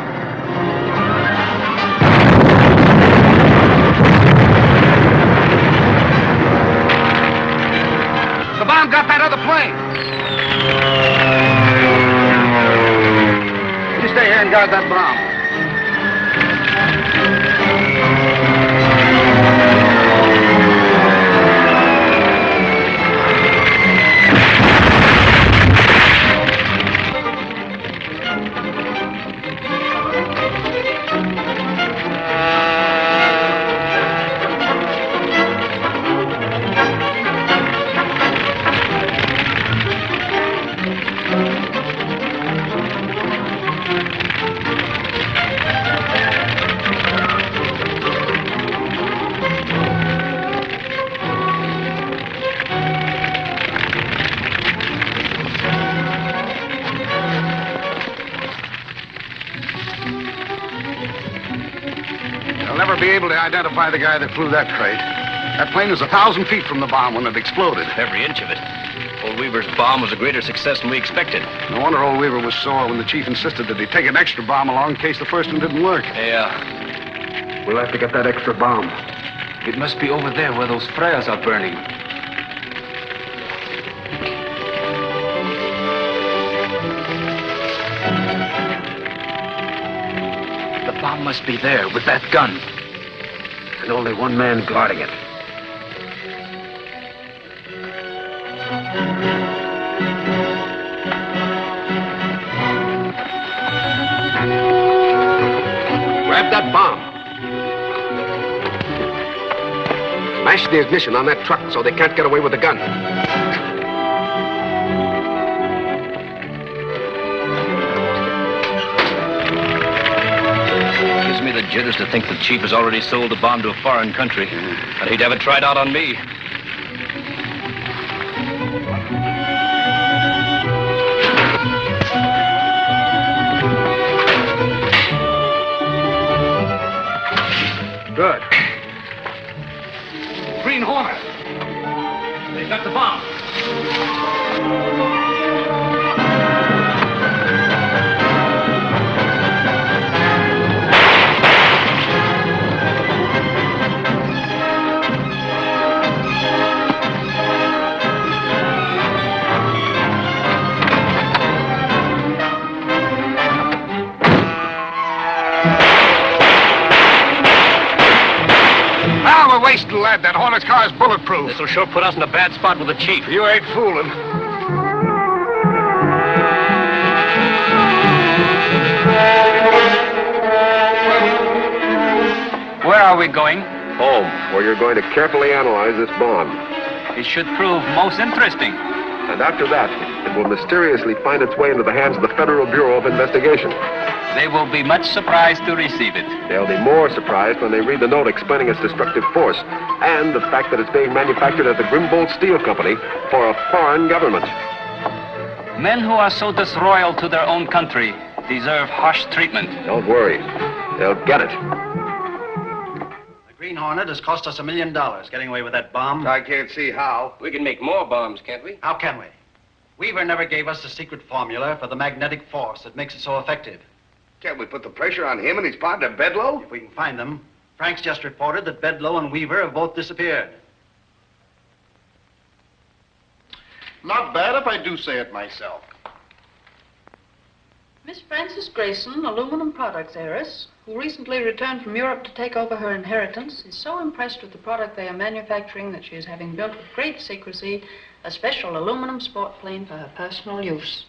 The bomb got that other plane. You stay here and guard that bomb. Be able to identify the guy that flew that crate. That plane was 1,000 feet from the bomb when it exploded. Every inch of it. Old Weaver's bomb was a greater success than we expected. No wonder old Weaver was sore when the chief insisted that he take an extra bomb along in case the first one didn't work. Yeah. We'll have to get that extra bomb. It must be over there where those fires are burning. The bomb must be there with that gun. And only one man guarding it. Grab that bomb. Smash the ignition on that truck so they can't get away with the gun. Gives me the jitters to think the chief has already sold the bomb to a foreign country. I'd hate to have it tried out on me. Good. Green Hornet. They've got the bomb. We're wasting lead. That Hornet's car is bulletproof. This'll sure put us in a bad spot with the chief. You ain't fooling. Where are we going? Home, where you're going to carefully analyze this bomb. It should prove most interesting. And after that, it will mysteriously find its way into the hands of the Federal Bureau of Investigation. They will be much surprised to receive it. They'll be more surprised when they read the note explaining its destructive force and the fact that it's being manufactured at the Grimbold Steel Company for a foreign government. Men who are so disloyal to their own country deserve harsh treatment. Don't worry. They'll get it. The Green Hornet has cost us $1 million getting away with that bomb. I can't see how. We can make more bombs, can't we? How can we? Weaver never gave us the secret formula for the magnetic force that makes it so effective. Can't we put the pressure on him and his partner, Bedloe? If we can find them. Frank's just reported that Bedloe and Weaver have both disappeared. Not bad if I do say it myself. Miss Frances Grayson, aluminum products heiress, who recently returned from Europe to take over her inheritance, is so impressed with the product they are manufacturing that she is having built with great secrecy a special aluminum sport plane for her personal use.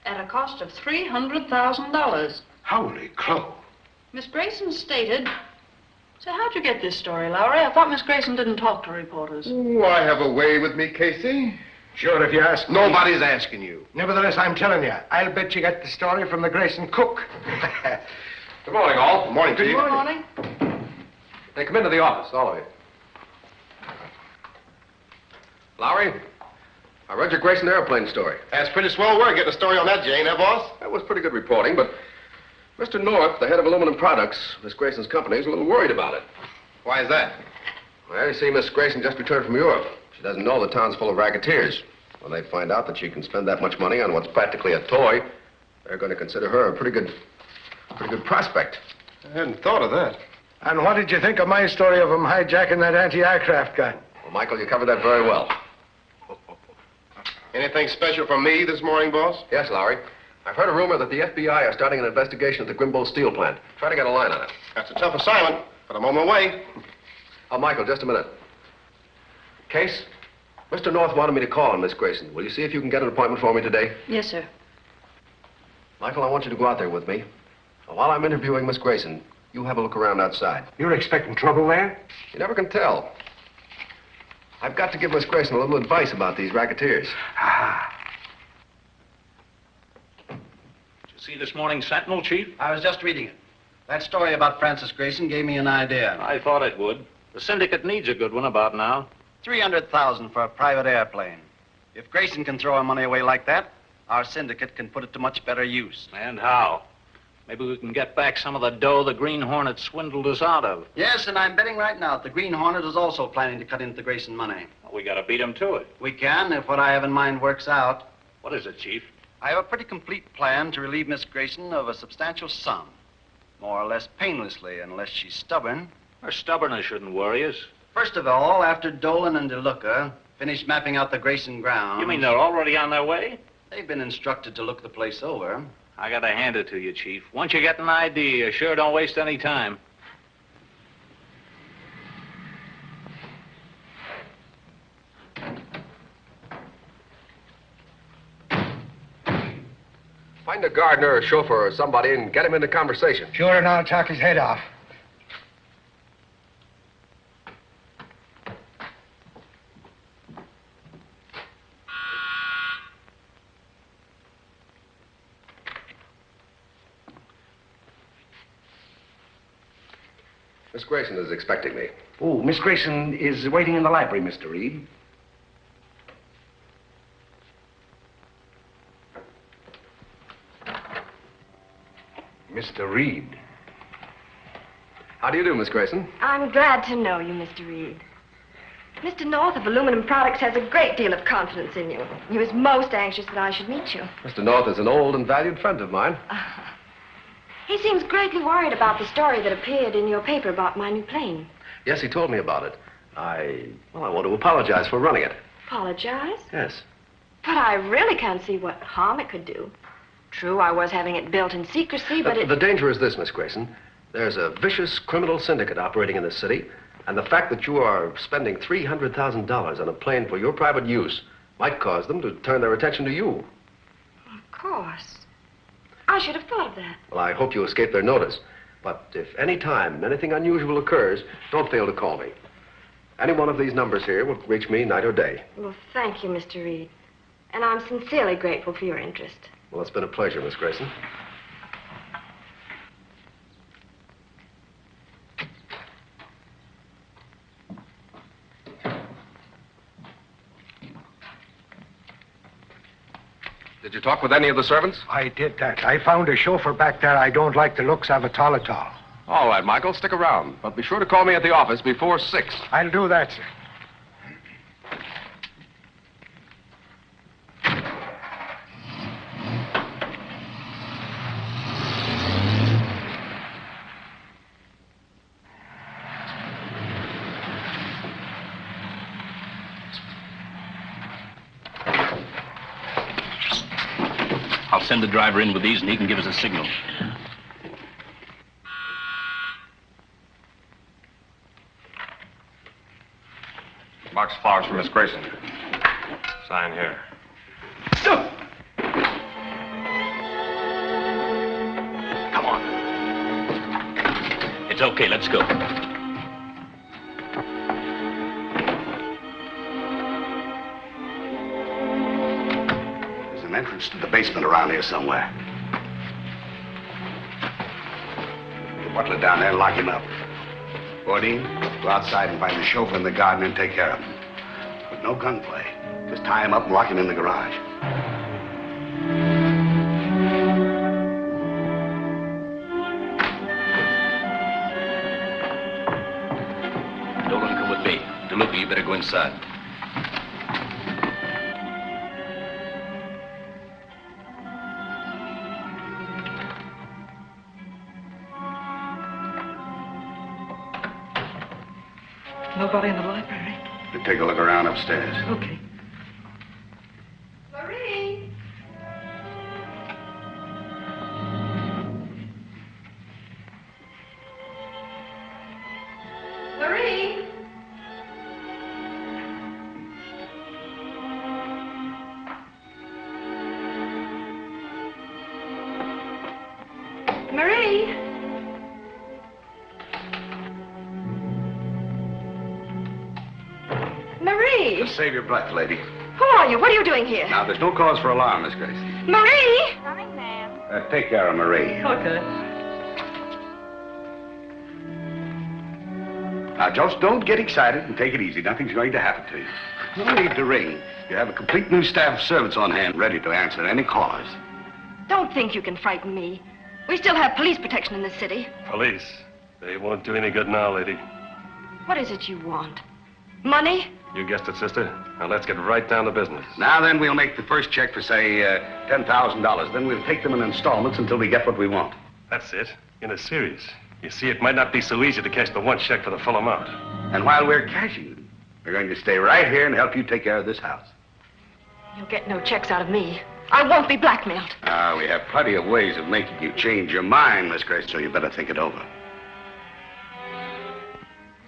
At a cost of $300,000. Holy crow. Miss Grayson stated... So how'd you get this story, Lowry? I thought Miss Grayson didn't talk to reporters. Oh, I have a way with me, Casey. Sure, if you ask me. Nobody's asking you. Nevertheless, I'm telling you, I'll bet you get the story from the Grayson cook. Good morning, all. Good morning, Good Chief. morning. Hey, come into the office, all of you. Lowry, I read your Grayson airplane story. That's pretty swell work getting a story on that, Jane, eh, boss? That was pretty good reporting, but Mr. North, the head of aluminum products, Miss Grayson's company, is a little worried about it. Why is that? Well, you see, Miss Grayson just returned from Europe. She doesn't know the town's full of racketeers. When they find out that she can spend that much money on what's practically a toy, they're going to consider her a pretty good prospect. I hadn't thought of that. And what did you think of my story of him hijacking that anti-aircraft gun? Well, Michael, you covered that very well. Anything special from me this morning, boss? Yes, Lowry. I've heard a rumor that the FBI are starting an investigation at the Grimbo steel plant. Try to get a line on it. That's a tough assignment, but I'm on my way. Oh, Michael, just a minute. Case, Mr. North wanted me to call on Miss Grayson. Will you see if you can get an appointment for me today? Yes, sir. Michael, I want you to go out there with me. While I'm interviewing Miss Grayson, you have a look around outside. You're expecting trouble there? You never can tell. I've got to give Miss Grayson a little advice about these racketeers. Did you see this morning's Sentinel, Chief? I was just reading it. That story about Francis Grayson gave me an idea. I thought it would. The syndicate needs a good one about now. $300,000 for a private airplane. If Grayson can throw our money away like that, our syndicate can put it to much better use. And how? Maybe we can get back some of the dough the Green Hornet swindled us out of. Yes, and I'm betting right now that the Green Hornet is also planning to cut into the Grayson money. Well, we gotta beat him to it. We can, if what I have in mind works out. What is it, Chief? I have a pretty complete plan to relieve Miss Grayson of a substantial sum. More or less painlessly, unless she's stubborn. Her stubbornness shouldn't worry us. First of all, after Dolan and DeLuca finish mapping out the Grayson grounds... You mean they're already on their way? They've been instructed to look the place over. I gotta hand it to you, Chief. Once you get an idea, you sure don't waste any time. Find a gardener or a chauffeur or somebody and get him into conversation. Sure, and I'll talk his head off. Miss Grayson is expecting me. Oh, Miss Grayson is waiting in the library, Mr. Reid. Mr. Reid. How do you do, Miss Grayson? I'm glad to know you, Mr. Reid. Mr. North of Aluminum Products has a great deal of confidence in you. He was most anxious that I should meet you. Mr. North is an old and valued friend of mine. He seems greatly worried about the story that appeared in your paper about my new plane. Yes, he told me about it. I want to apologize for running it. Apologize? Yes. But I really can't see what harm it could do. True, I was having it built in secrecy, but The danger is this, Miss Grayson. There's a vicious criminal syndicate operating in this city, and the fact that you are spending $300,000 on a plane for your private use might cause them to turn their attention to you. Of course. I should have thought of that. Well, I hope you escape their notice. But if any time anything unusual occurs, don't fail to call me. Any one of these numbers here will reach me night or day. Well, thank you, Mr. Reid. And I'm sincerely grateful for your interest. Well, it's been a pleasure, Miss Grayson. Did you talk with any of the servants? I did that. I found a chauffeur back there I don't like the looks of at all. All right, Michael, stick around. But be sure to call me at the office before 6. I'll do that, sir. I'll send the driver in with these and he can give us a signal. Box of flowers for Miss Grayson. Sign here. Come on. It's okay, let's go. entrance to the basement around here somewhere. Get Butler down there and lock him up. Bourdin, go outside and find the chauffeur in the garden and take care of him. But no gunplay. Just tie him up and lock him in the garage. Dolan, come with me. DeLuca, you better go inside. Nobody in the library. You take a look around upstairs. Okay. Marie! Marie! Marie! Marie! Just save your breath, lady. Who are you? What are you doing here? Now, there's no cause for alarm, Miss Grayson. Marie! Take care of Marie. Okay. Now, just don't get excited and take it easy. Nothing's going to happen to you. No need to ring. You have a complete new staff of servants on hand ready to answer any callers. Don't think you can frighten me. We still have police protection in this city. Police? They won't do any good now, lady. What is it you want? Money? You guessed it, sister. Now let's get right down to business. Now then, we'll make the first check for, say, $10,000. Then we'll take them in installments until we get what we want. That's it. In a series. You see, it might not be so easy to cash the one check for the full amount. And while we're cashing them, we're going to stay right here and help you take care of this house. You'll get no checks out of me. I won't be blackmailed. We have plenty of ways of making you change your mind, Miss Grace, so you better think it over.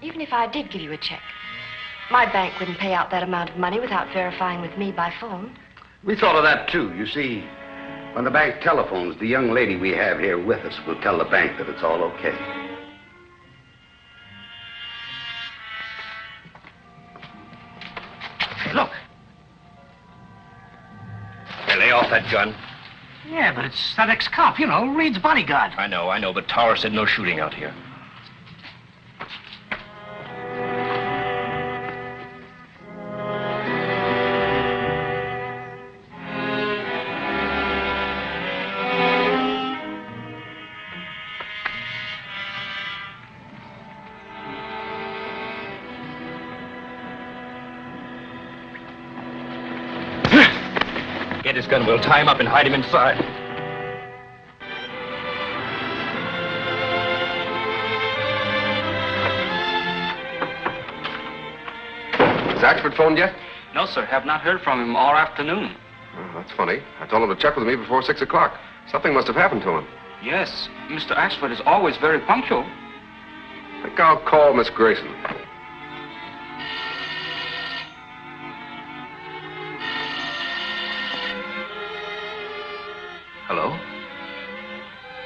Even if I did give you a check, my bank wouldn't pay out that amount of money without verifying with me by phone. We thought of that, too. You see, when the bank telephones, the young lady we have here with us will tell the bank that it's all okay. Hey, look. Hey, lay off that gun. Yeah, but it's that ex-cop, you know, Reid's bodyguard. I know, but Tower said no shooting out here. Get his gun. We'll tie him up and hide him inside. Has Axford phoned yet? No, sir. Have not heard from him all afternoon. Oh, that's funny. I told him to check with me before 6 o'clock. Something must have happened to him. Yes, Mr. Axford is always very punctual. I think I'll call Miss Grayson. Hello?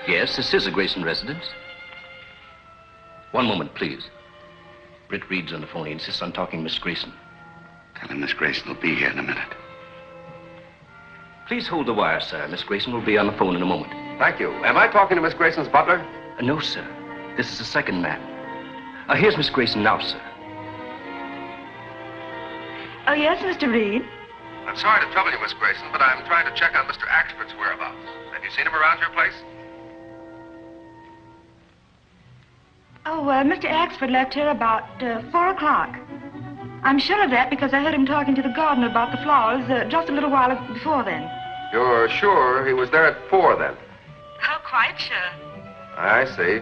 Yes, this is a Grayson residence. One moment, please. Britt Reid's on the phone. He insists on talking to Miss Grayson. Tell him Miss Grayson will be here in a minute. Please hold the wire, sir. Miss Grayson will be on the phone in a moment. Thank you. Am I talking to Miss Grayson's butler? No, sir. This is the second man. Here's Miss Grayson now, sir. Oh, yes, Mr. Reid. I'm sorry to trouble you, Miss Grayson, but I'm trying to check on Mr. Axford's whereabouts. Have you seen him around your place? Oh, Mr. Axford left here about 4 o'clock. I'm sure of that because I heard him talking to the gardener about the flowers just a little while before then. You're sure he was there at 4 then? Oh, quite sure. I see.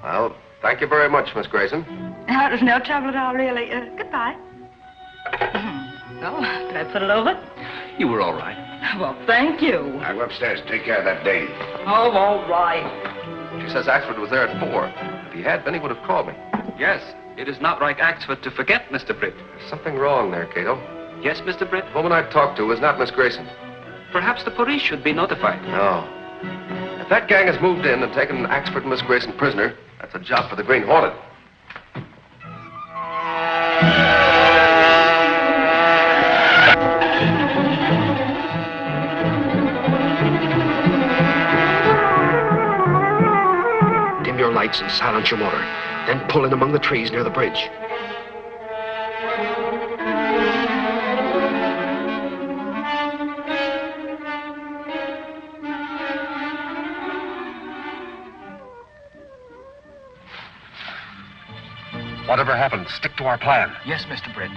Well, thank you very much, Miss Grayson. Oh, it was no trouble at all, really. Goodbye. Oh, did I put it over? You were all right. Well, thank you. Now go upstairs and take care of that dame. Oh, all right. She says Axford was there at 4. If he had been, he would have called me. Yes, it is not like Axford to forget, Mr. Britt. There's something wrong there, Kato. Yes, Mr. Britt? The woman I talked to was not Miss Grayson. Perhaps the police should be notified. No. If that gang has moved in and taken Axford and Miss Grayson prisoner, that's a job for the Green Hornet. lights and silence your motor. Then pull in among the trees near the bridge. Whatever happens, stick to our plan. Yes, Mr. Britt.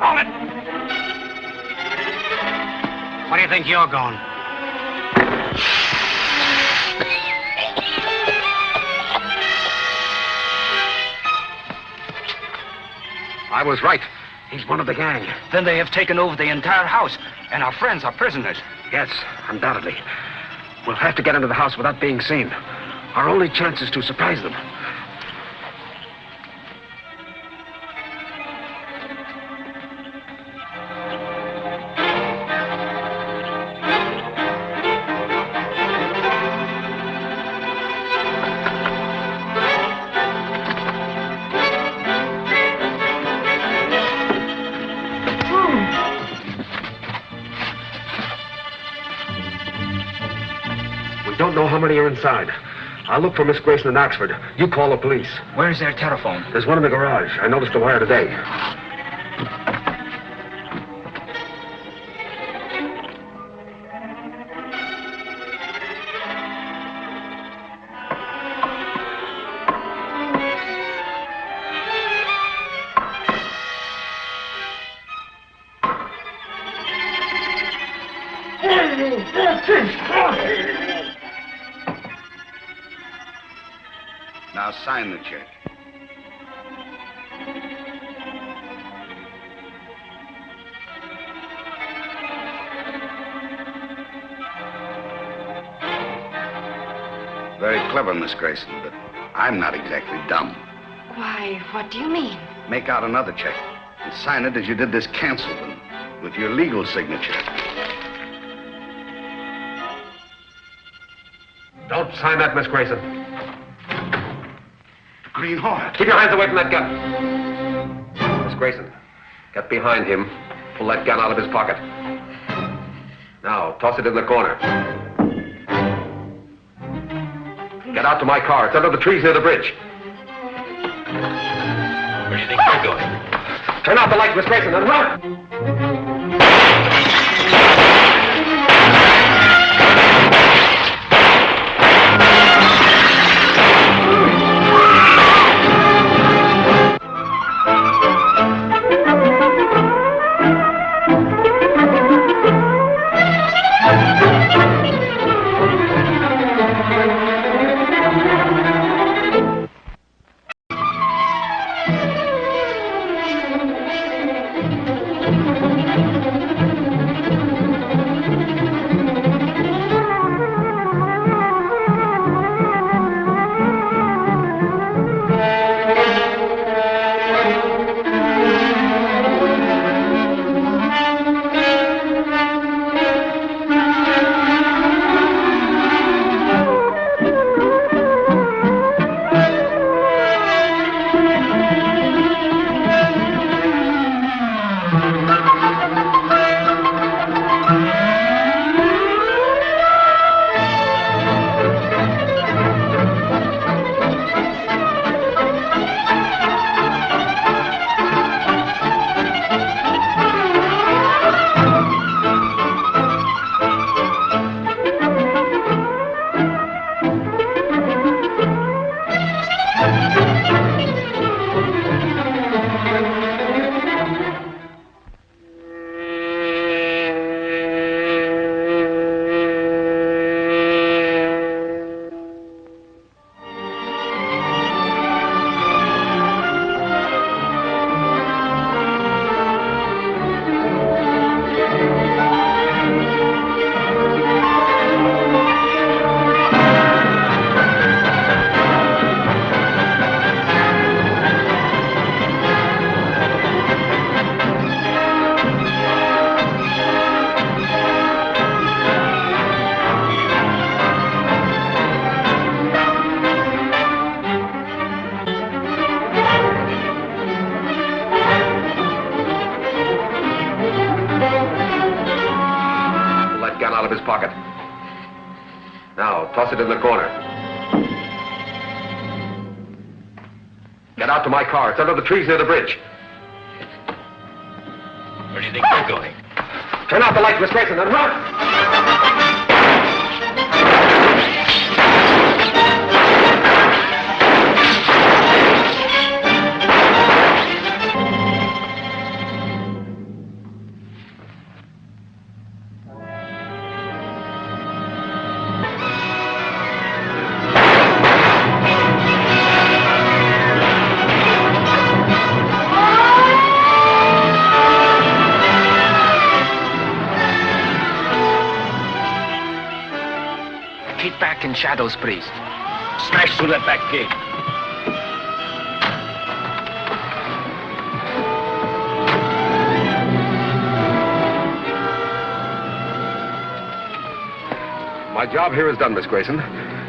Hold it! Where do you think you're going? I was right. He's one of the gang. Then they have taken over the entire house, and our friends are prisoners. Yes, undoubtedly. We'll have to get into the house without being seen. Our only chance is to surprise them. Don't know how many are inside. I'll look for Miss Grayson in Oxford. You call the police. Where's their telephone? There's one in the garage. I noticed a wire today. Now sign the check. Very clever, Miss Grayson, but I'm not exactly dumb. Why, what do you mean? Make out another check and sign it as you did this cancel one, with your legal signature. Don't sign that, Miss Grayson. Green Hornet. Keep your hands away from that gun. Miss Grayson, get behind him. Pull that gun out of his pocket. Now, toss it in the corner. Get out to my car. It's under the trees near the bridge. Where do you think you're going? Turn out the light, Miss Grayson, and run! out of his pocket. Now, toss it in the corner. Get out to my car. It's under the trees near the bridge. Where do you think you're going? Turn out the light, Miss Grayson, and run! In shadows, priest. Smash through that back gate. My job here is done, Miss Grayson.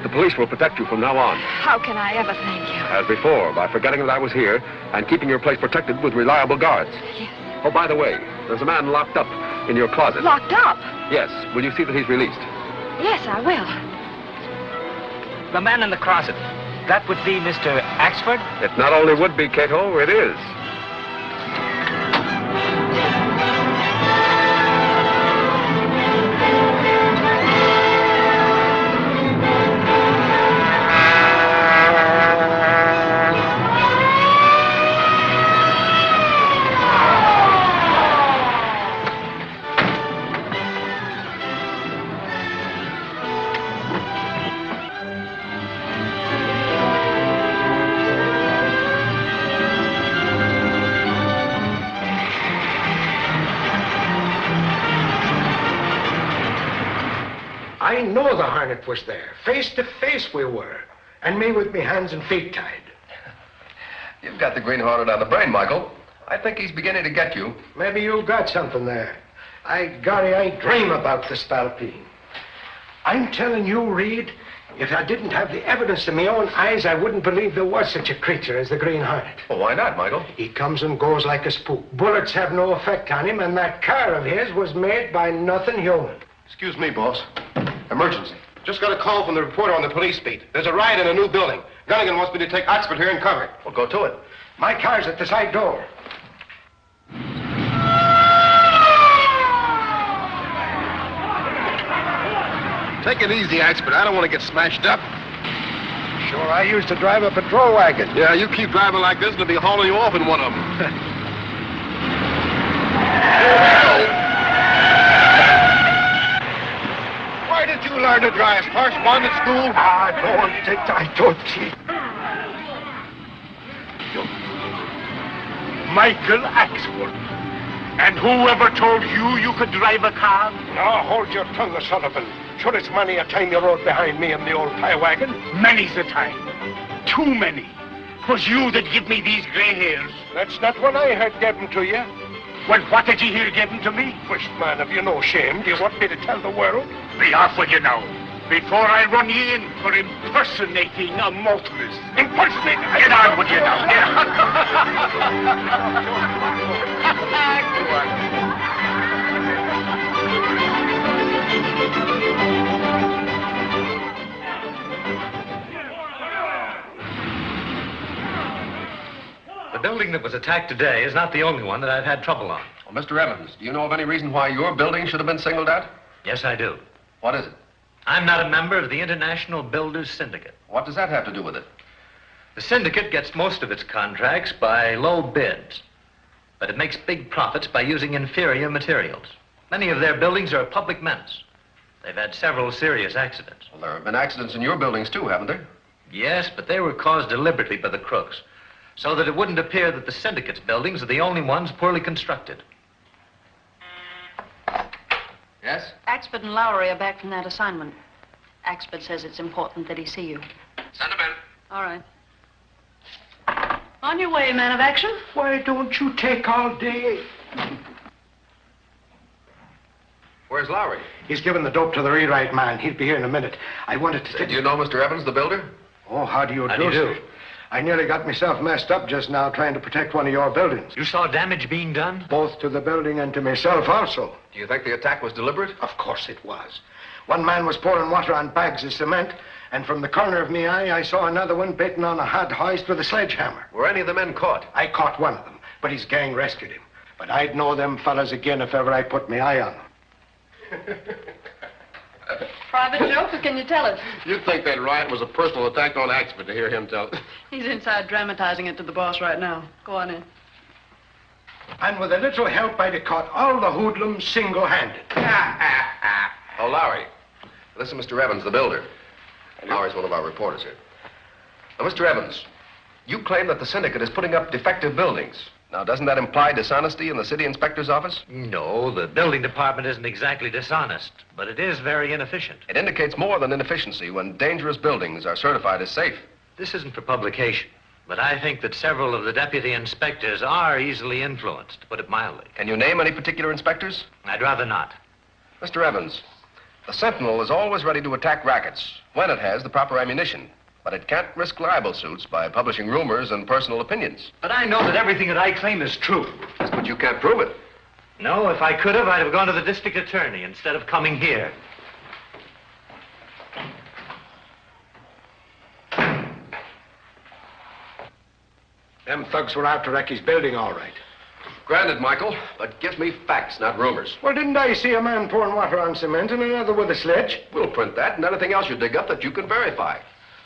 The police will protect you from now on. How can I ever thank you? As before, by forgetting that I was here and keeping your place protected with reliable guards. Yes. Oh, by the way, there's a man locked up in your closet. Locked up? Yes. Will you see that he's released? Yes, I will. The man in the closet. That would be Mr. Axford? It not only would be, Kato, it is. I know the Hornet was there. Face to face we were. And me with me hands and feet tied. You've got the Green Hornet on the brain, Michael. I think he's beginning to get you. Maybe you got something there. Golly, I dream about the Spalpeen. I'm telling you, Reid, if I didn't have the evidence in my own eyes, I wouldn't believe there was such a creature as the Green Hornet. Well, why not, Michael? He comes and goes like a spook. Bullets have no effect on him, and that car of his was made by nothing human. Excuse me, boss. Emergency. Just got a call from the reporter on the police beat. There's a riot in a new building. Gunnigan wants me to take Oxford here and cover it. Well, go to it. My car's at the side door. Take it easy, Oxford. I don't want to get smashed up. Sure, I used to drive a patrol wagon. Yeah, you keep driving like this, and they'll be hauling you off in one of them. Why did you learn to drive? Correspondence school? I don't think. Michael Axford. And whoever told you you could drive a car? Now, hold your tongue, Sullivan. Sure, it's many a time you rode behind me in the old pie wagon. Many's the time. Too many. 'Twas you that give me these gray hairs. That's not what I heard given to you. Well, what did you hear given to me? First man, have you no shame? Do you want me to tell the world? Be off with you now. Before I run you in for impersonating a motorist. Impersonate? Get on with you now. The building that was attacked today is not the only one that I've had trouble on. Well, Mr. Evans, do you know of any reason why your building should have been singled out? Yes, I do. What is it? I'm not a member of the International Builders Syndicate. What does that have to do with it? The syndicate gets most of its contracts by low bids, but it makes big profits by using inferior materials. Many of their buildings are a public menace. They've had several serious accidents. Well, there have been accidents in your buildings, too, haven't there? Yes, but they were caused deliberately by the crooks, so that it wouldn't appear that the syndicate's buildings are the only ones poorly constructed. Yes? Axford and Lowry are back from that assignment. Axford says it's important that he see you. Send him in. All right. On your way, man of action. Why don't you take all day? Where's Lowry? He's given the dope to the rewrite man. He'll be here in a minute. I wanted to... Do you know Mr. Evans, the builder? Oh, how do you do, How do you do? sir? I nearly got myself messed up just now trying to protect one of your buildings. You saw damage being done? Both to the building and to myself also. Do you think the attack was deliberate? Of course it was. One man was pouring water on bags of cement, and from the corner of my eye, I saw another one baiting on a hot hoist with a sledgehammer. Were any of the men caught? I caught one of them, but his gang rescued him. But I'd know them fellas again if ever I put my eye on them. Private joke, or can you tell it? You'd think that riot was a personal attack on Axford to hear him tell it. He's inside dramatizing it to the boss right now. Go on in. And with a little help, I'd have caught all the hoodlums single-handed. Oh, Lowry. This is Mr. Evans, the builder. Lowry's one of our reporters here. Now, Mr. Evans, you claim that the syndicate is putting up defective buildings. Now, doesn't that imply dishonesty in the city inspector's office? No, the building department isn't exactly dishonest, but it is very inefficient. It indicates more than inefficiency when dangerous buildings are certified as safe. This isn't for publication, but I think that several of the deputy inspectors are easily influenced, to put it mildly. Can you name any particular inspectors? I'd rather not. Mr. Evans, the Sentinel is always ready to attack rackets when it has the proper ammunition. But it can't risk libel suits by publishing rumors and personal opinions. But I know that everything that I claim is true. Yes, but you can't prove it. No, if I could have, I'd have gone to the district attorney instead of coming here. Them thugs were after Recky's building, all right. Granted, Michael, but give me facts, not rumors. Well, didn't I see a man pouring water on cement and another with a sledge? We'll print that and anything else you dig up that you can verify.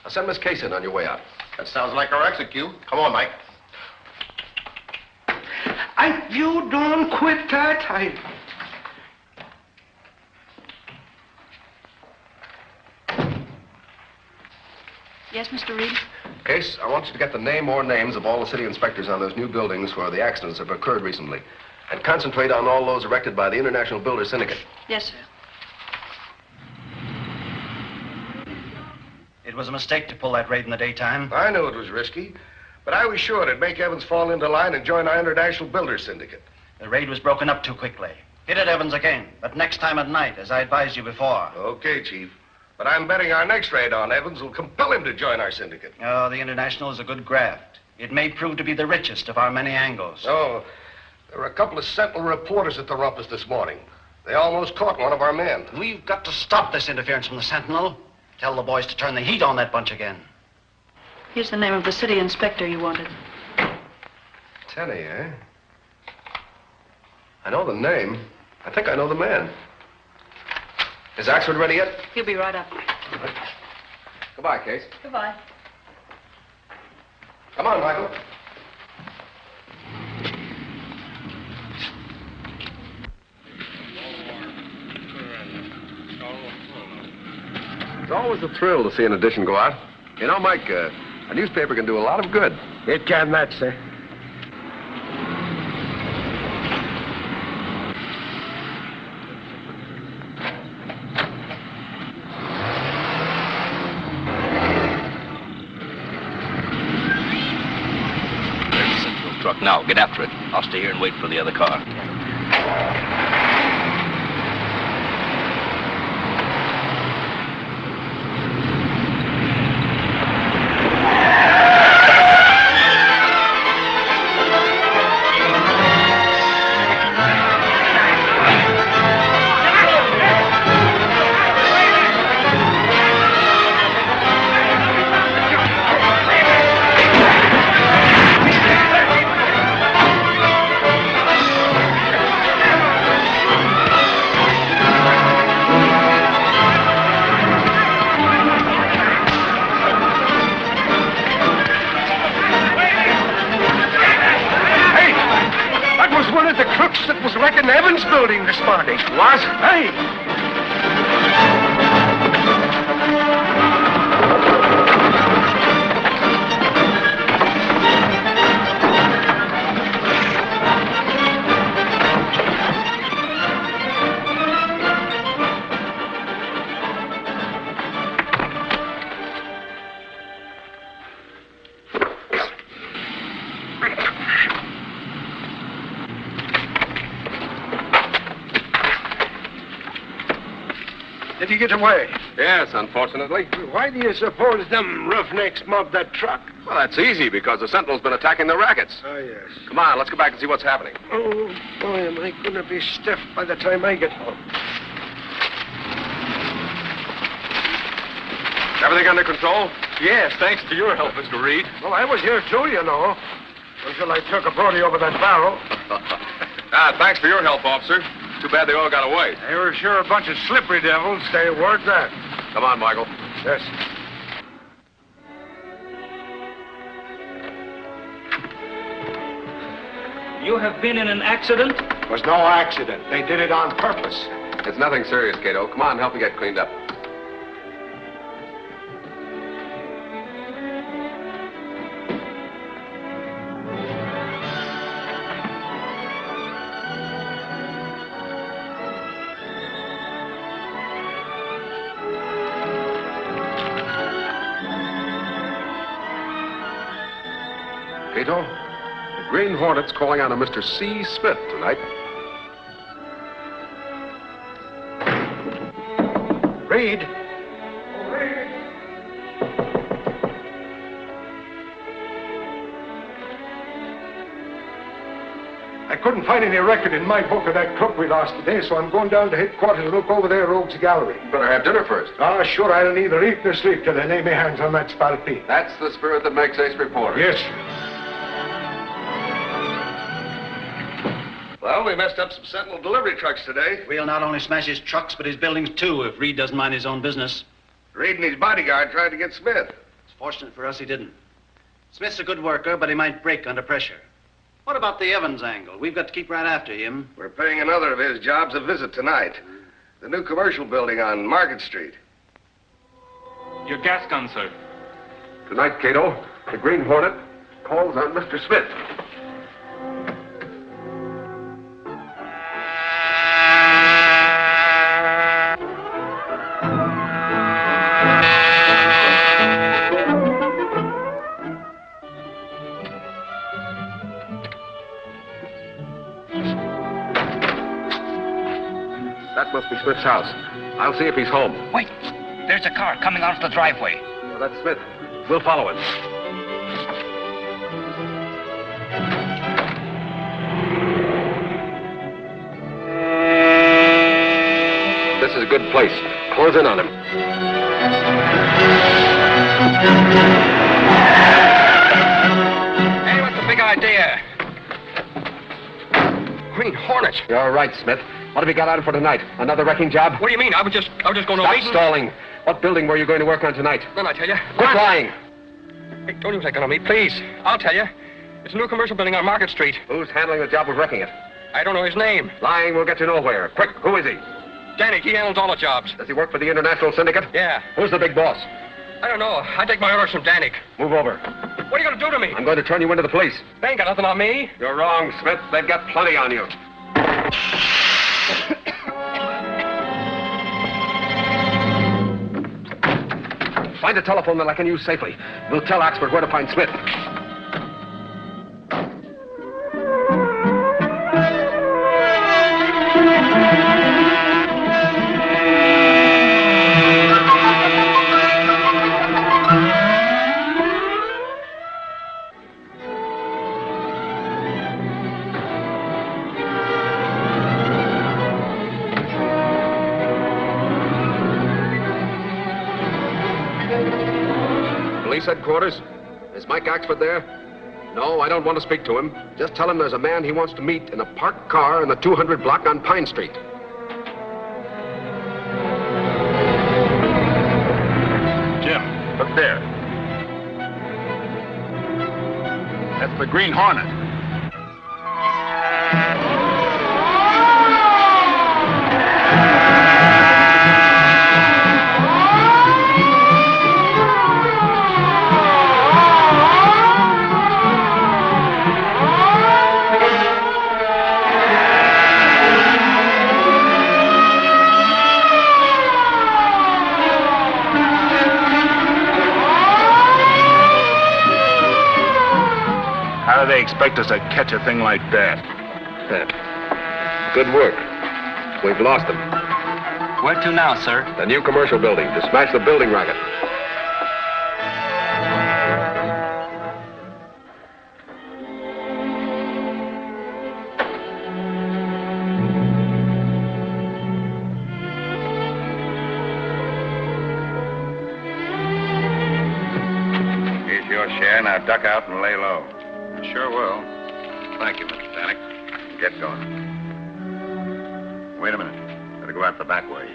I'll send Miss Case in on your way out. That sounds like our execute. Come on, Mike. You don't quit that. Yes, Mr. Reid? Case, I want you to get the name or names of all the city inspectors on those new buildings where the accidents have occurred recently. And concentrate on all those erected by the International Builder Syndicate. Yes, sir. It was a mistake to pull that raid in the daytime. I knew it was risky, but I was sure it'd make Evans fall into line and join our International Builder Syndicate. The raid was broken up too quickly. Hit at Evans again, but next time at night, as I advised you before. Okay, Chief. But I'm betting our next raid on Evans will compel him to join our syndicate. Oh, the International is a good graft. It may prove to be the richest of our many angles. Oh, there were a couple of Sentinel reporters at the rumpus this morning. They almost caught one of our men. We've got to stop this interference from the Sentinel. Tell the boys to turn the heat on that bunch again. Here's the name of the city inspector you wanted. Tenney, eh? I know the name. I think I know the man. Is Axford ready yet? He'll be right up. Goodbye, Case. Goodbye. Come on, Michael. It's always a thrill to see an edition go out. You know, Mike, a newspaper can do a lot of good. It can that, sir. There's the Central truck. Now, get after it. I'll stay here and wait for the other car. Evans building this morning. What? Hey! Did he get away? Yes, unfortunately. Why do you suppose them roughnecks mobbed that truck? Well, that's easy because the sentinel's been attacking the rackets. Oh, yes. Come on, let's go back and see what's happening. Oh, boy, am I going to be stiff by the time I get home. Everything under control? Yes, thanks to your help, Mr. Reid. Well, I was here, too, you know. Until I took a brody over that barrel. Thanks for your help, officer. Too bad they all got away. They were sure a bunch of slippery devils. They weren't that. Come on, Michael. Yes. You have been in an accident? It was no accident. They did it on purpose. It's nothing serious, Kato. Come on, help me get cleaned up. Kato, the Green Hornet's calling on a Mr. C. Smith tonight. Reid. I couldn't find any record in my book of that crook we lost today, so I'm going down to headquarters and look over there, Rogues Gallery. Better have dinner first. Ah, sure, I'll neither eat nor sleep till I lay my hands on that spalpeen. That's the spirit that makes ace reporter. Yes. Well, we messed up some sentinel delivery trucks today. We'll not only smash his trucks, but his buildings, too, if Reid doesn't mind his own business. Reid and his bodyguard tried to get Smith. It's fortunate for us he didn't. Smith's a good worker, but he might break under pressure. What about the Evans angle? We've got to keep right after him. We're paying another of his jobs a visit tonight. The new commercial building on Market Street. Your gas gun, sir. Tonight, Kato, the Green Hornet calls on Mr. Smith. That must be Smith's house. I'll see if he's home. Wait. There's a car coming out of the driveway. Well, that's Smith. We'll follow him. This is a good place. Close in on him. Hey, what's the big idea? Green Hornet. You're right, Smith. What have you got on for tonight? Another wrecking job? What do you mean? I was just going to Stop meeting. stalling. What building were you going to work on tonight? Then I tell you. Quit lying. Hey, don't you take it on me, please. I'll tell you. It's a new commercial building on Market Street. Who's handling the job of wrecking it? I don't know his name. Lying will get you nowhere. Quick, who is he? Danny, he handles all the jobs. Does he work for the International Syndicate? Yeah. Who's the big boss? I don't know. I take my orders from Danik. Move over. What are you going to do to me? I'm going to turn you into the police. They ain't got nothing on me. You're wrong, Smith. They've got plenty on you. Find a telephone that I can use safely. We'll tell Oxford where to find Smith. Headquarters? Is Mike Oxford there? No, I don't want to speak to him. Just tell him there's a man he wants to meet in a parked car in the 200 block on Pine Street. Jim, look there. That's the Green Hornet. How do they expect us to catch a thing like that? Good work. We've lost them. Where to now, sir? The new commercial building to smash the building racket. your share. Now duck out and lay low. I sure will. Thank you, Mr. Danik. Get going. Wait a minute. Better go out the back way.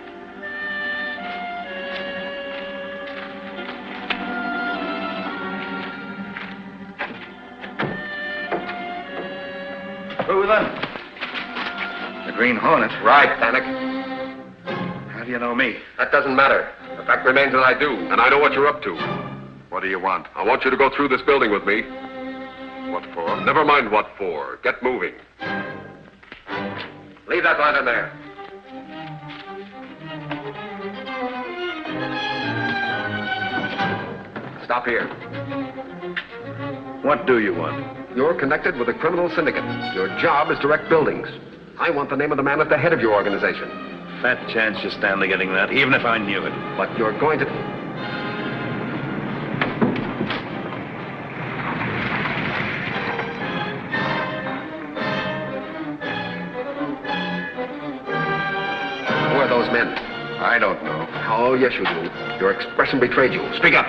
Who then? The Green Hornet. Right, Danik. How do you know me? That doesn't matter. The fact remains that I do, and I know what you're up to. What do you want? I want you to go through this building with me. What for? Never mind what for. Get moving. Leave that lantern there. Stop here. What do you want? You're connected with a criminal syndicate. Your job is to wreck buildings. I want the name of the man at the head of your organization. Fat chance you stand to getting that, even if I knew it. But you're going to... Who are those men? I don't know. Oh, yes, you do. Your expression betrayed you. Speak up.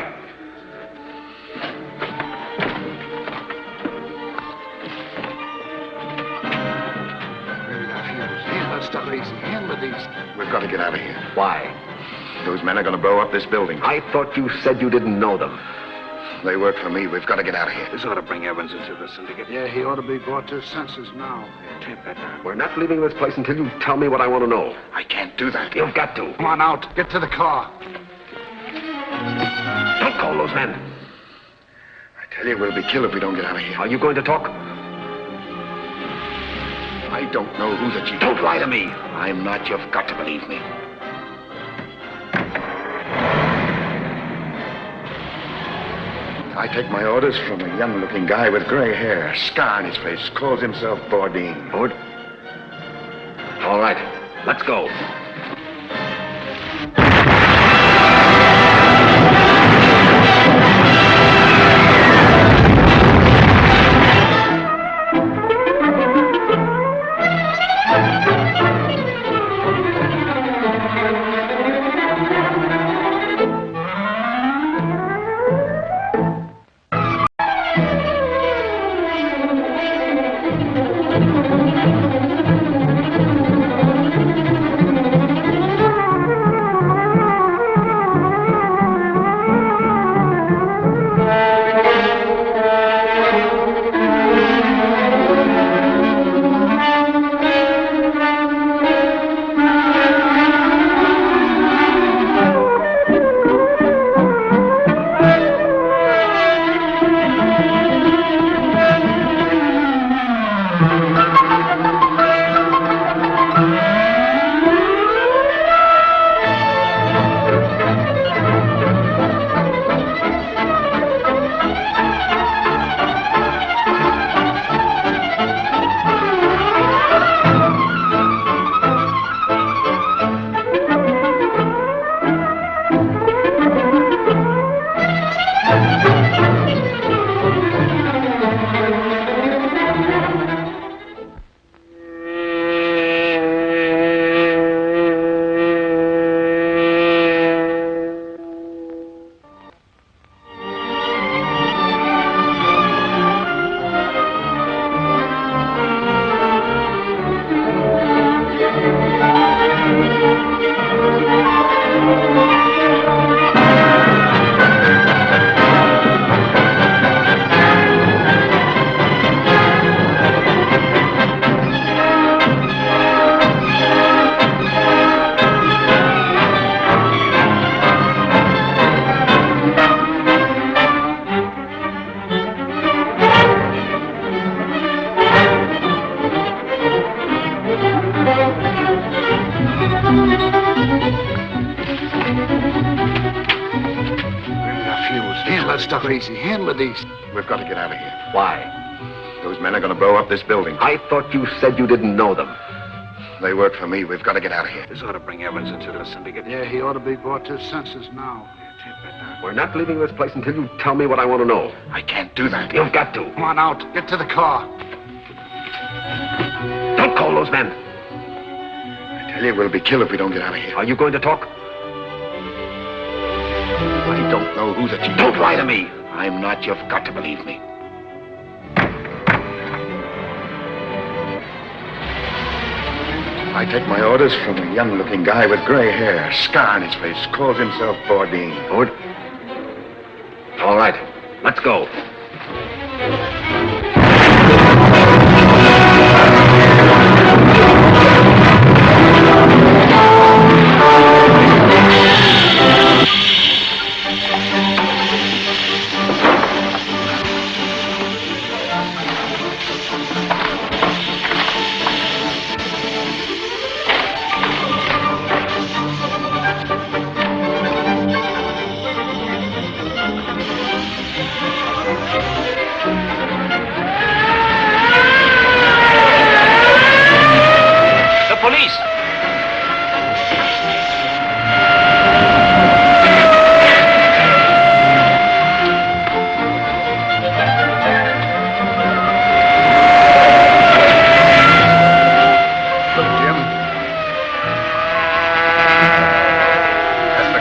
We've got to get out of here. Why? Those men are going to blow up this building. I thought you said you didn't know them. They work for me. We've got to get out of here. This ought to bring Evans into the syndicate. Yeah, he ought to be brought to his senses now. Take that down. We're not leaving this place until you tell me what I want to know. I can't do that. You've got to. Come on out. Get to the car. Don't call those men. I tell you, we'll be killed if we don't get out of here. Are you going to talk? I don't know who the chief is. Don't lie to me. I'm not. You've got to believe me. I take my orders from a young-looking guy with gray hair, a scar on his face, calls himself Bourdain. Board? All right. Let's go. Crazy. Handle these. We've got to get out of here. Why? Those men are going to blow up this building. I thought you said you didn't know them. They work for me. We've got to get out of here. This ought to bring Evans into the syndicate. Yeah, he ought to be brought to his senses now. Take that down. We're not leaving this place until you tell me what I want to know. I can't do that. You've got to. Come on out. Get to the car. Don't call those men. I tell you, we'll be killed if we don't get out of here. Are you going to talk? I don't know who the chief is. Don't lie to me. I'm not. You've got to believe me. I take my orders from a young-looking guy with gray hair, scar on his face, calls himself Bourdain. All right, let's go.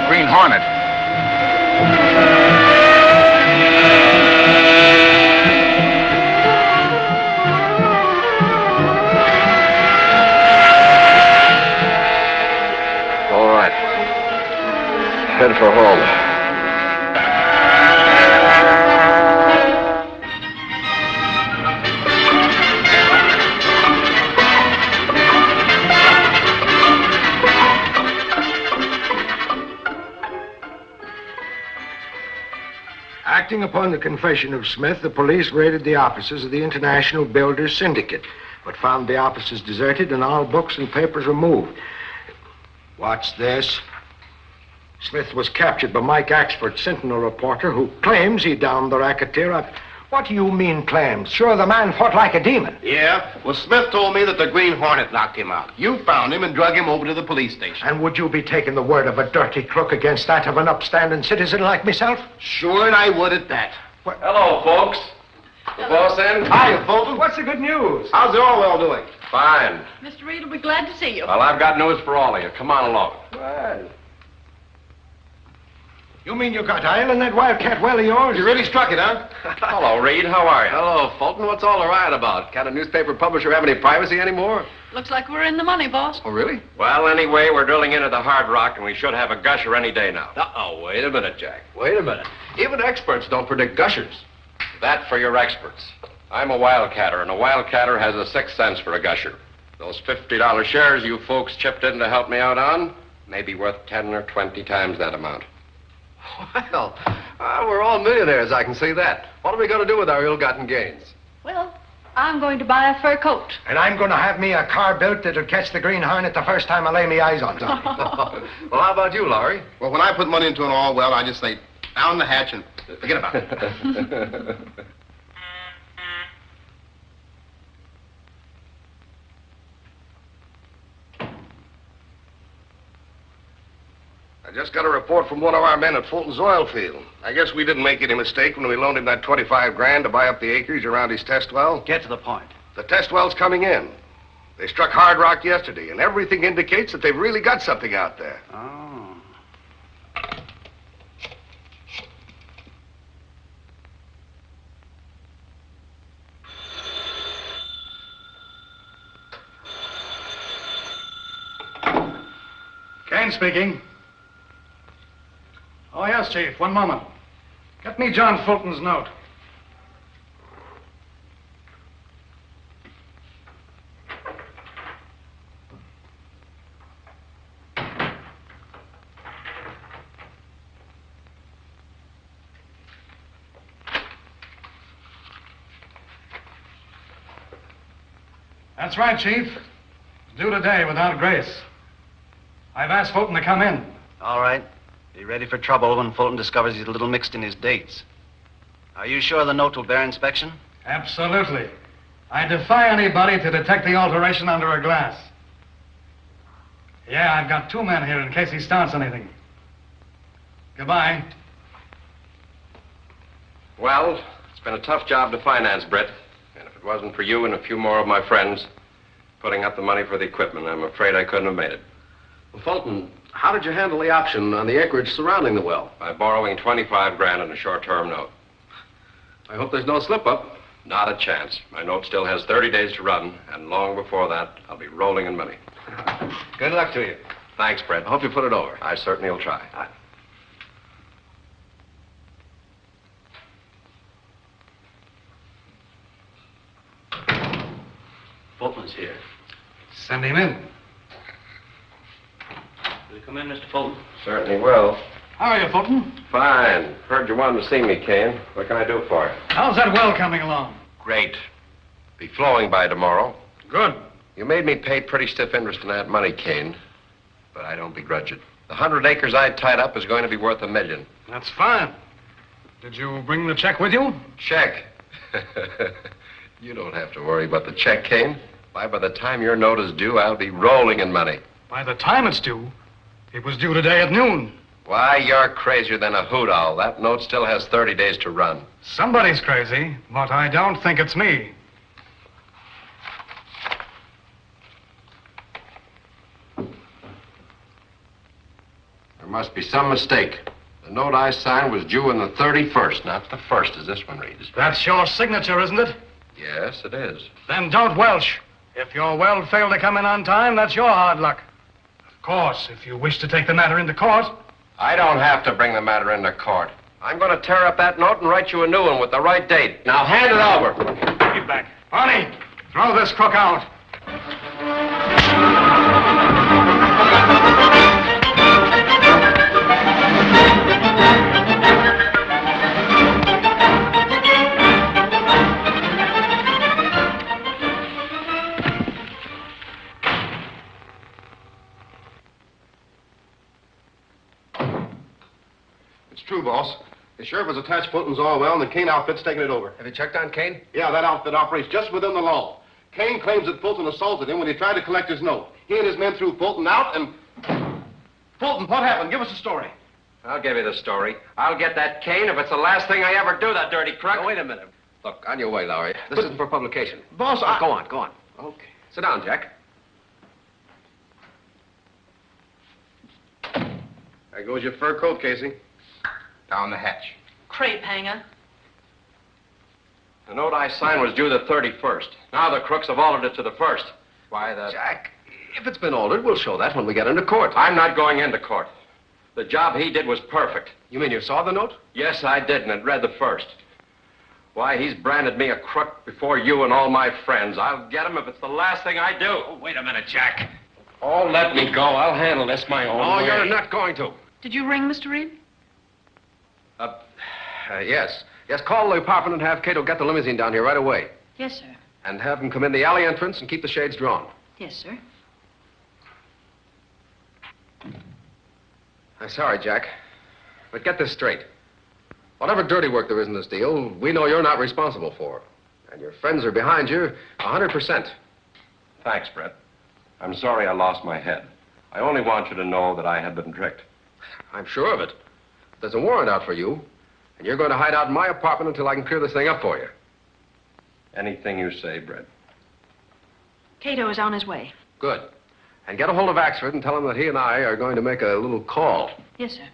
Green Hornet. All right. Head for home. Acting upon the confession of Smith, the police raided the offices of the International Builders Syndicate, but found the offices deserted and all books and papers removed. Watch this. Smith was captured by Mike Axford, Sentinel reporter, who claims he downed the racketeer. What do you mean, claims? Sure, the man fought like a demon. Yeah? Well, Smith told me that the Green Hornet knocked him out. You found him and drug him over to the police station. And would you be taking the word of a dirty crook against that of an upstanding citizen like myself? Sure, and I would at that. What? Hello, folks. The boss in? Hiya, Fulton. What's the good news? How's the Orwell doing? Fine. Mr. Reid will be glad to see you. Well, I've got news for all of you. Come on along. Well. You mean you got oil in that wildcat well of yours? You really struck it, huh? Hello, Reid. How are you? Hello, Fulton. What's all the riot about? Can't a newspaper publisher have any privacy anymore? Looks like we're in the money, boss. Oh, really? Well, anyway, we're drilling into the hard rock, and we should have a gusher any day now. Uh-oh, wait a minute, Jack. Wait a minute. Even experts don't predict gushers. That for your experts. I'm a wildcatter, and a wildcatter has a sixth sense for a gusher. Those $50 shares you folks chipped in to help me out on may be worth 10 or 20 times that amount. Well, we're all millionaires, I can see that. What are we going to do with our ill-gotten gains? Well, I'm going to buy a fur coat. And I'm going to have me a car built that'll catch the Green Hornet the first time I lay me eyes on it. Well, how about you, Lowry? Well, when I put money into an Orwell, I just say, down the hatch and forget about it. I just got a report from one of our men at Fulton's oil field. I guess we didn't make any mistake when we loaned him that 25 grand to buy up the acreage around his test well. Get to the point. The test well's coming in. They struck hard rock yesterday, and everything indicates that they've really got something out there. Oh. Kane speaking. Oh, yes, Chief. One moment. Get me John Fulton's note. That's right, Chief. It's due today without grace. I've asked Fulton to come in. All right. Be ready for trouble when Fulton discovers he's a little mixed in his dates. Are you sure the note will bear inspection? Absolutely. I defy anybody to detect the alteration under a glass. Yeah, I've got 2 men here in case he starts anything. Goodbye. Well, it's been a tough job to finance, Brit. And if it wasn't for you and a few more of my friends putting up the money for the equipment, I'm afraid I couldn't have made it. Well, Fulton, how did you handle the option on the acreage surrounding the well? By borrowing 25 grand on a short-term note. I hope there's no slip-up. Not a chance. My note still has 30 days to run, and long before that, I'll be rolling in money. Good luck to you. Thanks, Brett. I hope you put it over. I certainly will try. Fulton's here. Send him in. Will you come in, Mr. Fulton? Certainly will. How are you, Fulton? Fine. Heard you wanted to see me, Kane. What can I do for you? How's that well coming along? Great. Be flowing by tomorrow. Good. You made me pay pretty stiff interest in that money, Kane. But I don't begrudge it. The 100 acres I tied up is going to be worth $1 million. That's fine. Did you bring the check with you? Check? You don't have to worry about the check, Kane. Why, by the time your note is due, I'll be rolling in money. By the time it's due, it was due today at noon. Why, you're crazier than a hoot owl. That note still has 30 days to run. Somebody's crazy, but I don't think it's me. There must be some mistake. The note I signed was due on the 31st, not the 1st, as this one reads. That's your signature, isn't it? Yes, it is. Then don't welch. If your well failed to come in on time, that's your hard luck. Of course, if you wish to take the matter into court. I don't have to bring the matter into court. I'm going to tear up that note and write you a new one with the right date. Now hand it over. Get back. Barney, throw this crook out. It's true, boss. The sheriff has attached Fulton's oil well, and the Kane outfit's taking it over. Have you checked on Kane? Yeah, that outfit operates just within the law. Kane claims that Fulton assaulted him when he tried to collect his note. He and his men threw Fulton out, and... Fulton, what happened? Give us the story. I'll give you the story. I'll get that Kane if it's the last thing I ever do, that dirty crook. Oh, wait a minute. Look, on your way, Lowry. This isn't for publication. Boss, Go on, go on. Okay. Sit down, Jack. There goes your fur coat, Casey. Down the hatch. Crepe hanger. The note I signed was due the 31st. Now the crooks have altered it to the 1st. Why, Jack, if it's been altered, we'll show that when we get into court. I'm not going into court. The job he did was perfect. You mean you saw the note? Yes, I did, and it read the 1st. Why, he's branded me a crook before you and all my friends. I'll get him if it's the last thing I do. Oh, wait a minute, Jack. Oh, let me go. I'll handle this my own way. No, you're not going to. Did you ring, Mr. Reid? Yes. Yes, call the apartment and have Kato get the limousine down here right away. Yes, sir. And have him come in the alley entrance and keep the shades drawn. Yes, sir. I'm sorry, Jack. But get this straight. Whatever dirty work there is in this deal, we know you're not responsible for. And your friends are behind you 100%. Thanks, Brett. I'm sorry I lost my head. I only want you to know that I had been tricked. I'm sure of it. There's a warrant out for you, and you're going to hide out in my apartment until I can clear this thing up for you. Anything you say, Brett. Kato is on his way. Good. And get a hold of Axford and tell him that he and I are going to make a little call. Yes, sir.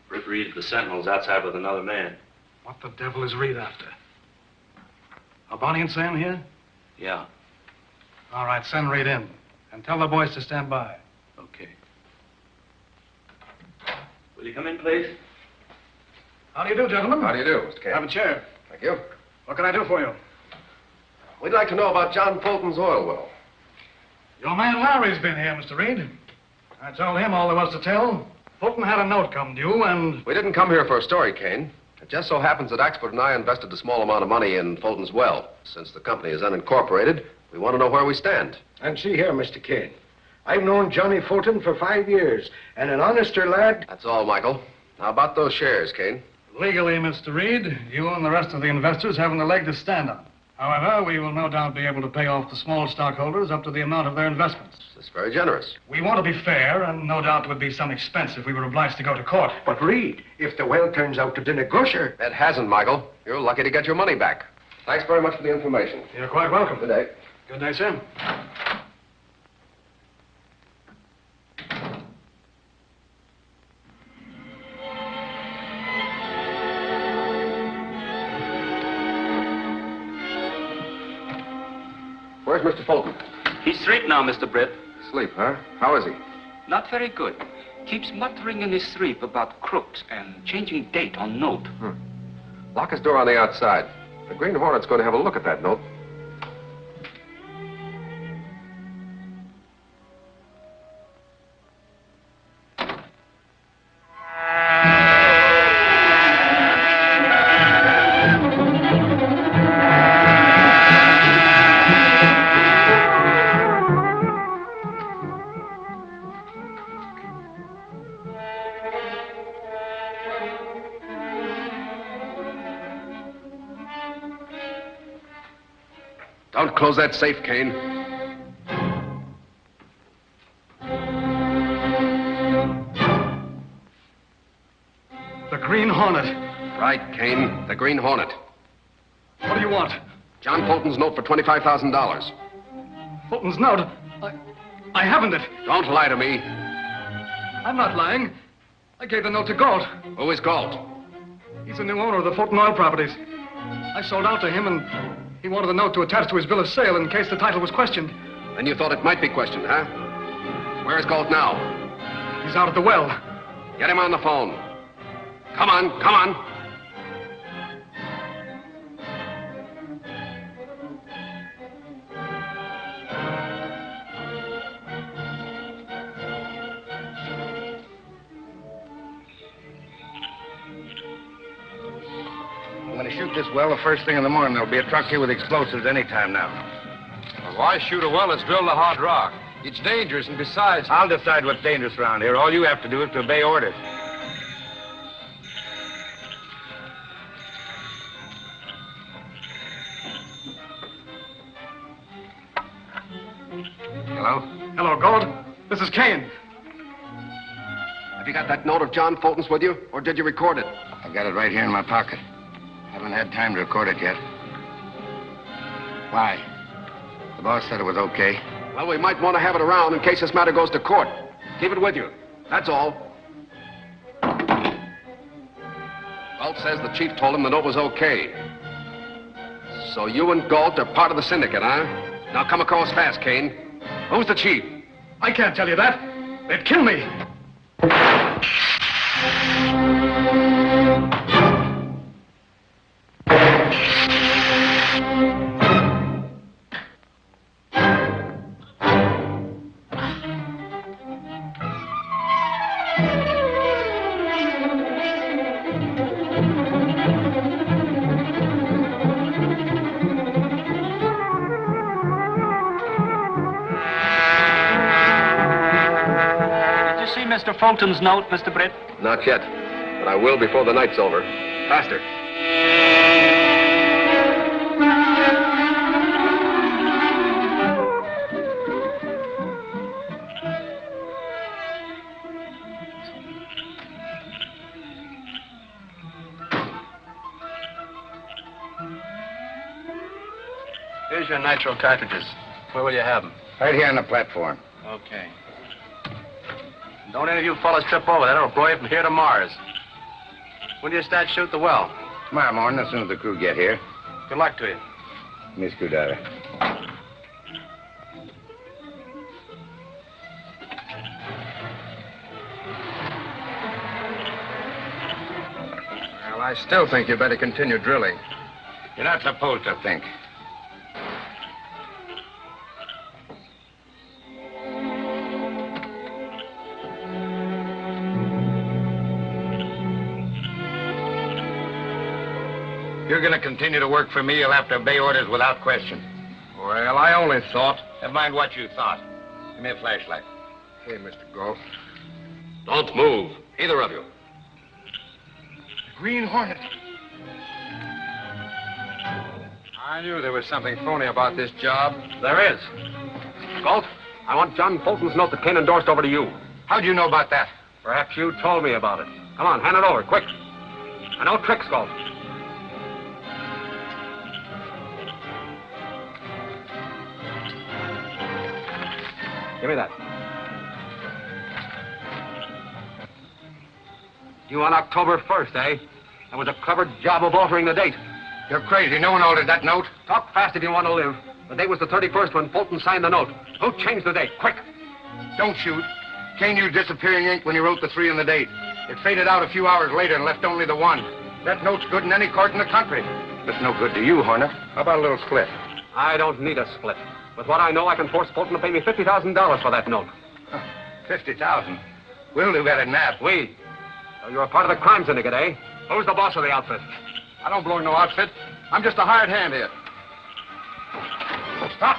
Britt Reid, the sentinel's outside with another man. What the devil is Reid after? Are Bonnie and Sam here? Yeah. All right, send Reid in. And tell the boys to stand by. Okay. Will you come in, please? How do you do, gentlemen? How do you do, Mr. Kane? Have a chair. Thank you. What can I do for you? We'd like to know about John Fulton's oil well. Your man Larry's been here, Mr. Reid. I told him all there was to tell. Fulton had a note come due, and... We didn't come here for a story, Kane. It just so happens that Axford and I invested a small amount of money in Fulton's well. Since the company is unincorporated, we want to know where we stand. And see here, Mr. Kane. I've known Johnny Fulton for 5 years, and an honester lad... That's all, Michael. How about those shares, Kane? Legally, Mr. Reid, you and the rest of the investors haven't a leg to stand on. However, we will no doubt be able to pay off the small stockholders up to the amount of their investments. That's very generous. We want to be fair, and no doubt it would be some expense if we were obliged to go to court. But, Reid, if the well turns out to be a gusher... It hasn't, Michael. You're lucky to get your money back. Thanks very much for the information. You're quite welcome. Good day. Good day, sir. Where's Mr. Fulton? He's asleep now, Mr. Britt. Sleep, huh? How is he? Not very good. Keeps muttering in his sleep about crooks and changing date on note. Lock his door on the outside. The Green Hornet's going to have a look at that note. Don't close that safe, Kane. The Green Hornet. Right, Kane. The Green Hornet. What do you want? John Fulton's note for $25,000. Fulton's note? I haven't it. Don't lie to me. I'm not lying. I gave the note to Galt. Who is Galt? He's the new owner of the Fulton oil properties. I sold out to him, and he wanted the note to attach to his bill of sale in case the title was questioned. Then you thought it might be questioned, huh? Where is Galt now? He's out at the well. Get him on the phone. Come on, come on. I'm going to shoot this well the first thing in the morning. There'll be a truck here with explosives any time now. Well, why shoot a well that's drilled the hard rock? It's dangerous, and besides... I'll decide what's dangerous around here. All you have to do is to obey orders. Hello? Hello, Galt. This is Kane. Have you got that note of John Fulton's with you, or did you record it? I've got it right here in my pocket. Haven't had time to record it yet. Why? The boss said it was okay. Well, we might want to have it around in case this matter goes to court. Keep it with you. That's all. Galt says the chief told him the note was okay. So you and Galt are part of the syndicate, huh? Now come across fast, Kane. Who's the chief? I can't tell you that. They'd kill me. Mr. Fulton's note, Mr. Britt? Not yet, but I will before the night's over. Faster. Here's your nitro cartridges. Where will you have them? Right here on the platform. Okay. Don't any of you fellas trip over that. It'll blow you from here to Mars. When do you start shoot the well? Tomorrow morning, as soon as the crew get here. Good luck to you. Give me a screwdriver. Well, I still think you better continue drilling. You're not supposed to think. You're going to continue to work for me. You'll have to obey orders without question. Well, I only thought... Never mind what you thought. Give me a flashlight. Hey, Mr. Galt. Don't move, either of you. Green Hornet. I knew there was something phony about this job. There is. Galt, I want John Fulton's note that Kane endorsed over to you. How'd you know about that? Perhaps you told me about it. Come on, hand it over, quick. And no tricks, Galt. Give me that. You on October 1st, eh? That was a clever job of altering the date. You're crazy. No one altered that note. Talk fast if you want to live. The day was the 31st when Fulton signed the note. Who changed the date? Quick! Don't shoot. Kane used disappearing ink when he wrote the 3 and the date. It faded out a few hours later and left only the 1. That note's good in any court in the country. It's no good to you, Hornet. How about a little split? I don't need a split. With what I know, I can force Fulton to pay me $50,000 for that note. 50,000. We'll do better than that. We? So you're a part of the crime syndicate, eh? Who's the boss of the outfit? I don't belong to no outfit. I'm just a hired hand here. Stop!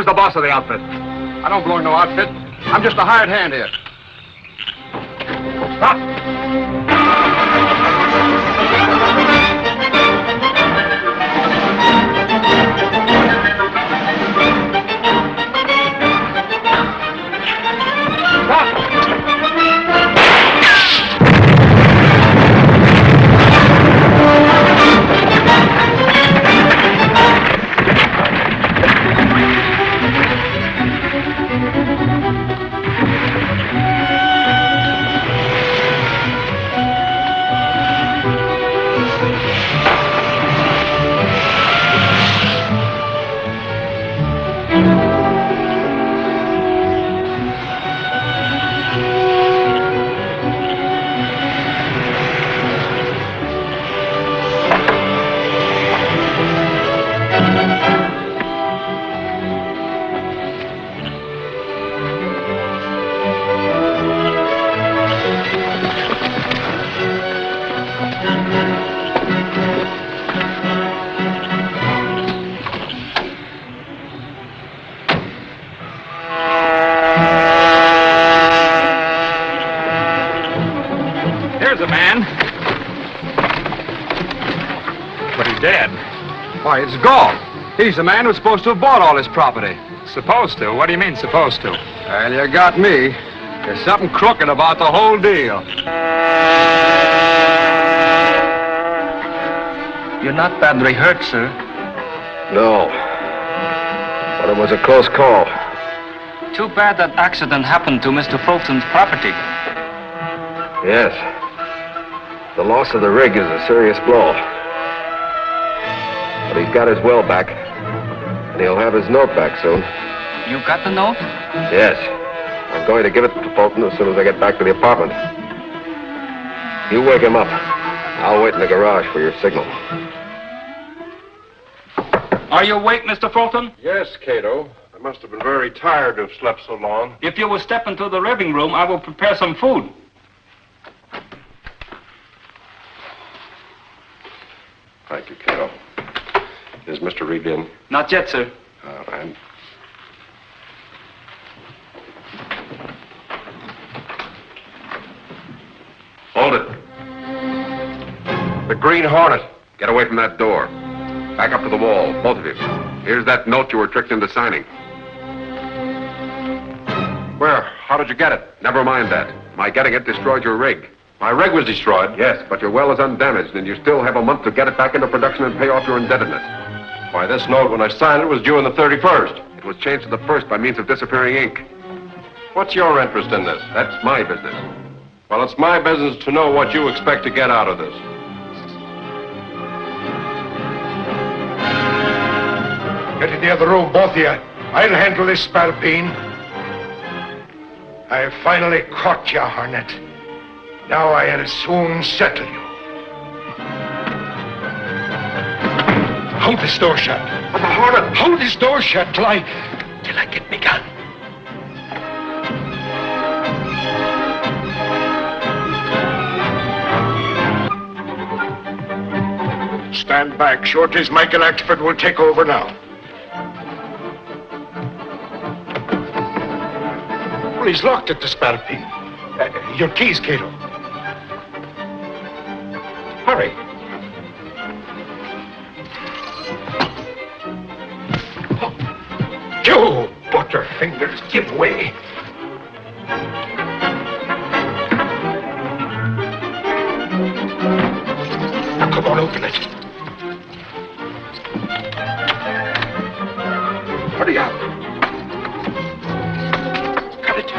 Who's the boss of the outfit? I don't belong to no outfit. I'm just a hired hand here. Stop! Why, it's gone. He's the man who's supposed to have bought all this property. Supposed to? What do you mean, supposed to? Well, you got me. There's something crooked about the whole deal. You're not badly hurt, sir. No. But it was a close call. Too bad that accident happened to Mr. Fulton's property. Yes. The loss of the rig is a serious blow. But he's got his well back. And he'll have his note back soon. You got the note? Yes. I'm going to give it to Plympton as soon as I get back to the apartment. You wake him up. I'll wait in the garage for your signal. Are you awake, Mr. Fulton? Yes, Kato. I must have been very tired to have slept so long. If you will step into the living room, I will prepare some food. Thank you, Kato. Is Mr. Reid in? Not yet, sir. All right. Hold it. The Green Hornet. Get away from that door. Back up to the wall, both of you. Here's that note you were tricked into signing. Where? How did you get it? Never mind that. My getting it destroyed your rig. My rig was destroyed? Yes, but your well is undamaged, and you still have a month to get it back into production and pay off your indebtedness. Why, this note, when I signed it, was due on the 31st. It was changed to the 1st by means of disappearing ink. What's your interest in this? That's my business. Well, it's my business to know what you expect to get out of this. Get in the other room, both of you. I'll handle this spalpeen. I finally caught you, Hornet. Now I'll soon settle you. Hold this door shut. But the Hornet! Hold this door shut till I get me gun. Stand back. Short as Michael Axford will take over now. Well, he's locked at the spalpeen. Your keys, Kato. Hurry. You butterfingers, give way. Now, come on, open it. Hurry up. Got it.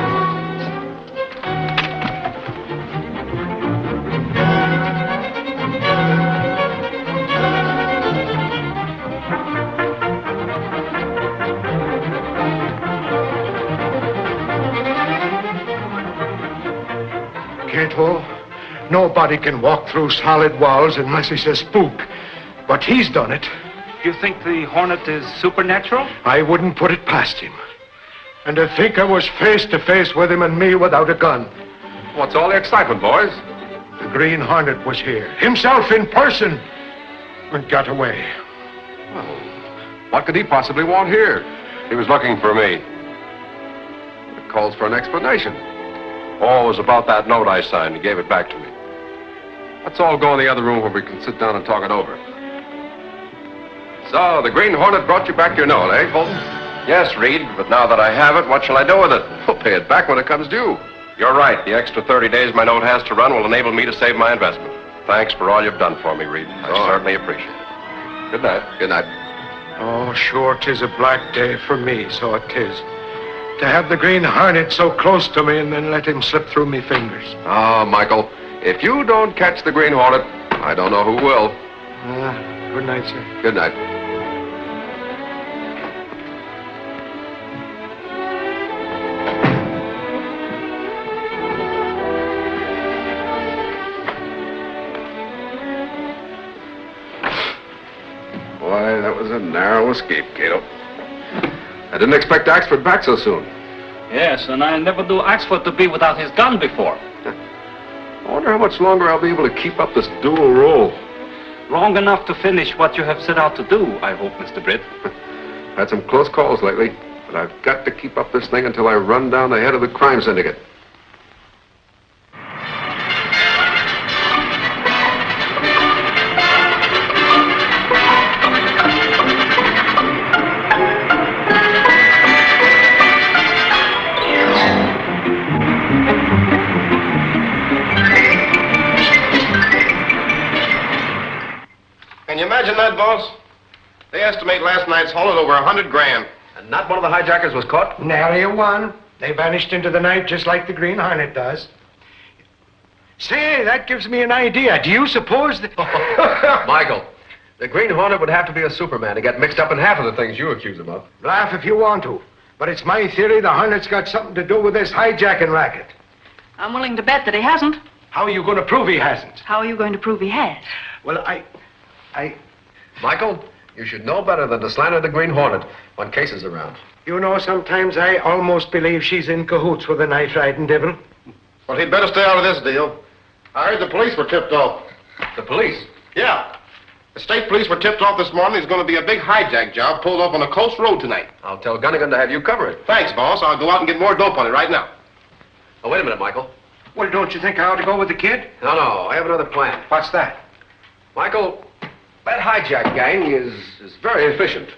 Kato, nobody can walk through solid walls unless he's a spook. But he's done it. You think the Hornet is supernatural? I wouldn't put it past him. And to think I was face to face with him and me without a gun. What's all the excitement, boys? The Green Hornet was here, himself in person, and got away. Well, what could he possibly want here? He was looking for me. It calls for an explanation. Oh, it was about that note I signed. He gave it back to me. Let's all go in the other room where we can sit down and talk it over. So, the Green Hornet brought you back your note, eh, Fulton? Yes, Reid, but now that I have it, what shall I do with it? We'll pay it back when it comes due. You're right. The extra 30 days my note has to run will enable me to save my investment. Thanks for all you've done for me, Reid. I certainly appreciate it. Good night. Good night. Oh, sure, 'tis a black day for me, so it is. To have the Green Hornet so close to me and then let him slip through me fingers. Ah, Michael, if you don't catch the Green Hornet, I don't know who will. Good night, sir. Good night. Why, that was a narrow escape, Kato. I didn't expect Axford back so soon. Yes, and I never knew Axford to be without his gun before. I wonder how much longer I'll be able to keep up this dual role. Long enough to finish what you have set out to do, I hope, Mr. Britt. Had some close calls lately, but I've got to keep up this thing until I run down the head of the crime syndicate. Can you imagine that, boss? They estimate last night's haul at over 100 grand. And not one of the hijackers was caught? Nary a one. They vanished into the night just like the Green Hornet does. Say, that gives me an idea. Do you suppose that... Michael, the Green Hornet would have to be a Superman to get mixed up in half of the things you accuse him of. Laugh if you want to. But it's my theory the Hornet's got something to do with this hijacking racket. I'm willing to bet that he hasn't. How are you going to prove he hasn't? How are you going to prove he has? Well, Michael, you should know better than to slander the Green Hornet when Case is around. You know, sometimes I almost believe she's in cahoots with the night-riding devil. Well, he'd better stay out of this deal. I heard the police were tipped off. The police? Yeah. The state police were tipped off this morning. There's going to be a big hijack job pulled up on a coast road tonight. I'll tell Gunnigan to have you cover it. Thanks, boss. I'll go out and get more dope on it right now. Oh, wait a minute, Michael. Well, don't you think I ought to go with the kid? No, I have another plan. What's that? Michael, that hijack gang is very efficient.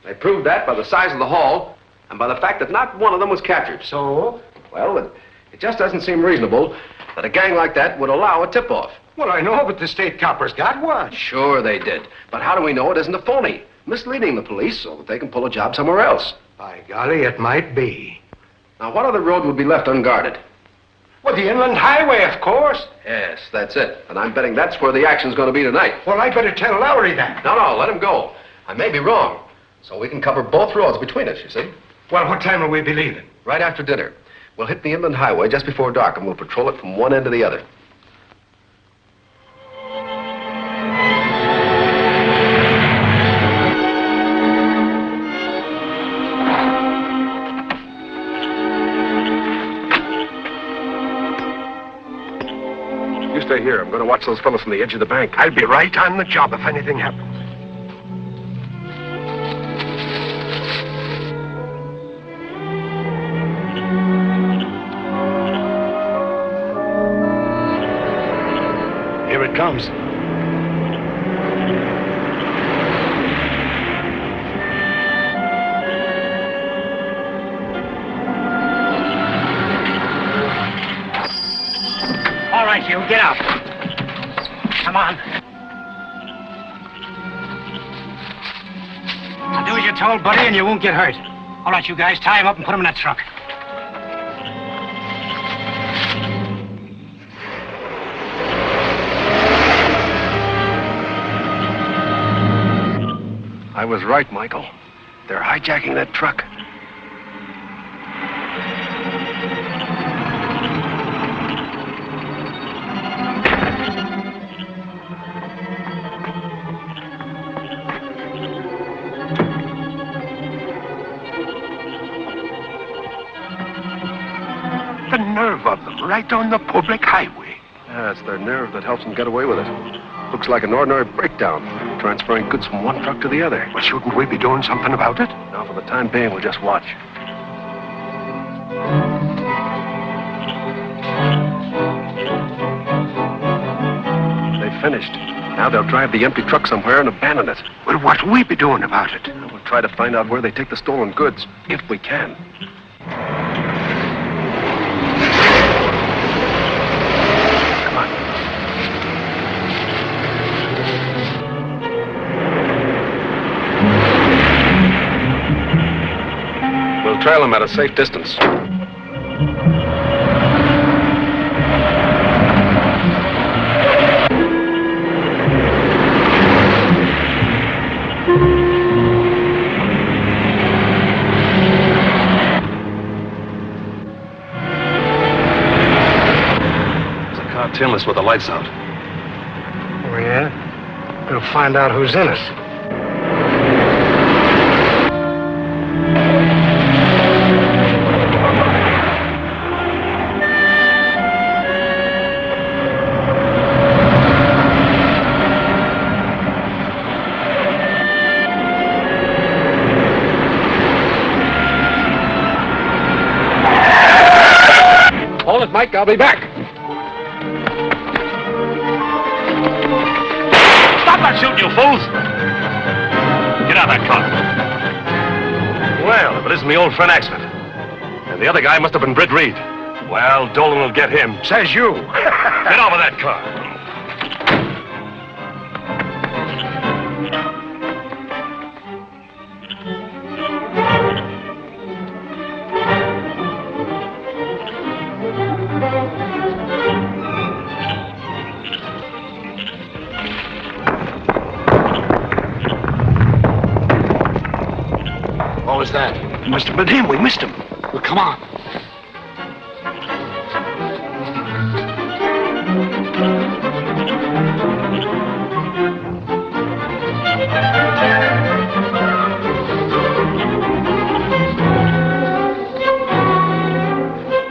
They proved that by the size of the haul and by the fact that not one of them was captured. So? Well, it just doesn't seem reasonable that a gang like that would allow a tip-off. Well, I know, but the state coppers got one. Sure they did. But how do we know it isn't a phony? Misleading the police so that they can pull a job somewhere else. By golly, it might be. Now, what other road would be left unguarded? Well, the inland highway, of course. Yes, that's it. And I'm betting that's where the action's going to be tonight. Well, I better tell Lowry that. No, let him go. I may be wrong. So we can cover both roads between us, you see. Well, what time will we be leaving? Right after dinner. We'll hit the inland highway just before dark, and we'll patrol it from one end to the other. You stay here. I'm going to watch those fellows from the edge of the bank. I'll be right on the job if anything happens. Here it comes. All right, you, get out. Come on. Now do as you're told, buddy, and you won't get hurt. All right, you guys, tie him up and put him in that truck. I was right, Michael. They're hijacking that truck. The nerve of them, right on the public highway. Yeah, it's their nerve that helps them get away with it. Looks like an ordinary breakdown, transferring goods from one truck to the other. Well, shouldn't we be doing something about it? Now, for the time being, we'll just watch. They finished. Now they'll drive the empty truck somewhere and abandon it. Well, what'll we be doing about it? We'll try to find out where they take the stolen goods, if we can. We'll trail them at a safe distance. There's a car tailless with the lights out. Oh, yeah? We'll find out who's in it. Hold it, Mike. I'll be back. Stop that shooting, you fools! Get out of that car. Well, if it isn't my old friend Axford. And the other guy must have been Britt Reid. Well, Dolan will get him. Says you. Get over that car. that? It must have been him. We missed him. Well, come on.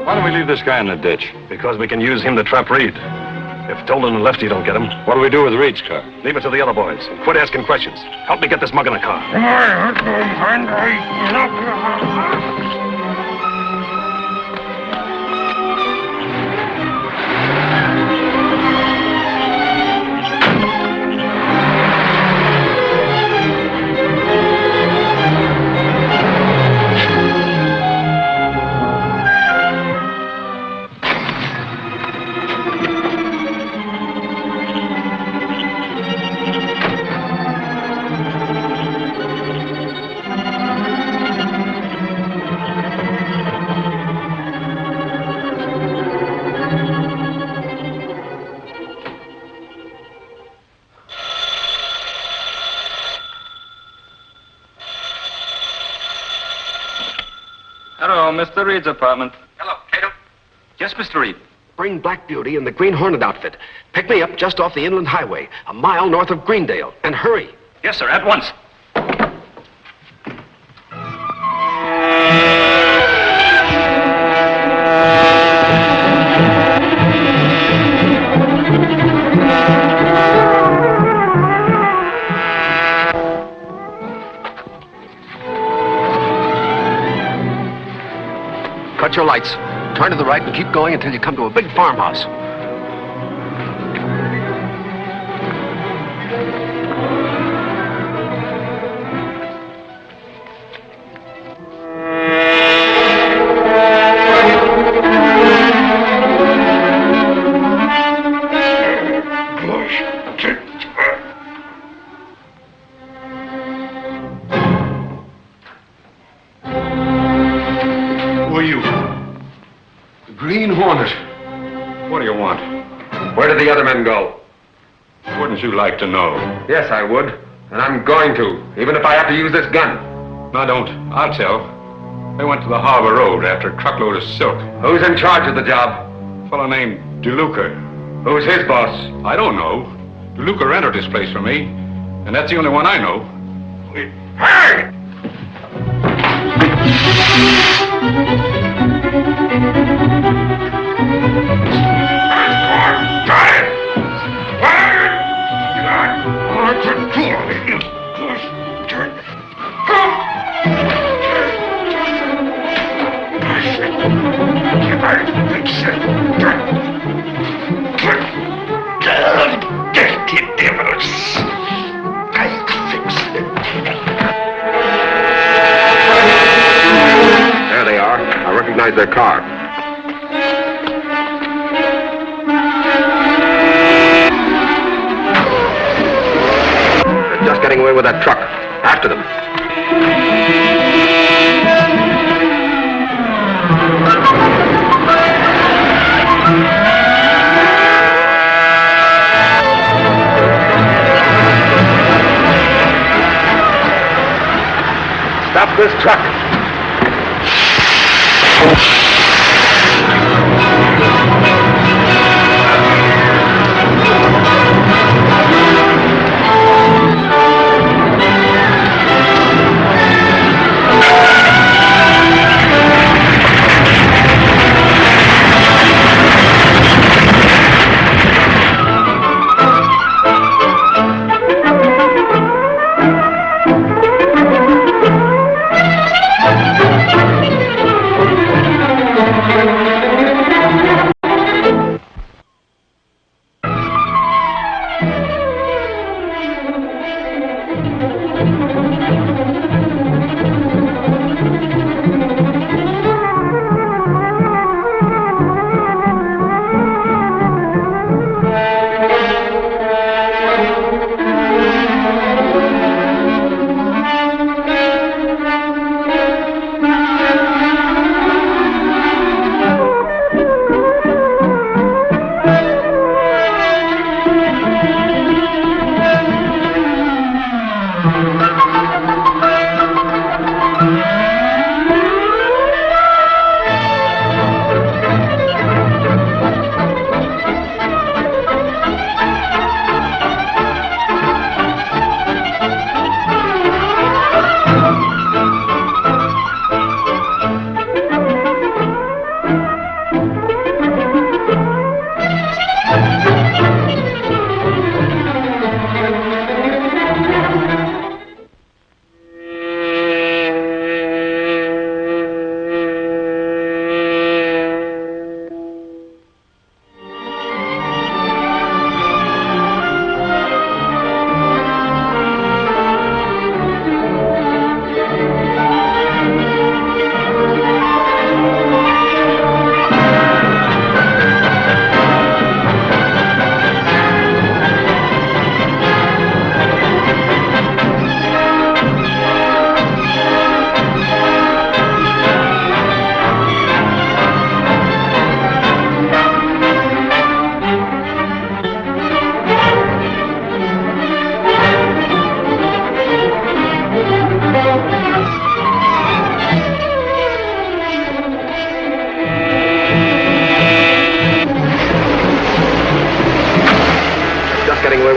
Why don't we leave this guy in the ditch? Because we can use him to trap Reid. If Dolan and Lefty don't get him, what do we do with Reid's car? Leave it to the other boys. And quit asking questions. Help me get this mug in the car. Hello, Mr. Reid's apartment. Hello, Kato. Yes, Mr. Reid. Bring Black Beauty and the Green Hornet outfit. Pick me up just off the inland highway, a mile north of Greendale. And hurry. Yes, sir, at once. Cut your lights. Turn to the right and keep going until you come to a big farmhouse. Green Hornet. What do you want? Where did the other men go? Wouldn't you like to know? Yes, I would. And I'm going to, even if I have to use this gun. No, don't. I'll tell. They went to the Harbor Road after a truckload of silk. Who's in charge of the job? A fellow named DeLuca. Who's his boss? I don't know. DeLuca rented this place for me, and that's the only one I know. Hey! Dirty devils! I'll fix them. There they are. I recognize their car. They're just getting away with that truck. After them. Stop this truck.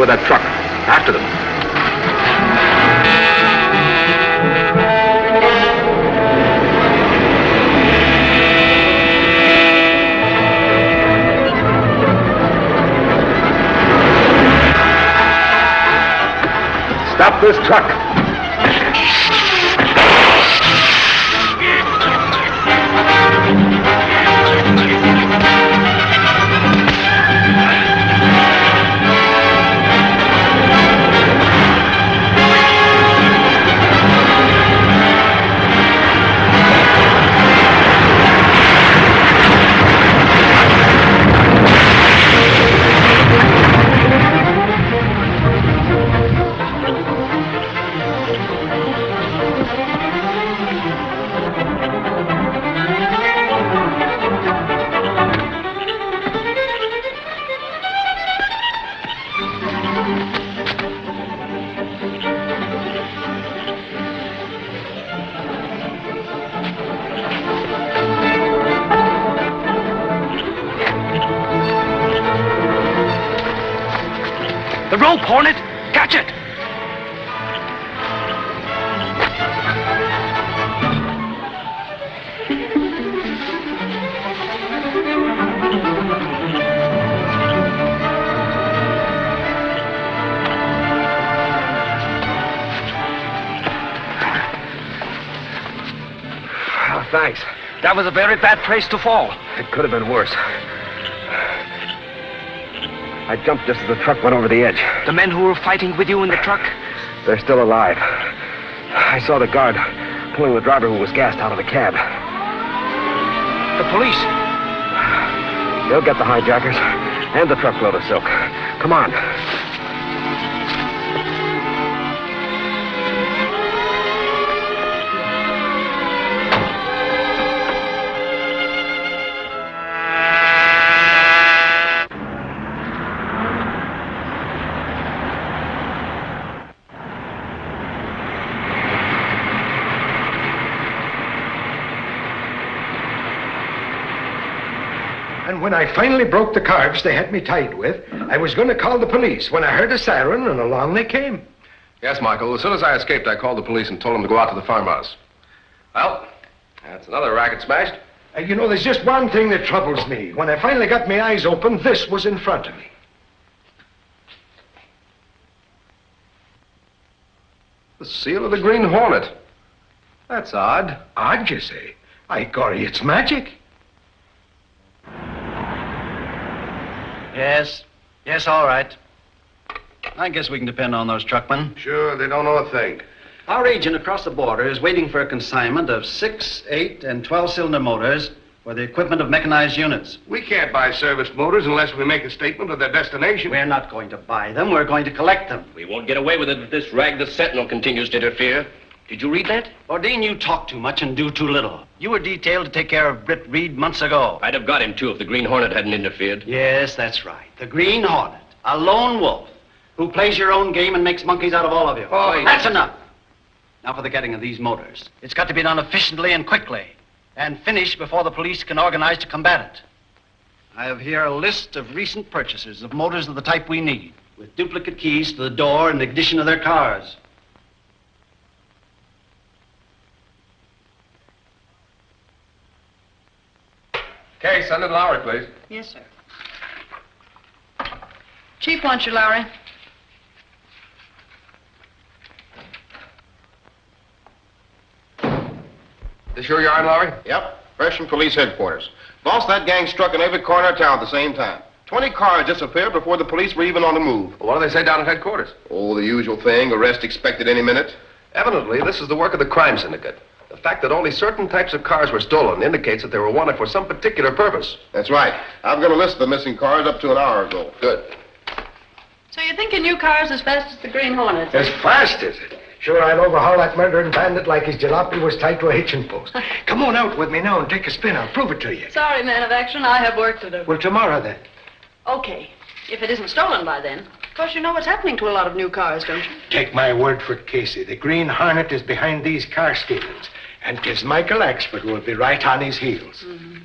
with that truck. After them. Stop this truck. The rope, Hornet! Catch it! Oh, thanks. That was a very bad place to fall. It could have been worse. I jumped just as the truck went over the edge. The men who were fighting with you in the truck? They're still alive. I saw the guard pulling the driver who was gassed out of the cab. The police? They'll get the hijackers and the truckload of silk. Come on. And when I finally broke the cords they had me tied with, I was going to call the police when I heard a siren, and along they came. Yes, Michael. As soon as I escaped, I called the police and told them to go out to the farmhouse. Well, that's another racket smashed. You know, there's just one thing that troubles me. When I finally got my eyes open, this was in front of me. The seal of the Green Hornet. That's odd. Odd, you say? Ay, Gory, it's magic. Yes. Yes, all right. I guess we can depend on those truckmen. Sure, they don't know a thing. Our agent across the border is waiting for a consignment of 6, 8, and 12-cylinder motors for the equipment of mechanized units. We can't buy service motors unless we make a statement of their destination. We're not going to buy them. We're going to collect them. We won't get away with it if this rag the Sentinel continues to interfere. Did you read that? Ordine, you talk too much and do too little. You were detailed to take care of Britt Reid months ago. I'd have got him, too, if the Green Hornet hadn't interfered. Yes, that's right. The Green Hornet. A lone wolf who plays your own game and makes monkeys out of all of you. Oh, that's enough. Now for the getting of these motors. It's got to be done efficiently and quickly, and finished before the police can organize to combat it. I have here a list of recent purchases of motors of the type we need, with duplicate keys to the door and ignition of their cars. Okay, send in Lowry, please. Yes, sir. Chief wants you, Lowry. This sure you are, Lowry? Yep, fresh from police headquarters. Boss, that gang struck in every corner of town at the same time. 20 cars disappeared before the police were even on the move. Well, what do they say down at headquarters? Oh, the usual thing. Arrest expected any minute. Evidently, this is the work of the crime syndicate. The fact that only certain types of cars were stolen indicates that they were wanted for some particular purpose. That's right. I've got a list of the missing cars up to an hour ago. Good. So you think a new car's as fast as the Green Hornet? As fast as it? Sure, I'll overhaul that murdering bandit like his jalopy was tied to a hitching post. Come on out with me now and take a spin. I'll prove it to you. Sorry, man of action. I have work to do. Well, tomorrow then. Okay. If it isn't stolen by then. Of course, you know what's happening to a lot of new cars, don't you? Take my word for it, Casey. The Green Hornet is behind these car stealings. And 'tis Michael Axford will be right on his heels. Mm-hmm.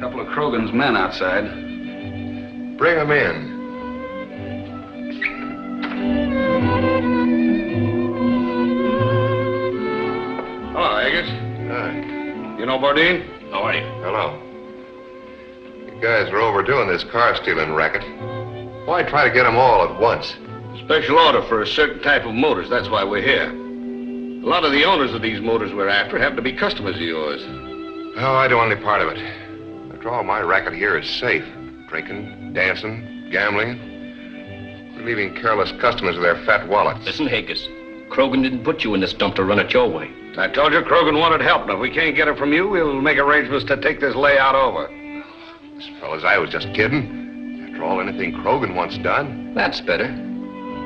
couple of Krogan's men outside. Bring them in. Hello, Agus. Hi. You know Bourdain? How are you? Hello. You guys are overdoing this car stealing racket. Why try to get them all at once? Special order for a certain type of motors. That's why we're here. A lot of the owners of these motors we're after happen to be customers of yours. Oh, I do only part of it. After all, my racket here is safe. Drinking, dancing, gambling. We're leaving careless customers with their fat wallets. Listen, Hagus. Krogan didn't put you in this dump to run it your way. I told you Krogan wanted help, and if we can't get it from you, we'll make arrangements to take this layout over. Fellas, I was just kidding. After all, anything Krogan wants done. That's better.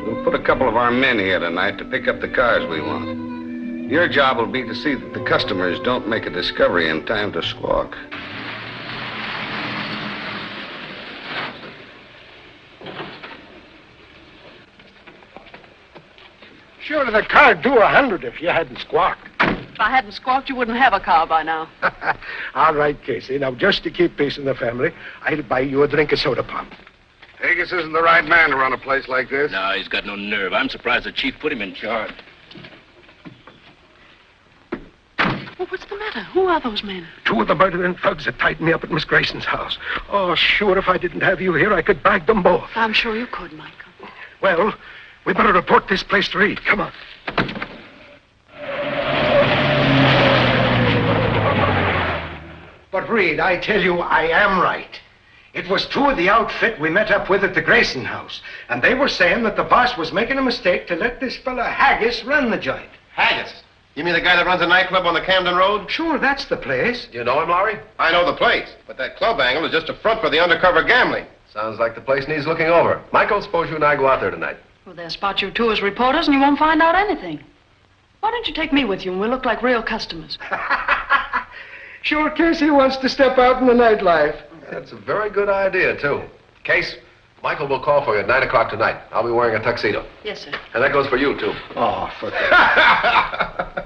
We'll put a couple of our men here tonight to pick up the cars we want. Your job will be to see that the customers don't make a discovery in time to squawk. Surely the car'd do 100 if you hadn't squawked. If I hadn't squawked, you wouldn't have a car by now. All right, Casey. Now, just to keep peace in the family, I'll buy you a drink of soda pop. Hagus isn't the right man to run a place like this. No, he's got no nerve. I'm surprised the chief put him in charge. Well, what's the matter? Who are those men? Two of the murdering thugs that tied me up at Miss Grayson's house. Oh, sure, if I didn't have you here, I could bag them both. I'm sure you could, Michael. Well, we better report this place to Reid. Come on. But, Reid, I tell you, I am right. It was two of the outfit we met up with at the Grayson house, and they were saying that the boss was making a mistake to let this fella Haggis run the joint. Haggis? You mean the guy that runs a nightclub on the Camden Road? Sure, that's the place. Do you know him, Lowry? I know the place, but that club angle is just a front for the undercover gambling. Sounds like the place needs looking over. Michael, suppose you and I go out there tonight. Well, they'll spot you two as reporters and you won't find out anything. Why don't you take me with you and we'll look like real customers? Sure, Casey wants to step out in the nightlife. That's a very good idea, too. Case, Michael will call for you at 9 o'clock tonight. I'll be wearing a tuxedo. Yes, sir. And that goes for you, too. Oh, for that.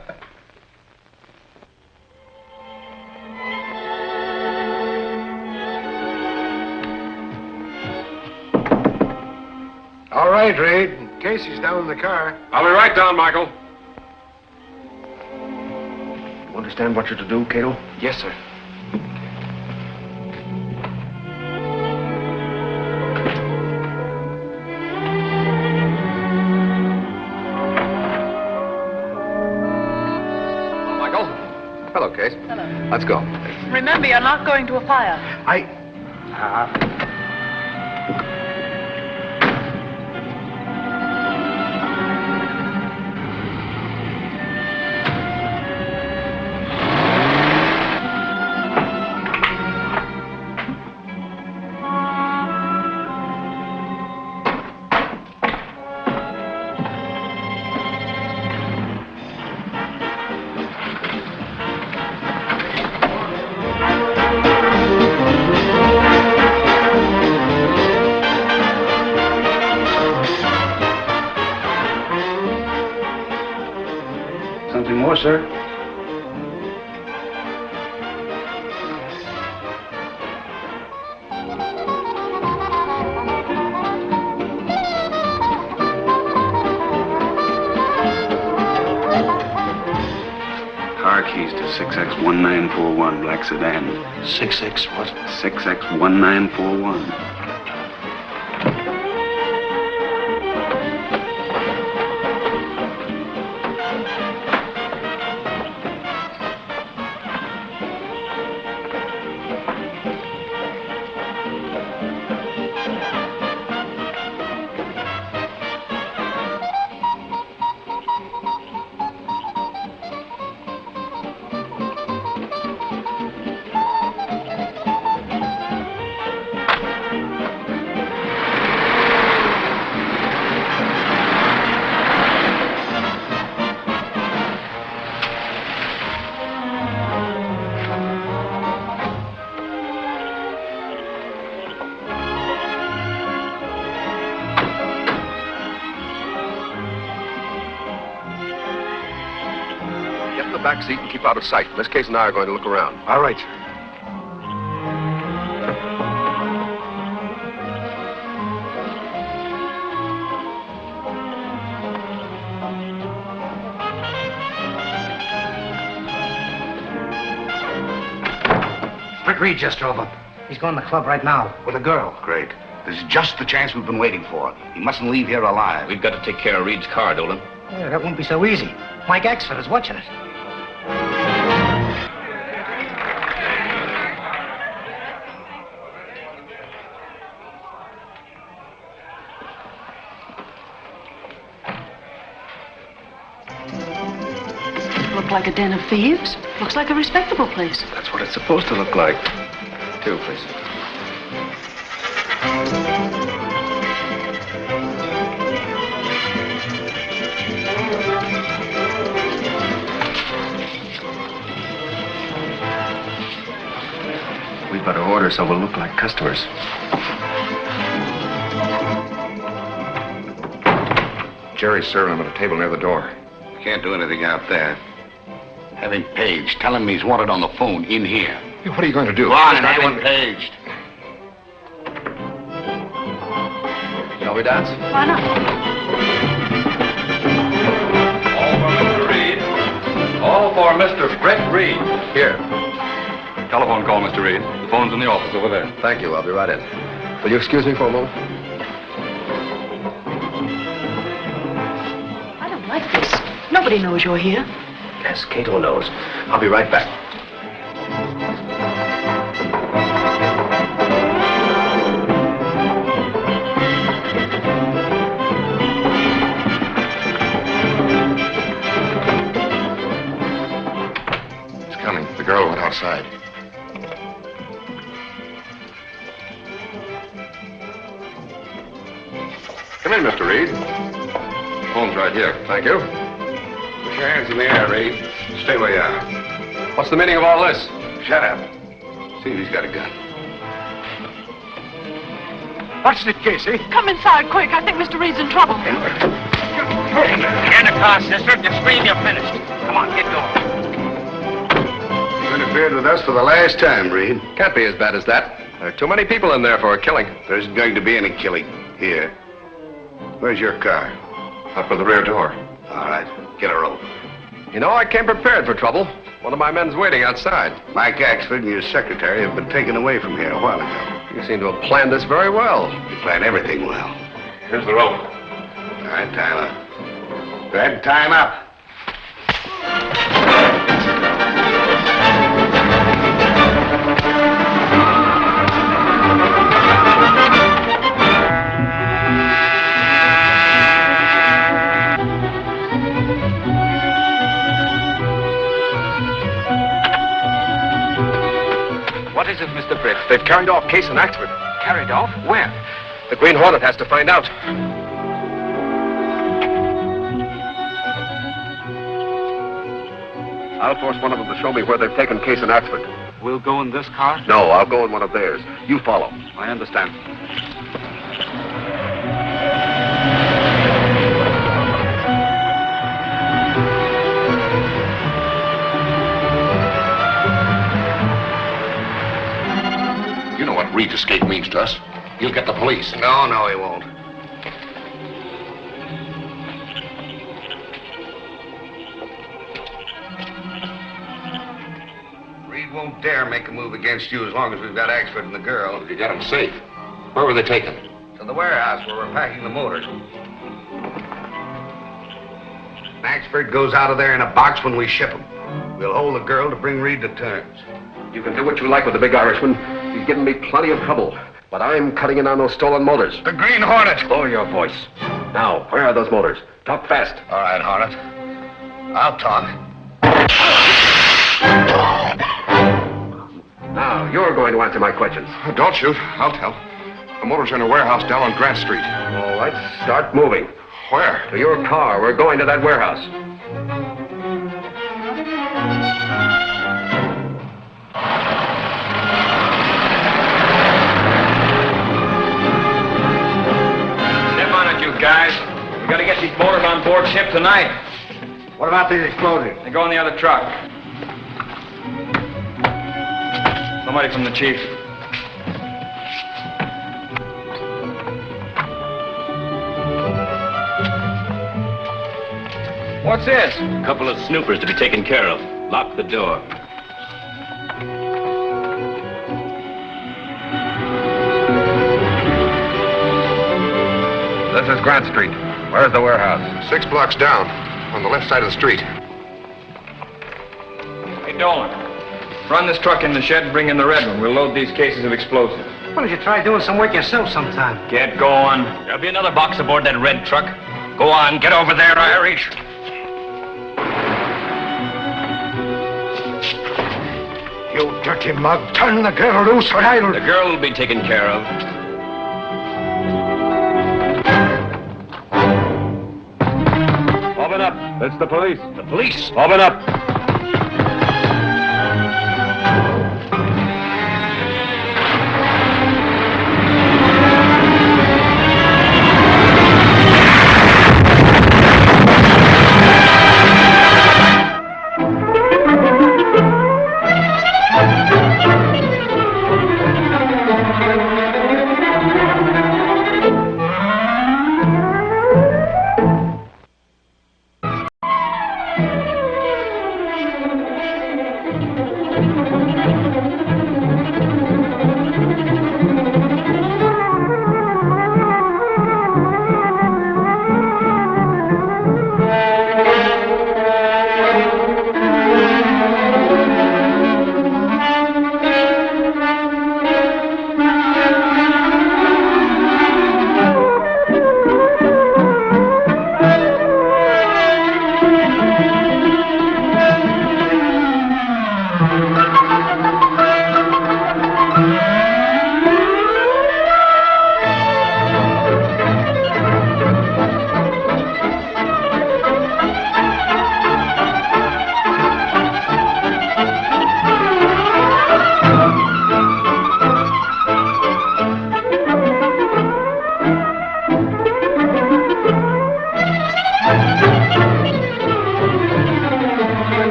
All right, Reid. Casey's down in the car. I'll be right down, Michael. You understand what you're to do, Kato? Yes, sir. Michael. Hello, Case. Hello. Let's go. Remember, you're not going to a fire. Something more, sir? Car keys to 6X1941, black sedan. 6X what? 6X1941. Get in the back seat and keep out of sight. Miss Case and I are going to look around. All right, sir. Reid just drove up. He's going to the club right now with a girl. Great. This is just the chance we've been waiting for. He mustn't leave here alive. We've got to take care of Reid's car, Dolan. Yeah, that won't be so easy. Mike Axford is watching it. Look like a den of thieves. Looks like a respectable place. That's what it's supposed to look like. Two, please. We better order so we'll look like customers. Jerry's serving him at a table near the door. Can't do anything out there. Have him paged. Tell him he's wanted on the phone in here. Hey, what are you going to do? Go on and have him paged. Shall we dance? Why not? All for Mr. Reid. All for Mr. Britt Reid. Here. Telephone call, Mr. Reid. The phone's in the office over there. Thank you. I'll be right in. Will you excuse me for a moment? I don't like this. Nobody knows you're here. Yes, Kato knows. I'll be right back. It's coming. The girl went outside. Come in, Mr. Reid. Phone's right here. Thank you. Put your hands in the air, Reid. Stay where you are. What's the meaning of all this? Shut up. See if he's got a gun. What's it, Casey? Come inside, quick. I think Mr. Reid's in trouble. Get in the car, sister. If you scream, you're finished. Come on, get going. You interfered with us for the last time, Reid. Can't be as bad as that. There are too many people in there for a killing. There isn't going to be any killing here. Where's your car? Up by the rear door. All right, get a rope. You know, I came prepared for trouble. One of my men's waiting outside. Mike Axford and your secretary have been taken away from here a while ago. You seem to have planned this very well. You plan everything well. Here's the rope. All right, time up. Go ahead, time up. What is it, Mr. Britt? They've carried off Case and Axford. Carried off? Where? The Green Hornet has to find out. I'll force one of them to show me where they've taken Case and Axford. We'll go in this car? No, I'll go in one of theirs. You follow. I understand. You know what Reid's escape means to us. He'll get the police. No, he won't. Reid won't dare make a move against you as long as we've got Axford and the girl. You got him safe. Where were they taken? To the warehouse where we're packing the motors. Axford goes out of there in a box when we ship him. We'll hold the girl to bring Reid to terms. You can do what you like with the big Irishman. He's given me plenty of trouble. But I'm cutting in on those stolen motors. The Green Hornet! Lower your voice. Now, where are those motors? Talk fast. All right, Hornet. I'll talk. Now, you're going to answer my questions. Don't shoot. I'll tell. The motors are in a warehouse down on Grant Street. All right, start moving. Where? To your car. We're going to that warehouse. Step on it, you guys. We gotta get these motors on board ship tonight. What about these explosives? They go in the other truck. Somebody from the chief. What's this? A couple of snoopers to be taken care of. Lock the door. This is Grant Street. Where's the warehouse? 6 blocks down, on the left side of the street. Hey, Dolan. Run this truck in the shed and bring in the red one. We'll load these cases of explosives. Why don't you try doing some work yourself sometime? Get going. There'll be another box aboard that red truck. Go on, get over there, Irish. You dirty mug. Turn the girl loose or I'll... The girl will be taken care of. Open up. It's the police. The police? Open up.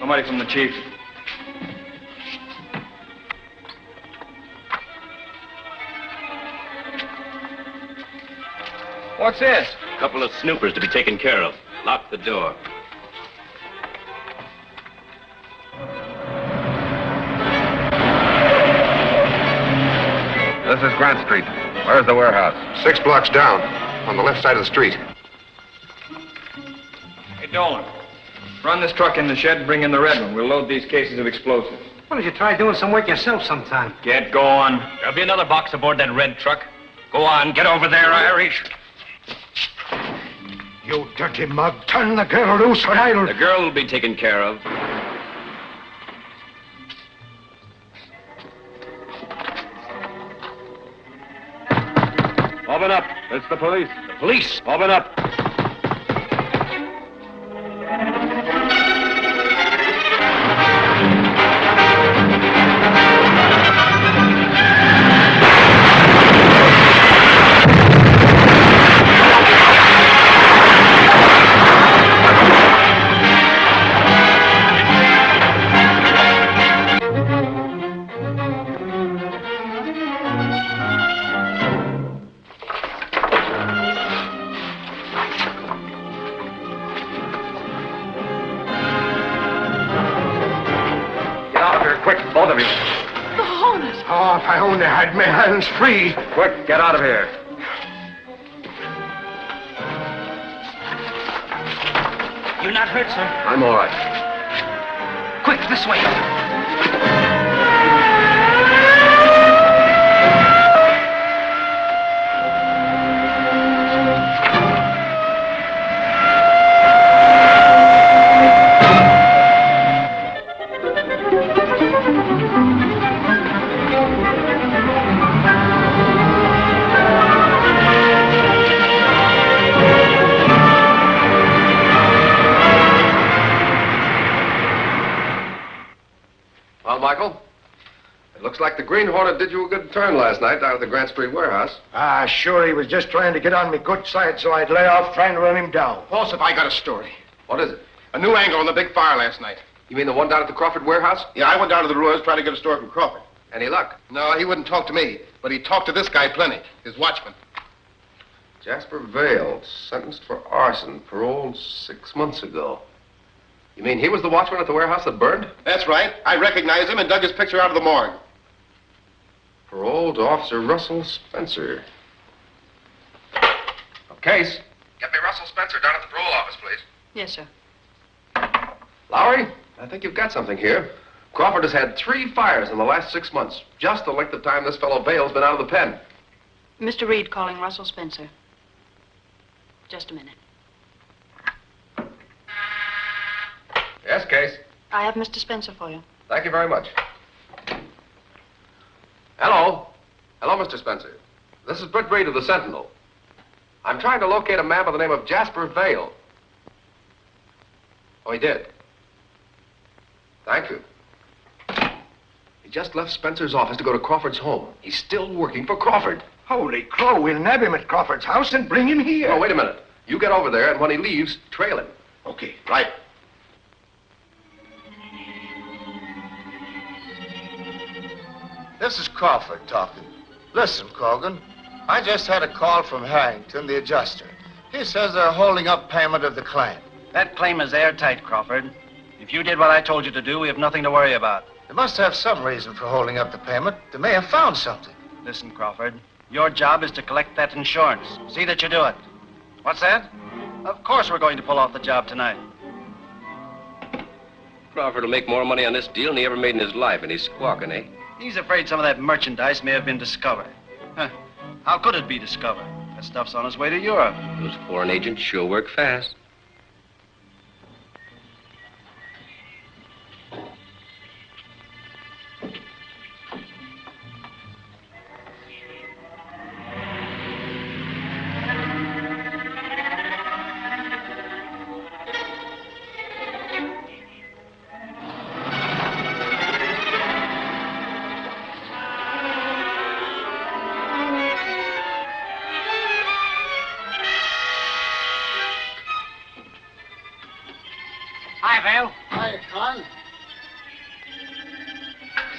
Somebody from the chief. What's this? A couple of snoopers to be taken care of. Lock the door. This is Grant Street. Where's the warehouse? 6 blocks down, on the left side of the street. Hey, Dolan. Run this truck in the shed and bring in the red one. We'll load these cases of explosives. Why don't you try doing some work yourself sometime? Get going. There'll be another box aboard that red truck. Go on, get over there, Irish. You dirty mug. Turn the girl loose or I'll... The girl will be taken care of. Open up. It's the police. The police? Open up. Both of you. The Hornet. Oh, if I only had my hands free. Quick, get out of here. You're not hurt, sir? I'm all right. Quick, this way. Michael. It looks like the Green Hornet did you a good turn last night down at the Grant Street warehouse. Ah, sure, he was just trying to get on me good side so I'd lay off trying to run him down. Boss, if I got a story. What is it? A new angle on the big fire last night. You mean the one down at the Crawford warehouse? Yeah, I went down to the Ruins trying to get a story from Crawford. Any luck? No, he wouldn't talk to me, but he talked to this guy plenty, his watchman. Jasper Vale, sentenced for arson, paroled 6 months ago. You mean he was the watchman at the warehouse that burned? That's right. I recognized him and dug his picture out of the morgue. Paroled Officer Russell Spencer. Case. Get me Russell Spencer down at the parole office, please. Yes, sir. Lowry, I think you've got something here. Crawford has had 3 fires in the last 6 months. Just the length of time this fellow Vale's been out of the pen. Mr. Reid calling Russell Spencer. Just a minute. Yes, Case. I have Mr. Spencer for you. Thank you very much. Hello. Hello, Mr. Spencer. This is Britt Reid of the Sentinel. I'm trying to locate a man by the name of Jasper Vale. Oh, he did? Thank you. He just left Spencer's office to go to Crawford's home. He's still working for Crawford. Holy crow, we'll nab him at Crawford's house and bring him here. No, wait a minute. You get over there, and when he leaves, trail him. Okay. Right. This is Crawford talking. Listen, Colgan, I just had a call from Harrington, the adjuster. He says they're holding up payment of the claim. That claim is airtight, Crawford. If you did what I told you to do, we have nothing to worry about. They must have some reason for holding up the payment. They may have found something. Listen, Crawford, your job is to collect that insurance. See that you do it. What's that? Of course we're going to pull off the job tonight. Crawford will make more money on this deal than he ever made in his life, and he's squawking, eh? He's afraid some of that merchandise may have been discovered. Huh. How could it be discovered? That stuff's on its way to Europe. Those foreign agents sure work fast.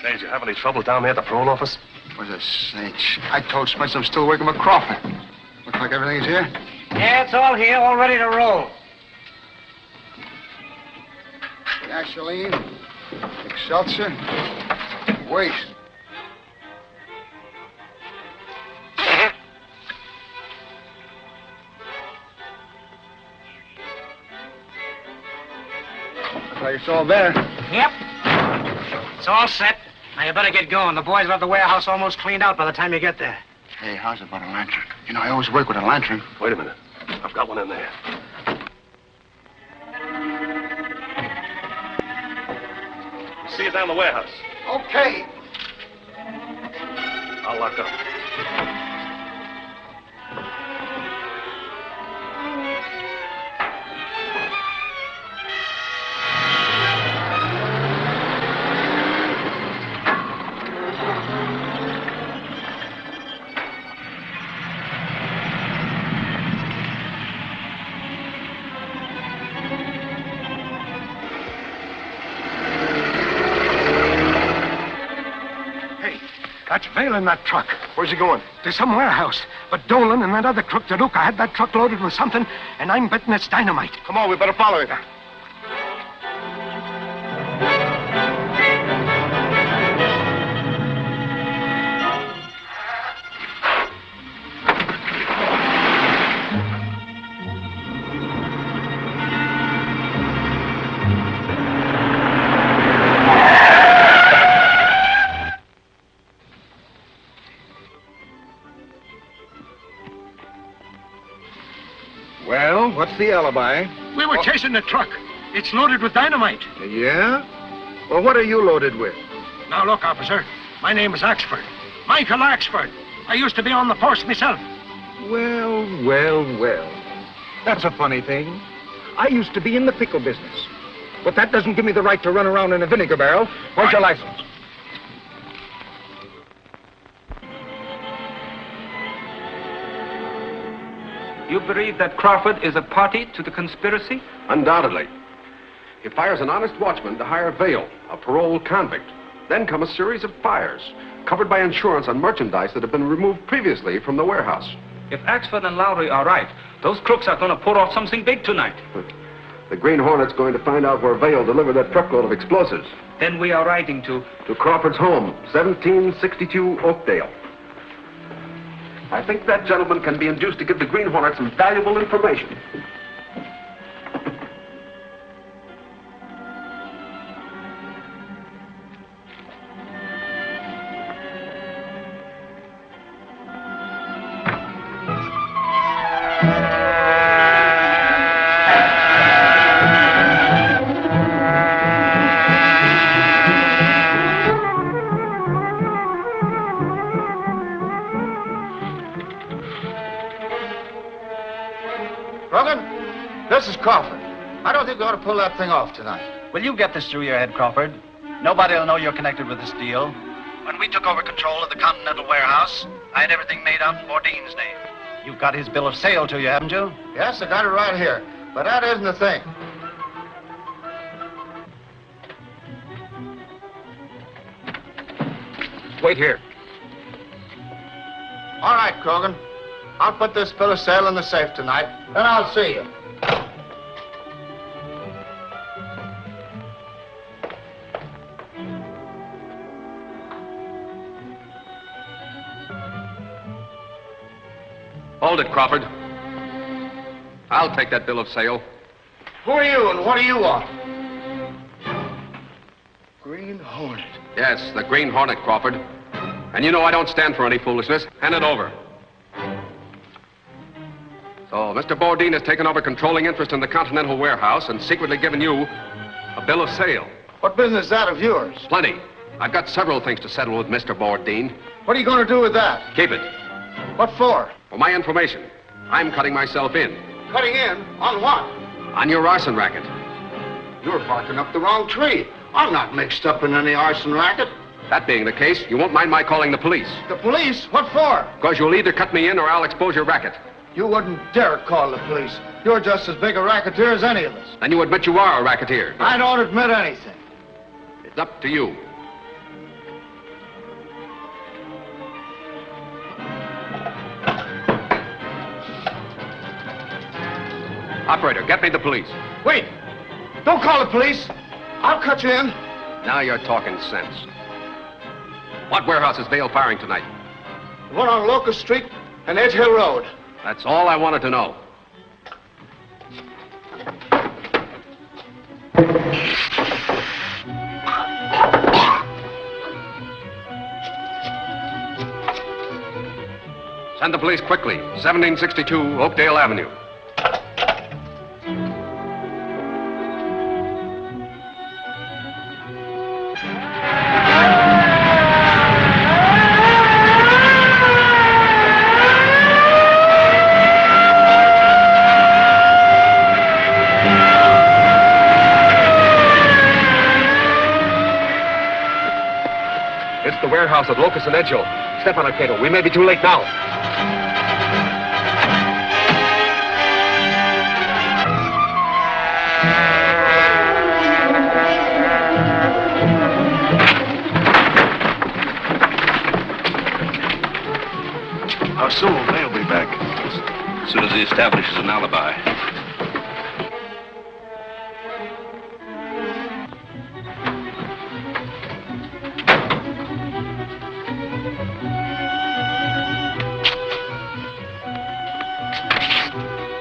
Say, did you have any trouble down there at the parole office? For the sakes. I told Spencer I'm still working with Crawford. Looks like everything's here. Yeah, it's all here, all ready to roll. Gasoline, Excelsior, waste. Looks like it's all there. Yep. It's all set. Now, you better get going. The boys will have the warehouse almost cleaned out by the time you get there. Hey, how's about a lantern? You know, I always work with a lantern. Wait a minute. I've got one in there. See you down the warehouse. Okay. I'll lock up. That's Vale in that truck. Where's he going? To some warehouse. But Dolan and that other crook, Taduka, had that truck loaded with something, and I'm betting it's dynamite. Come on, we better follow him. Well, what's the alibi? We were chasing the truck. It's loaded with dynamite. Yeah? Well, what are you loaded with? Now, look, officer. My name is Axford. Michael Axford. I used to be on the force myself. Well. That's a funny thing. I used to be in the pickle business. But that doesn't give me the right to run around in a vinegar barrel. Where's your license? You believe that Crawford is a party to the conspiracy? Undoubtedly. He fires an honest watchman to hire Vail, a paroled convict. Then come a series of fires, covered by insurance on merchandise that have been removed previously from the warehouse. If Axford and Lowry are right, those crooks are going to pull off something big tonight. The Green Hornet's going to find out where Vail delivered that truckload of explosives. Then we are riding to Crawford's home, 1762 Oakdale. I think that gentleman can be induced to give the Green Hornet some valuable information. This is Crawford. I don't think we ought to pull that thing off tonight. Will you get this through your head, Crawford? Nobody will know you're connected with this deal. When we took over control of the Continental Warehouse, I had everything made out in Bourdain's name. You've got his bill of sale to you, haven't you? Yes, I got it right here. But that isn't the thing. Wait here. All right, Krogan. I'll put this bill of sale in the safe tonight, then I'll see you. Hold it, Crawford. I'll take that bill of sale. Who are you and what do you want? Green Hornet. Yes, the Green Hornet, Crawford. And you know I don't stand for any foolishness. Hand it over. So, Mr. Bourdain has taken over controlling interest in the Continental Warehouse and secretly given you a bill of sale. What business is that of yours? Plenty. I've got several things to settle with Mr. Bourdain. What are you going to do with that? Keep it. What for? For my information. I'm cutting myself in. Cutting in? On what? On your arson racket. You're barking up the wrong tree. I'm not mixed up in any arson racket. That being the case, you won't mind my calling the police. The police? What for? Because you'll either cut me in or I'll expose your racket. You wouldn't dare call the police. You're just as big a racketeer as any of us. Then you admit you are a racketeer. I don't admit anything. It's up to you. Operator, get me the police. Wait! Don't call the police. I'll cut you in. Now you're talking sense. What warehouse is Vail firing tonight? The one on Locust Street and Edge Hill Road. That's all I wanted to know. Send the police quickly. 1762 Oakdale Avenue. It's the warehouse at Locust and Edgehill. Step on it, Kato. We may be too late now. How soon will Vail be back? As soon as he establishes an alibi.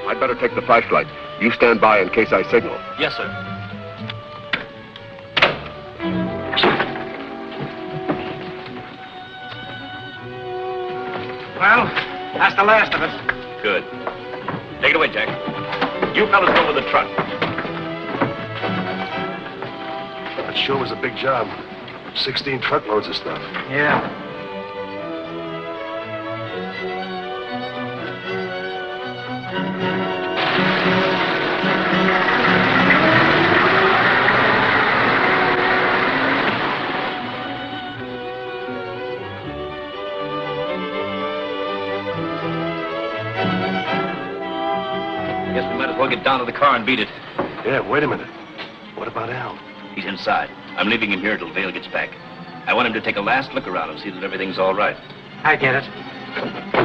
I'd better take the flashlight. You stand by in case I signal. Yes, sir. Well, that's the last of it. Good. Take it away, Jack. You fellas go with the truck. That sure was a big job. 16 truckloads of stuff. Yeah. Get down to the car and beat it. Yeah, wait a minute. What about Al? He's inside. I'm leaving him here till Vale gets back. I want him to take a last look around and see that everything's all right. I get it.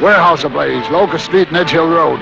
Warehouse ablaze, Locust Street and Edge Hill Road.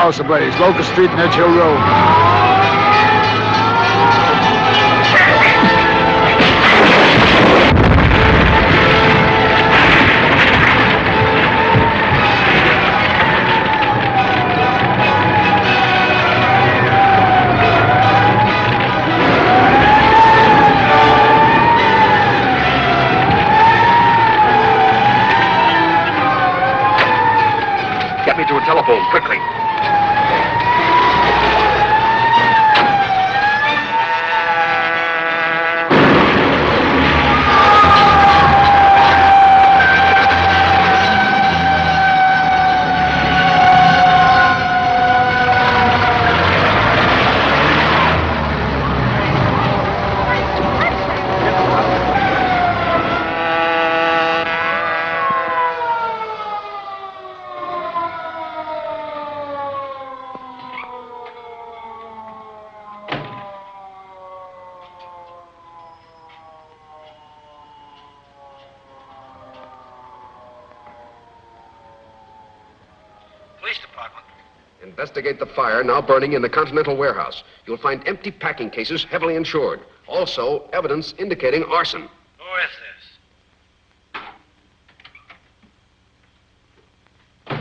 house ablaze. Locust Street and Edge Hill Road. Get me to a telephone, quickly. Investigate the fire now burning in the Continental warehouse. You'll find empty packing cases heavily insured. Also, evidence indicating arson. Who is this?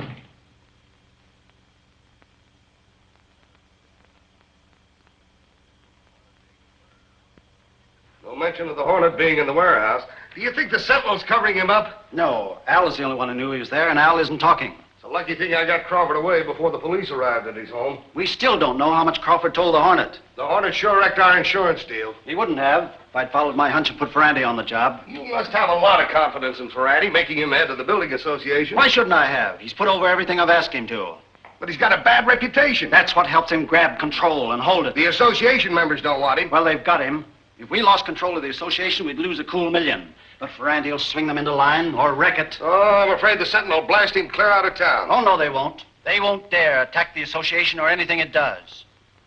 No mention of the Hornet being in the warehouse. Do you think the Sentinel's covering him up? No, Al is the only one who knew he was there, and Al isn't talking. It's a lucky thing I got Crawford away before the police arrived at his home. We still don't know how much Crawford told the Hornet. The Hornet sure wrecked our insurance deal. He wouldn't have if I'd followed my hunch and put Ferranti on the job. You must have a lot of confidence in Ferranti, making him head of the building association. Why shouldn't I have? He's put over everything I've asked him to. But he's got a bad reputation. That's what helps him grab control and hold it. The association members don't want him. Well, they've got him. If we lost control of the association, we'd lose a cool million. But Ferranti will swing them into line or wreck it. Oh, I'm afraid the Sentinel will blast him clear out of town. Oh, no, they won't. They won't dare attack the association or anything it does.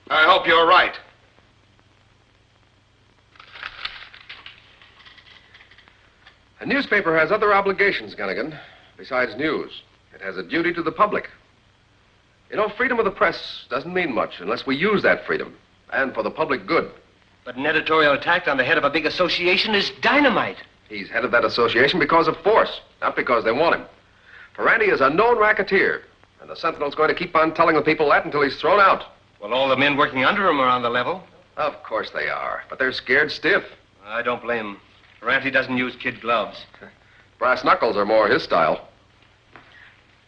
I hope you're right. A newspaper has other obligations, Gunnigan, besides news. It has a duty to the public. You know, freedom of the press doesn't mean much unless we use that freedom, and for the public good. But an editorial attack on the head of a big association is dynamite. He's head of that association because of force, not because they want him. Ferranti is a known racketeer, and the Sentinel's going to keep on telling the people that until he's thrown out. Well, all the men working under him are on the level. Of course they are, but they're scared stiff. I don't blame him. Ferranti doesn't use kid gloves. Brass knuckles are more his style.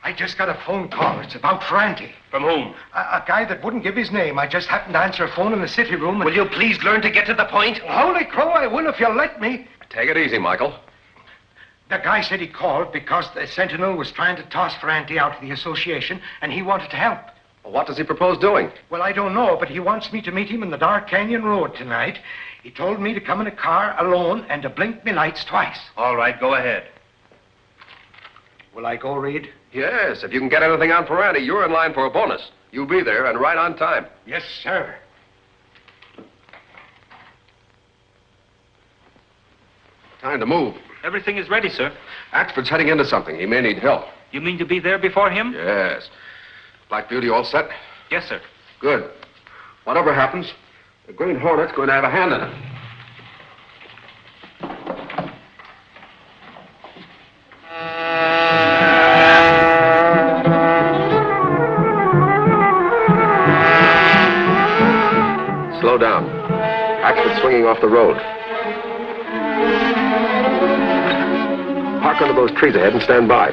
I just got a phone call. It's about Ferranti. From whom? A guy that wouldn't give his name. I just happened to answer a phone in the city room. Will you please learn to get to the point? Holy crow, I will if you'll let me. Take it easy, Michael. The guy said he called because the Sentinel was trying to toss Ferranti out of the association, and he wanted to help. Well, what does he propose doing? Well, I don't know, but he wants me to meet him in the Dark Canyon Road tonight. He told me to come in a car alone and to blink me lights twice. All right, go ahead. Will I go, Reid? Yes, if you can get anything on Ferranti, you're in line for a bonus. You'll be there and right on time. Yes, sir. Time to move. Everything is ready, sir. Axford's heading into something. He may need help. You mean to be there before him? Yes. Black Beauty all set? Yes, sir. Good. Whatever happens, the Green Hornet's going to have a hand in it. Slow down. Axford's swinging off the road. Park under those trees ahead and stand by.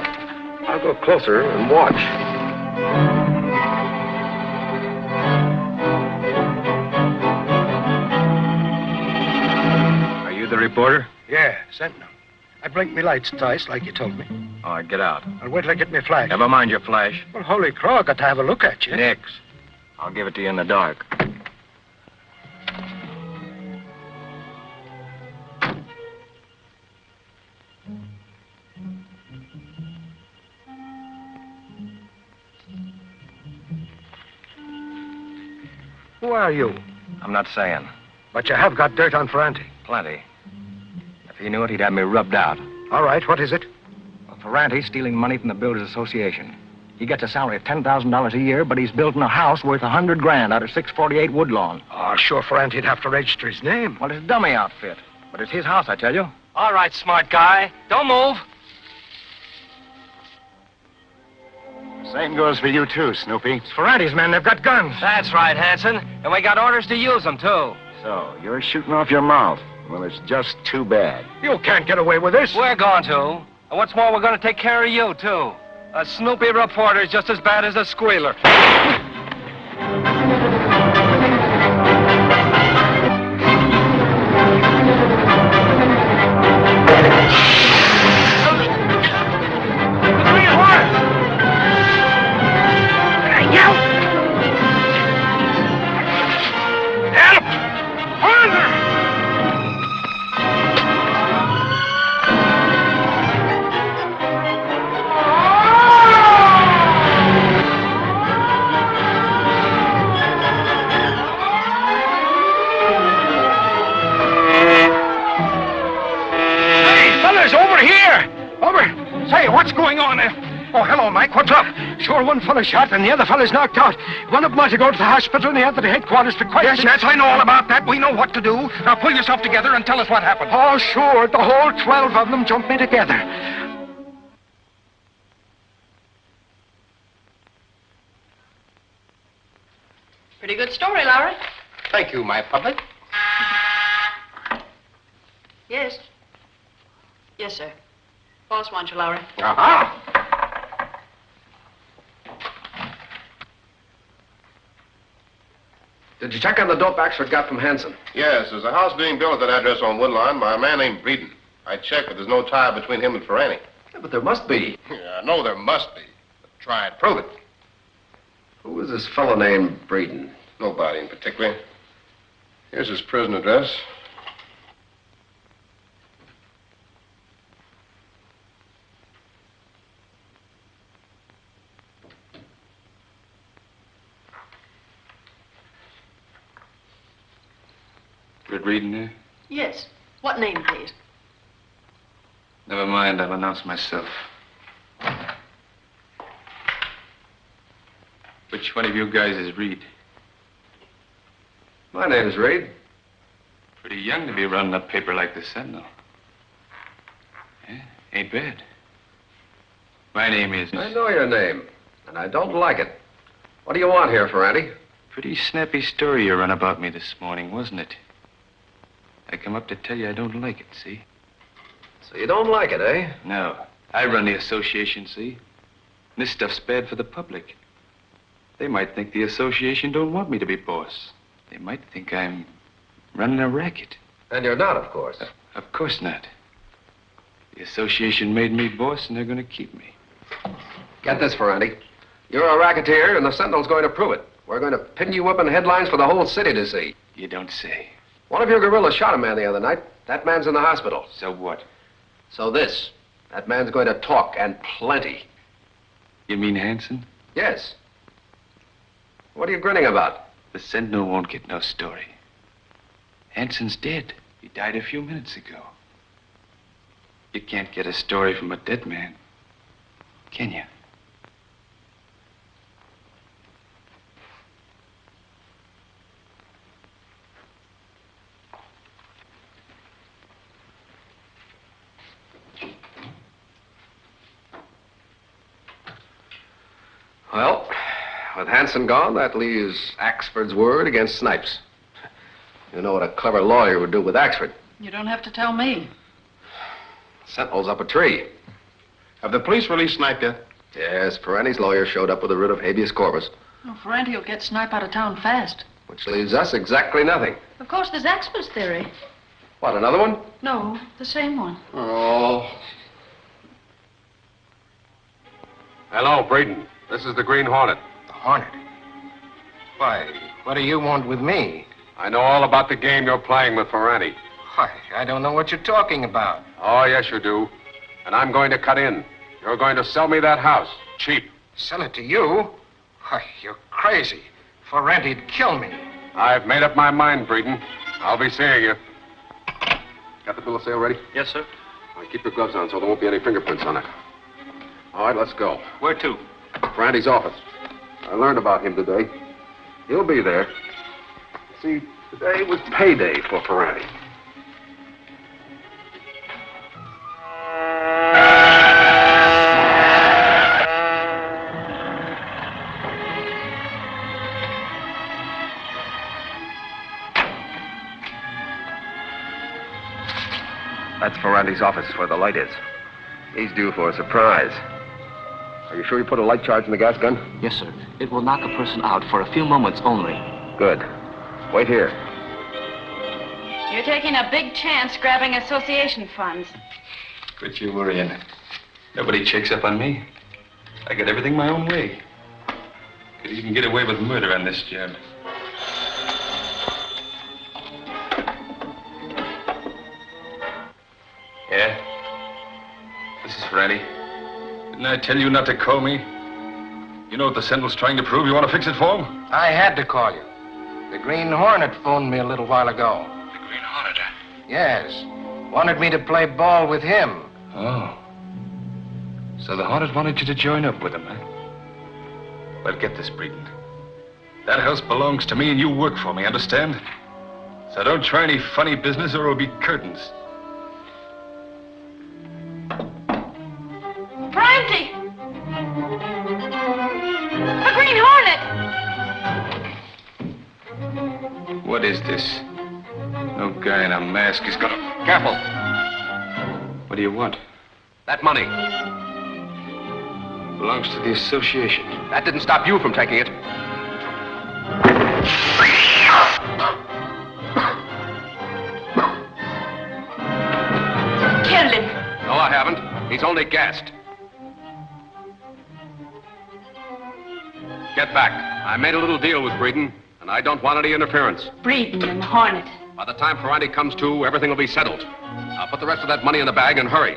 I'll go closer and watch. Are you the reporter? Yeah, Sentinel. I blinked me lights twice, like you told me. All right, get out. I'll wait till I get me flash. Never mind your flash. Well, holy crow, I got to have a look at you. Nix. I'll give it to you in the dark. Who are you? I'm not saying. But you have got dirt on Ferranti. Plenty. If he knew it, he'd have me rubbed out. All right, what is it? Well, Ferranti's stealing money from the Builders Association. He gets a salary of $10,000 a year, but he's building a house worth $100,000 out of 648 Woodlawn. Oh, sure, Ferrand, he'd have to register his name. Well, it's a dummy outfit. But it's his house, I tell you. All right, smart guy. Don't move. Same goes for you, too, Snoopy. It's Ferrandi's men. They've got guns. That's right, Hanson. And we got orders to use them, too. So, you're shooting off your mouth. Well, it's just too bad. You can't get away with this. We're going to. And what's more, we're going to take care of you, too. A Snoopy reporter is just as bad as a squealer. What's going on there? Oh, hello, Mike. What's up? Sure, one fellow shot and the other fellow's knocked out. One of them ought to go to the hospital and the other to headquarters for questioning. Yes, I know all about that. We know what to do. Now pull yourself together and tell us what happened. Oh, sure. The whole 12 of them jumped me together. Pretty good story, Lowry. Thank you, my public. Yes. Yes, sir. Boss wants you, Lowry. Aha! Did you check on the dope Axford got from Hanson? Yes, there's a house being built at that address on Woodlawn by a man named Breeden. I checked, but there's no tie between him and Ferrani. Yeah, but there must be. Yeah, I know there must be. But try and prove it. Who is this fellow named Breeden? Nobody in particular. Here's his prison address. Britt Reid in there? Yes. What name, please? Never mind, I'll announce myself. Which one of you guys is Reid? My name is Reid. Pretty young to be running a paper like the Sentinel. Yeah, ain't bad. My name is... I know your name, and I don't like it. What do you want here, Ferrandi? Pretty snappy story you run about me this morning, wasn't it? I come up to tell you I don't like it, see? So you don't like it, eh? No. I run the association, see? This stuff's bad for the public. They might think the association don't want me to be boss. They might think I'm running a racket. And you're not, of course. Of course not. The association made me boss, and they're going to keep me. Get this, Ferrandi. You're a racketeer, and the Sentinel's going to prove it. We're going to pin you up in headlines for the whole city to see. You don't say. One of your guerrillas shot a man the other night. That man's in the hospital. So what? So this. That man's going to talk, and plenty. You mean Hanson? Yes. What are you grinning about? The Sentinel won't get no story. Hanson's dead. He died a few minutes ago. You can't get a story from a dead man, can you? Well, with Hanson gone, that leaves Axford's word against Snipes. You know what a clever lawyer would do with Axford. You don't have to tell me. Sentinel's up a tree. Have the police released Snipe yet? Yes, Perenni's lawyer showed up with a writ of habeas corpus. Oh, Ferrandi will get Snipe out of town fast. Which leaves us exactly nothing. Of course, there's Axford's theory. What, another one? No, the same one. Oh. Hello, Breeden. This is the Green Hornet. The Hornet? Why, what do you want with me? I know all about the game you're playing with Ferrandi. Why, I don't know what you're talking about. Oh, yes, you do. And I'm going to cut in. You're going to sell me that house. Cheap. Sell it to you? Why, you're crazy. Ferrandi'd kill me. I've made up my mind, Breeden. I'll be seeing you. Got the bill of sale ready? Yes, sir. All right, keep your gloves on so there won't be any fingerprints on it. All right, let's go. Where to? Ferranti's office. I learned about him today. He'll be there. See, today was payday for Ferranti. That's Ferranti's office where the light is. He's due for a surprise. Are you sure you put a light charge in the gas gun? Yes, sir. It will knock a person out for a few moments only. Good. Wait here. You're taking a big chance grabbing association funds. Quit your worrying. Nobody checks up on me. I get everything my own way. Could even get away with murder on this job. Yeah? This is Ferranti. Didn't I tell you not to call me? You know what the Sentinel's trying to prove? You want to fix it for him? I had to call you. The Green Hornet phoned me a little while ago. The Green Hornet, huh? Yes. Wanted me to play ball with him. Oh. So the Hornet wanted you to join up with him, huh? Well, get this, Breeden. That house belongs to me and you work for me, understand? So don't try any funny business or it'll be curtains. Ferranti! A Green Hornet! What is this? No guy in a mask is gonna... Careful. What do you want? That money. Belongs to the association. That didn't stop you from taking it. Killed him. No, I haven't. He's only gassed. Get back. I made a little deal with Breeden, and I don't want any interference. Breeden and the Hornet. By the time Ferranti comes to, everything will be settled. I'll put the rest of that money in the bag and hurry.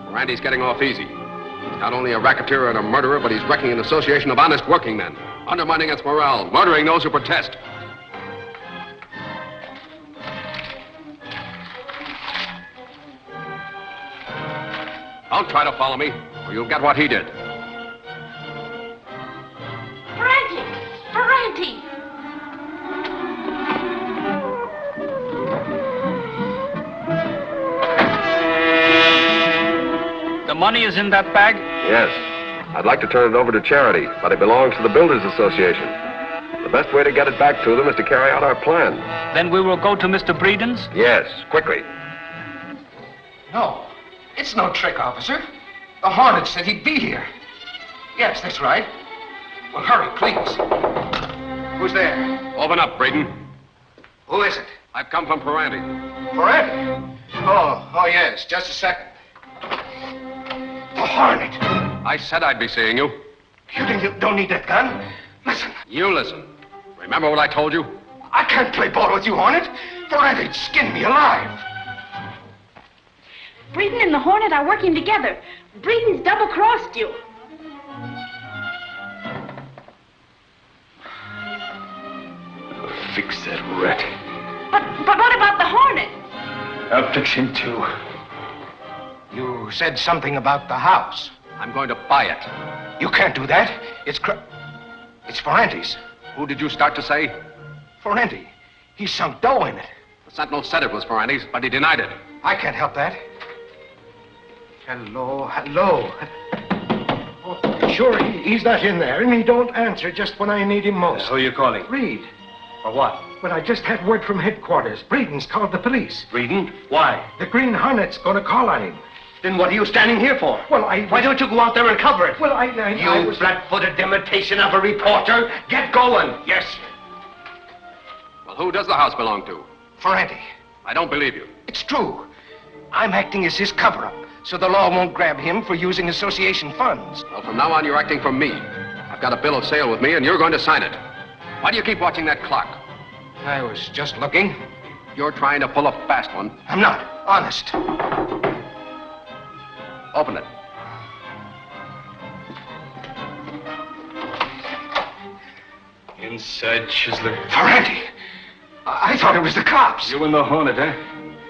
Ferranti's getting off easy. He's not only a racketeer and a murderer, but he's wrecking an association of honest working men, undermining its morale, murdering those who protest. Don't try to follow me, or you'll get what he did. Ferranti! Ferranti! The money is in that bag? Yes. I'd like to turn it over to charity, but it belongs to the Builders Association. The best way to get it back to them is to carry out our plan. Then we will go to Mr. Breeden's? Yes, quickly. No. It's no trick, officer. The Hornet said he'd be here. Yes, that's right. Well, hurry, please. Who's there? Open up, Breeden. Who is it? I've come from Ferranti. Ferranti? Oh, yes. Just a second. The Hornet. I said I'd be seeing you. You don't need that gun. Listen. You listen. Remember what I told you? I can't play ball with you, Hornet. Ferranti'd skin me alive. Breeden and the Hornet are working together. Breeden's double-crossed you. Fix that rat. But what about the Hornet? I'll fix him too. You said something about the house. I'm going to buy it. You can't do that. It's Ferranti's. Who did you start to say? Ferranti. He sunk dough in it. The Sentinel said it was Ferranti's, but he denied it. I can't help that. Hello. Oh, sure, he's not in there, and he don't answer just when I need him most. Who are you calling? Reid. For what? Well, I just had word from headquarters. Breeden's called the police. Breeden? Why? The Green Hornet's going to call on him. Then what are you standing here for? Well, Why don't you go out there and cover it? Well, I was... flat-footed imitation of a reporter. Get going. Yes. Well, who does the house belong to? Ferranti. I don't believe you. It's true. I'm acting as his cover-up, so the law won't grab him for using association funds. Well, from now on, you're acting for me. I've got a bill of sale with me, and you're going to sign it. Why do you keep watching that clock? I was just looking. You're trying to pull a fast one. I'm not. Honest. Open it. Inside chiseler. Ferranti! I thought it was the cops. You and the Hornet, eh?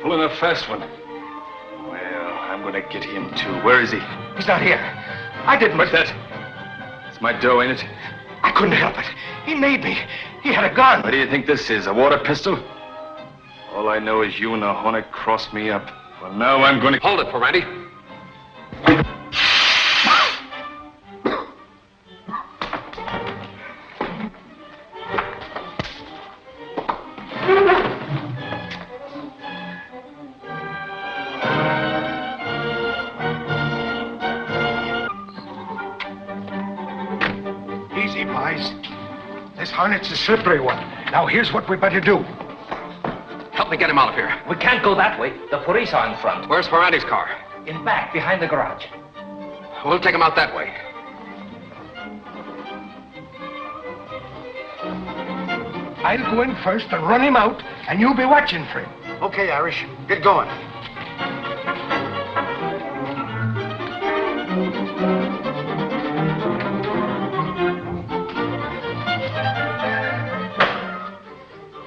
Pulling a fast one. Well, I'm I'm gonna get him, too. Where is he? He's not here. I didn't. What's that? It's my dough, ain't it? I couldn't help it. He made me. He had a gun. What do you think this is, a water pistol? All I know is you and the Hornet crossed me up. Well, now I'm gonna... Hold it, Ferranti. Easy, boys. This Hornet's a slippery one. Now, here's what we better do. Help me get him out of here. We can't go that way. The police are in front. Where's Ferranti's car? In back, behind the garage. We'll take him out that way. I'll go in first and run him out, and you'll be watching for him. Okay, Irish. Get going.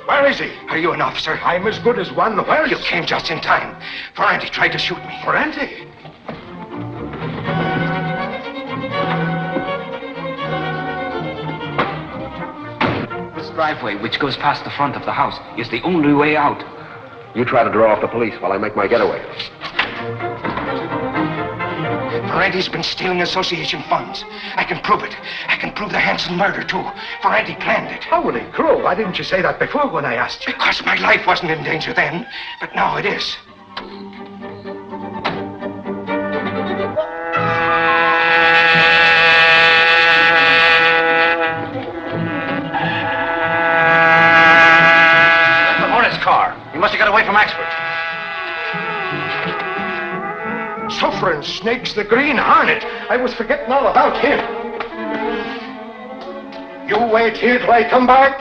Where is he? Are you an officer? I'm as good as one. Where You came just in time. Ferranti tried to shoot me. Ferranti? This driveway, which goes past the front of the house, is the only way out. You try to draw off the police while I make my getaway. Ferranti's been stealing association funds. I can prove it. I can prove the Hanson murder, too. Ferranti planned it. Holy crow, why didn't you say that before when I asked you? Because my life wasn't in danger then, but now it is. The Hornet's car. He must have got away from Axford. Suffering snakes, the Green Hornet. I was forgetting all about him. You wait here till I come back.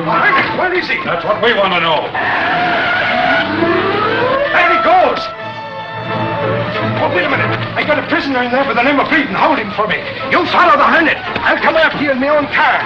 Hornet, where is he? That's what we want to know. There he goes. Oh, wait a minute. I got a prisoner in there by the name of Breeden. Hold him for me. You follow the Hornet. I'll come after you in my own car.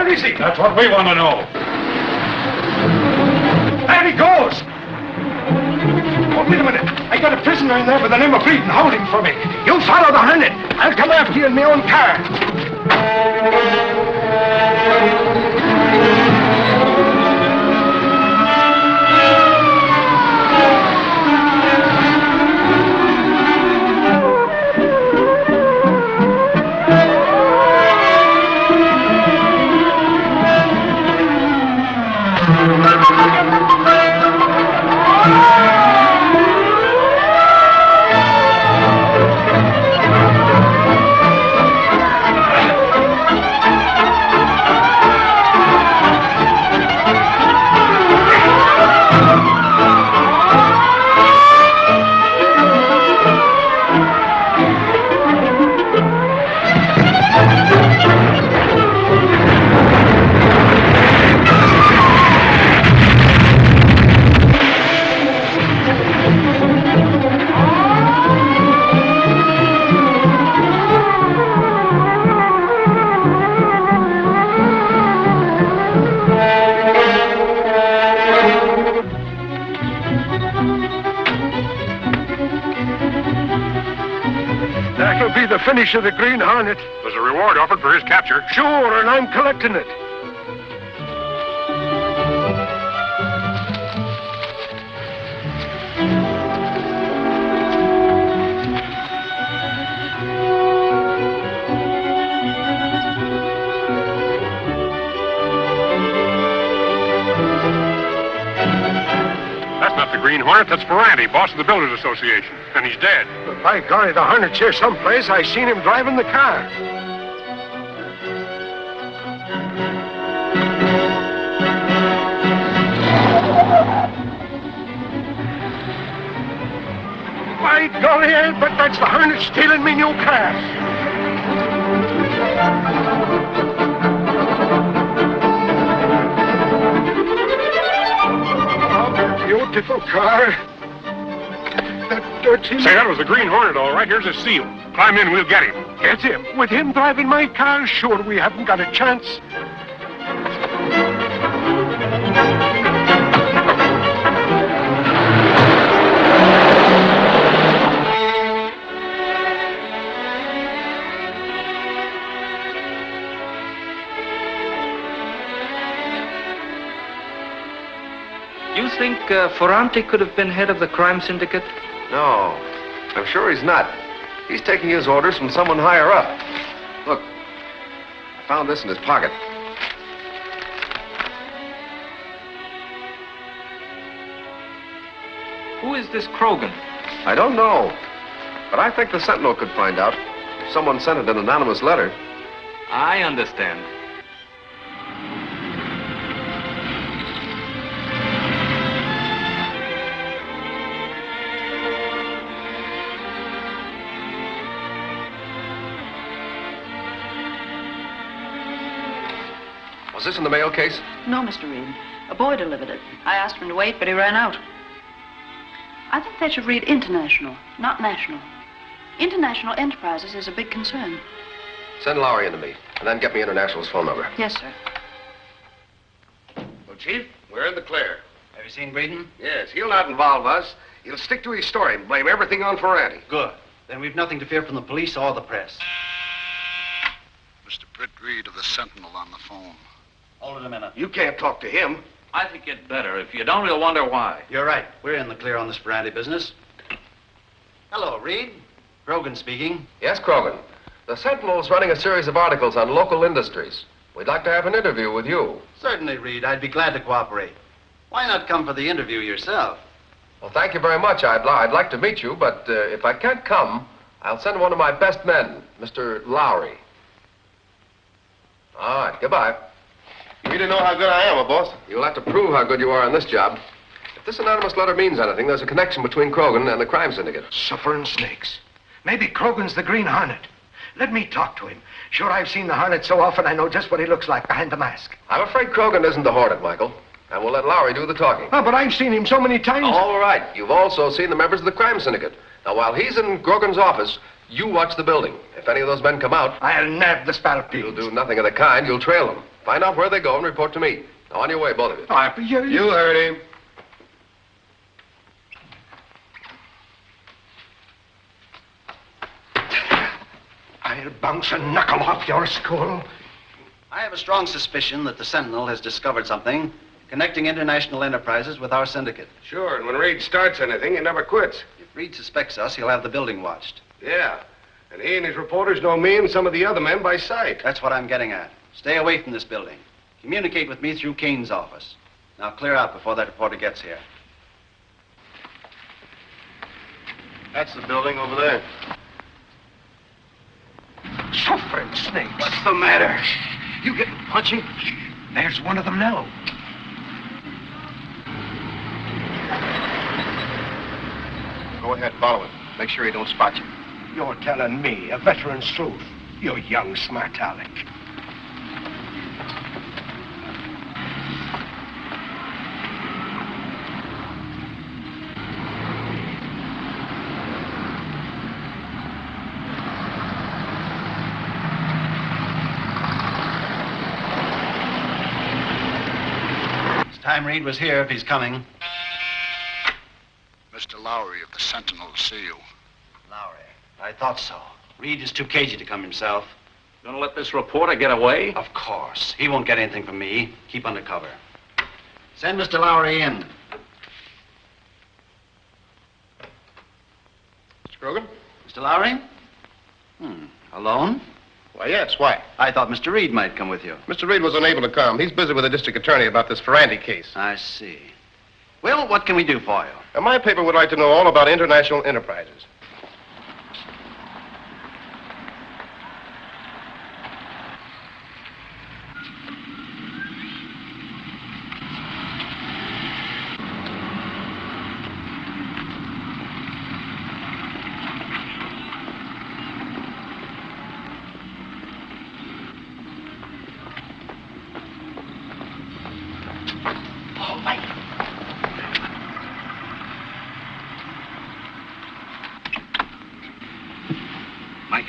Where is he? That's what we want to know. There he goes! Oh, wait a minute. I got a prisoner in there by the name of Reid and hold him for me. You follow the Hornet. I'll come after you in my own car. That'll be the finish of the Green Hornet. There's a reward offered for his capture. Sure, and I'm collecting it. That's not the Green Hornet. That's Ferranti, boss of the Builders Association. And he's dead. But by golly, the Hornet's here someplace. I seen him driving the car. By golly, I'll bet that's the Hornet stealing me new car. Beautiful car. That dirty... Say, that was the Green Hornet, all right. Here's his seal. Climb in, we'll get him. Get him? With him driving my car? Sure, we haven't got a chance. You think Ferranti could have been head of the crime syndicate? No, I'm sure he's not. He's taking his orders from someone higher up. Look, I found this in his pocket. Who is this Krogan? I don't know, but I think the Sentinel could find out. Someone sent it an anonymous letter. I understand. Was this in the mail case? No, Mr. Reid. A boy delivered it. I asked him to wait, but he ran out. I think they should read international, not national. International enterprises is a big concern. Send Lowry into me, and then get me International's phone number. Yes, sir. Well, Chief, we're in the clear. Have you seen Breeden? Yes, he'll not involve us. He'll stick to his story and blame everything on Ferranti. Good. Then we've nothing to fear from the police or the press. Mr. Britt Reid of the Sentinel on the phone. Hold it a minute. You can't talk to him. I think you'd better. If you don't, you'll wonder why. You're right. We're in the clear on this Ferranti business. Hello, Reid. Krogan speaking. Yes, Krogan. The Sentinel's running a series of articles on local industries. We'd like to have an interview with you. Certainly, Reid. I'd be glad to cooperate. Why not come for the interview yourself? Well, thank you very much. I'd like to meet you, but if I can't come, I'll send one of my best men, Mr. Lowry. All right, goodbye. You need to know how good I am, boss. You'll have to prove how good you are on this job. If this anonymous letter means anything, there's a connection between Krogan and the crime syndicate. Suffering snakes. Maybe Krogan's the Green Hornet. Let me talk to him. Sure, I've seen the Hornet so often I know just what he looks like behind the mask. I'm afraid Krogan isn't the Hornet, Michael. And we'll let Lowry do the talking. Oh, but I've seen him so many times. All right. You've also seen the members of the crime syndicate. Now, while he's in Krogan's office, you watch the building. If any of those men come out... I'll nab the spalpeens. You'll do nothing of the kind. You'll trail them. Find out where they go and report to me. Now, on your way, both of you. Harper, You heard him. I'll bounce a knuckle off your skull. I have a strong suspicion that the Sentinel has discovered something connecting international enterprises with our syndicate. Sure, and when Reid starts anything, he never quits. If Reid suspects us, he'll have the building watched. Yeah, and he and his reporters know me and some of the other men by sight. That's what I'm getting at. Stay away from this building. Communicate with me through Kane's office. Now clear out before that reporter gets here. That's the building over there. Suffering snakes. What's the matter? You getting punchy? There's one of them now. Go ahead, follow him. Make sure he don't spot you. You're telling me, a veteran sleuth, you young smart aleck. Time Reid was here if he's coming. Mr. Lowry of the Sentinel will see you. Lowry. I thought so. Reid is too cagey to come himself. Gonna let this reporter get away? Of course. He won't get anything from me. Keep under cover. Send Mr. Lowry in. Mr. Krogan? Mr. Lowry? Alone? Why, yes, why? I thought Mr. Reid might come with you. Mr. Reid was unable to come. He's busy with the district attorney about this Ferranti case. I see. Well, what can we do for you? And my paper would like to know all about international enterprises.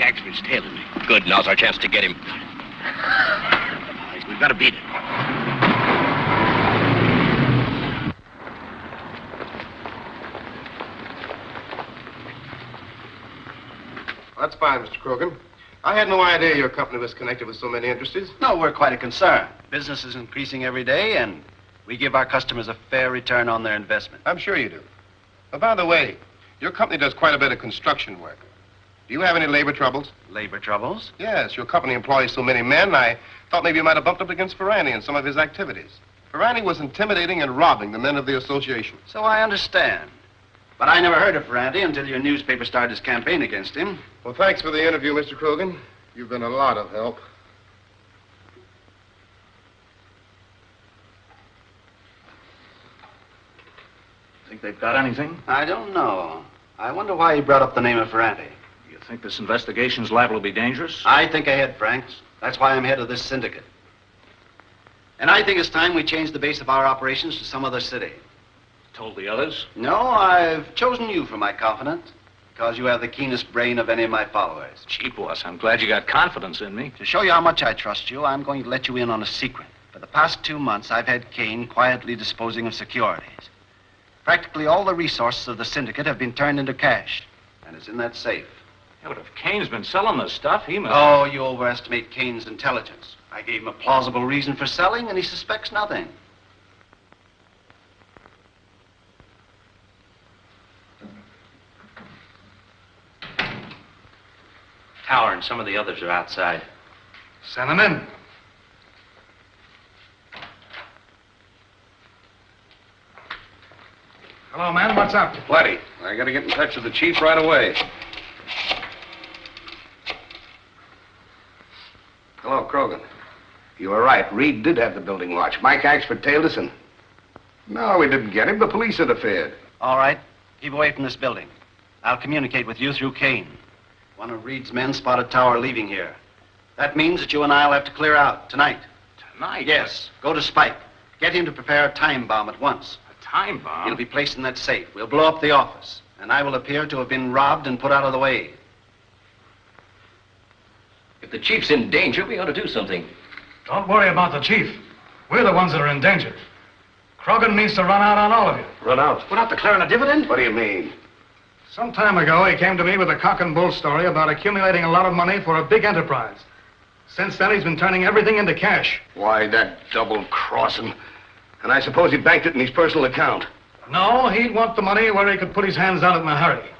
Axford's tailing me. Good, now's our chance to get him. We've got to beat it. That's fine, Mr. Krogan. I had no idea your company was connected with so many industries. No, we're quite a concern. Business is increasing every day, and we give our customers a fair return on their investment. I'm sure you do. Oh, by the way, your company does quite a bit of construction work. Do you have any labor troubles? Labor troubles? Yes, your company employs so many men, I thought maybe you might have bumped up against Ferranti in some of his activities. Ferranti was intimidating and robbing the men of the association. So I understand. But I never heard of Ferranti until your newspaper started his campaign against him. Well, thanks for the interview, Mr. Krogan. You've been a lot of help. Think they've got anything? I don't know. I wonder why he brought up the name of Ferranti. You think this investigation's liable to be dangerous? I think ahead, Franks. That's why I'm head of this syndicate. And I think it's time we change the base of our operations to some other city. Told the others? No, I've chosen you for my confidant because you have the keenest brain of any of my followers. Gee, boss, I'm glad you got confidence in me. To show you how much I trust you, I'm going to let you in on a secret. For the past 2 months, I've had Kane quietly disposing of securities. Practically all the resources of the syndicate have been turned into cash, and it's in that safe. Yeah, but if Kane's been selling this stuff, he must... Oh, you overestimate Kane's intelligence. I gave him a plausible reason for selling, and he suspects nothing. Tower and some of the others are outside. Send them in. Hello, man. What's up? Plenty. I gotta get in touch with the chief right away. Hello, Krogan. You were right. Reid did have the building watched. Mike Axford tailed us and... No, we didn't get him. The police interfered. All right. Keep away from this building. I'll communicate with you through Kane. One of Reid's men spotted Tower leaving here. That means that you and I'll have to clear out tonight. Tonight? Yes. Go to Spike. Get him to prepare a time bomb at once. A time bomb? It'll be placed in that safe. We'll blow up the office, and I will appear to have been robbed and put out of the way. If the chief's in danger, we ought to do something. Don't worry about the chief. We're the ones that are in danger. Krogan means to run out on all of you. Run out? Without declaring a dividend? What do you mean? Some time ago, he came to me with a cock and bull story about accumulating a lot of money for a big enterprise. Since then, he's been turning everything into cash. Why, that double-crossing. And I suppose he banked it in his personal account. No, he'd want the money where he could put his hands on it in a hurry.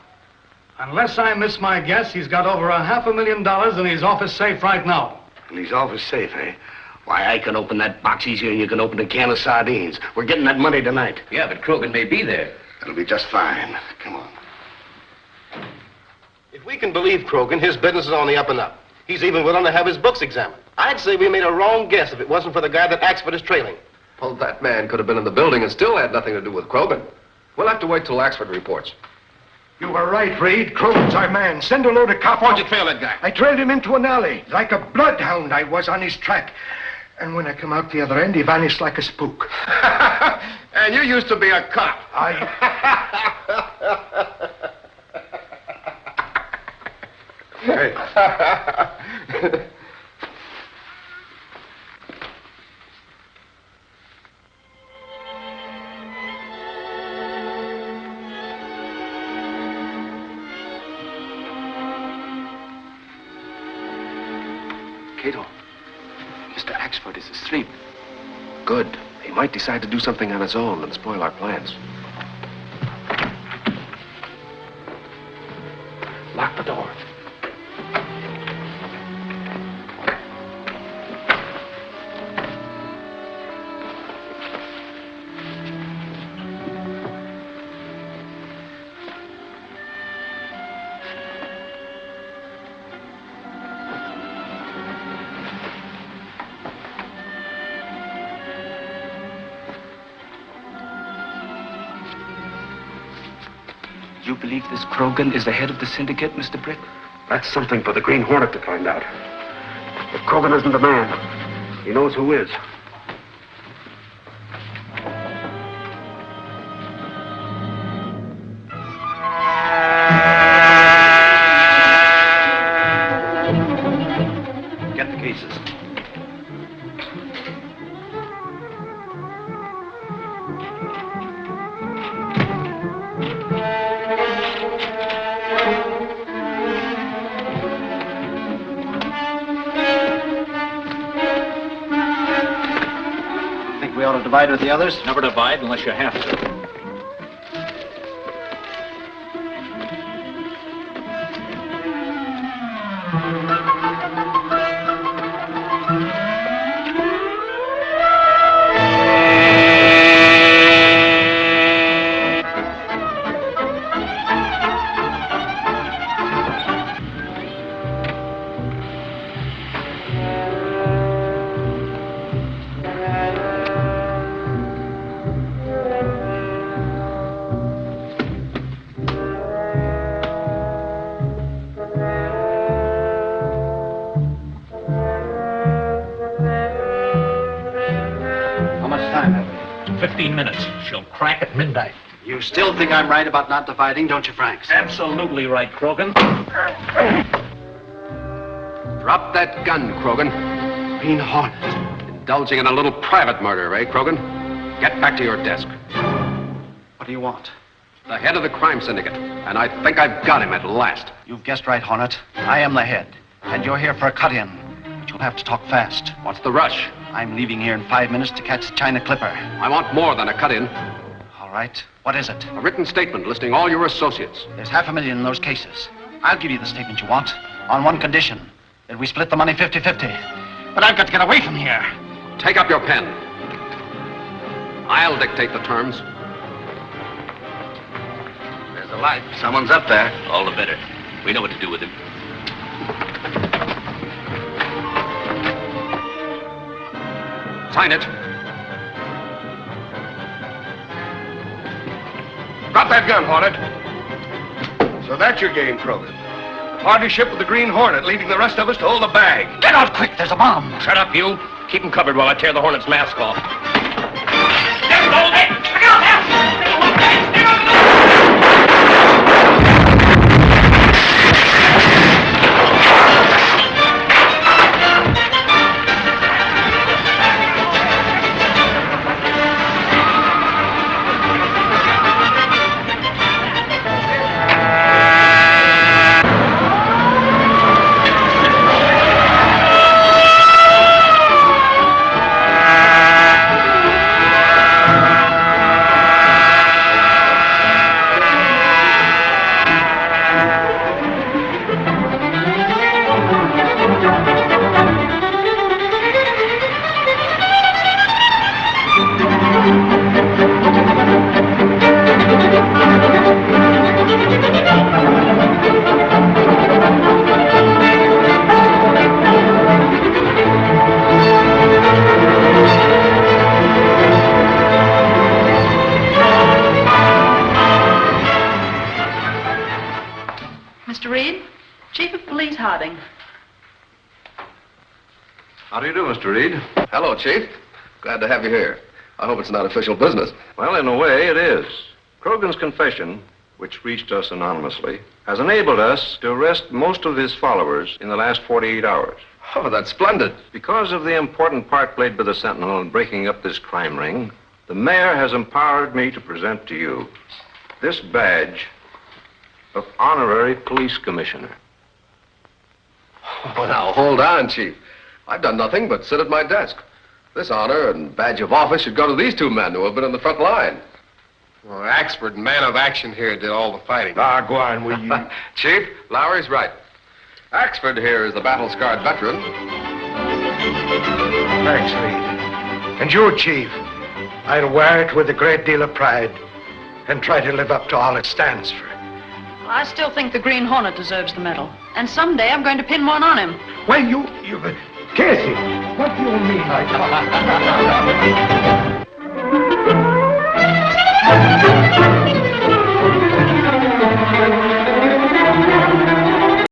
Unless I miss my guess, he's got over $500,000 in his office safe right now. In his office safe, eh? Why, I can open that box easier than you can open a can of sardines. We're getting that money tonight. Yeah, but Krogan may be there. It'll be just fine. Come on. If we can believe Krogan, his business is on the up and up. He's even willing to have his books examined. I'd say we made a wrong guess if it wasn't for the guy that Axford is trailing. Well, that man could have been in the building and still had nothing to do with Krogan. We'll have to wait till Axford reports. You were right, Reid. Krogan's our man. Send a load of cops. Why'd you trail that guy? I trailed him into an alley. Like a bloodhound, I was on his track. And when I come out the other end, he vanished like a spook. And you used to be a cop. Hey. Kato, Mr. Axford is asleep. Good. He might decide to do something on his own and spoil our plans. Lock the door. You believe this Krogan is the head of the syndicate, Mr. Britt? That's something for the Green Hornet to find out. If Krogan isn't the man, he knows who is. Get the cases. We ought to divide with the others? Never divide unless you have to. How much time have we? 15 minutes. She'll crack at midnight. You still think I'm right about not dividing, don't you, Franks? Absolutely right, Krogan. Drop that gun, Krogan. Green Hornet. Indulging in a little private murder, eh, Krogan? Get back to your desk. What do you want? The head of the crime syndicate. And I think I've got him at last. You've guessed right, Hornet. I am the head. And you're here for a cut-in. But you'll have to talk fast. What's the rush? I'm leaving here in 5 minutes to catch the China Clipper. I want more than a cut-in. All right. What is it? A written statement listing all your associates. There's $500,000 in those cases. I'll give you the statement you want. On one condition. That we split the money 50-50. But I've got to get away from here. Take up your pen. I'll dictate the terms. There's a light. Someone's up there. All the better. We know what to do with him. Sign it. Drop that gun, Hornet. So that's your game, Krogan. Partnership with the Green Hornet, leaving the rest of us to hold the bag. Get out quick, there's a bomb. Shut up, you. Keep him covered while I tear the Hornet's mask off. starting. How do you do, Mr. Reid? Hello, Chief. Glad to have you here. I hope it's not official business. Well, in a way, it is. Krogan's confession, which reached us anonymously, has enabled us to arrest most of his followers in the last 48 hours. Oh, that's splendid. Because of the important part played by the Sentinel in breaking up this crime ring, the mayor has empowered me to present to you this badge of honorary police commissioner. Oh, now, hold on, Chief. I've done nothing but sit at my desk. This honor and badge of office should go to these two men who have been on the front line. Well, Axford, man of action here, did all the fighting. Ah, go on, will you? Chief, Lowry's right. Axford here is the battle-scarred veteran. Thanks, Reid. And you, Chief, I'll wear it with a great deal of pride and try to live up to all it stands for. I still think the Green Hornet deserves the medal. And someday I'm going to pin one on him. Well, Casey, what do you mean I talk?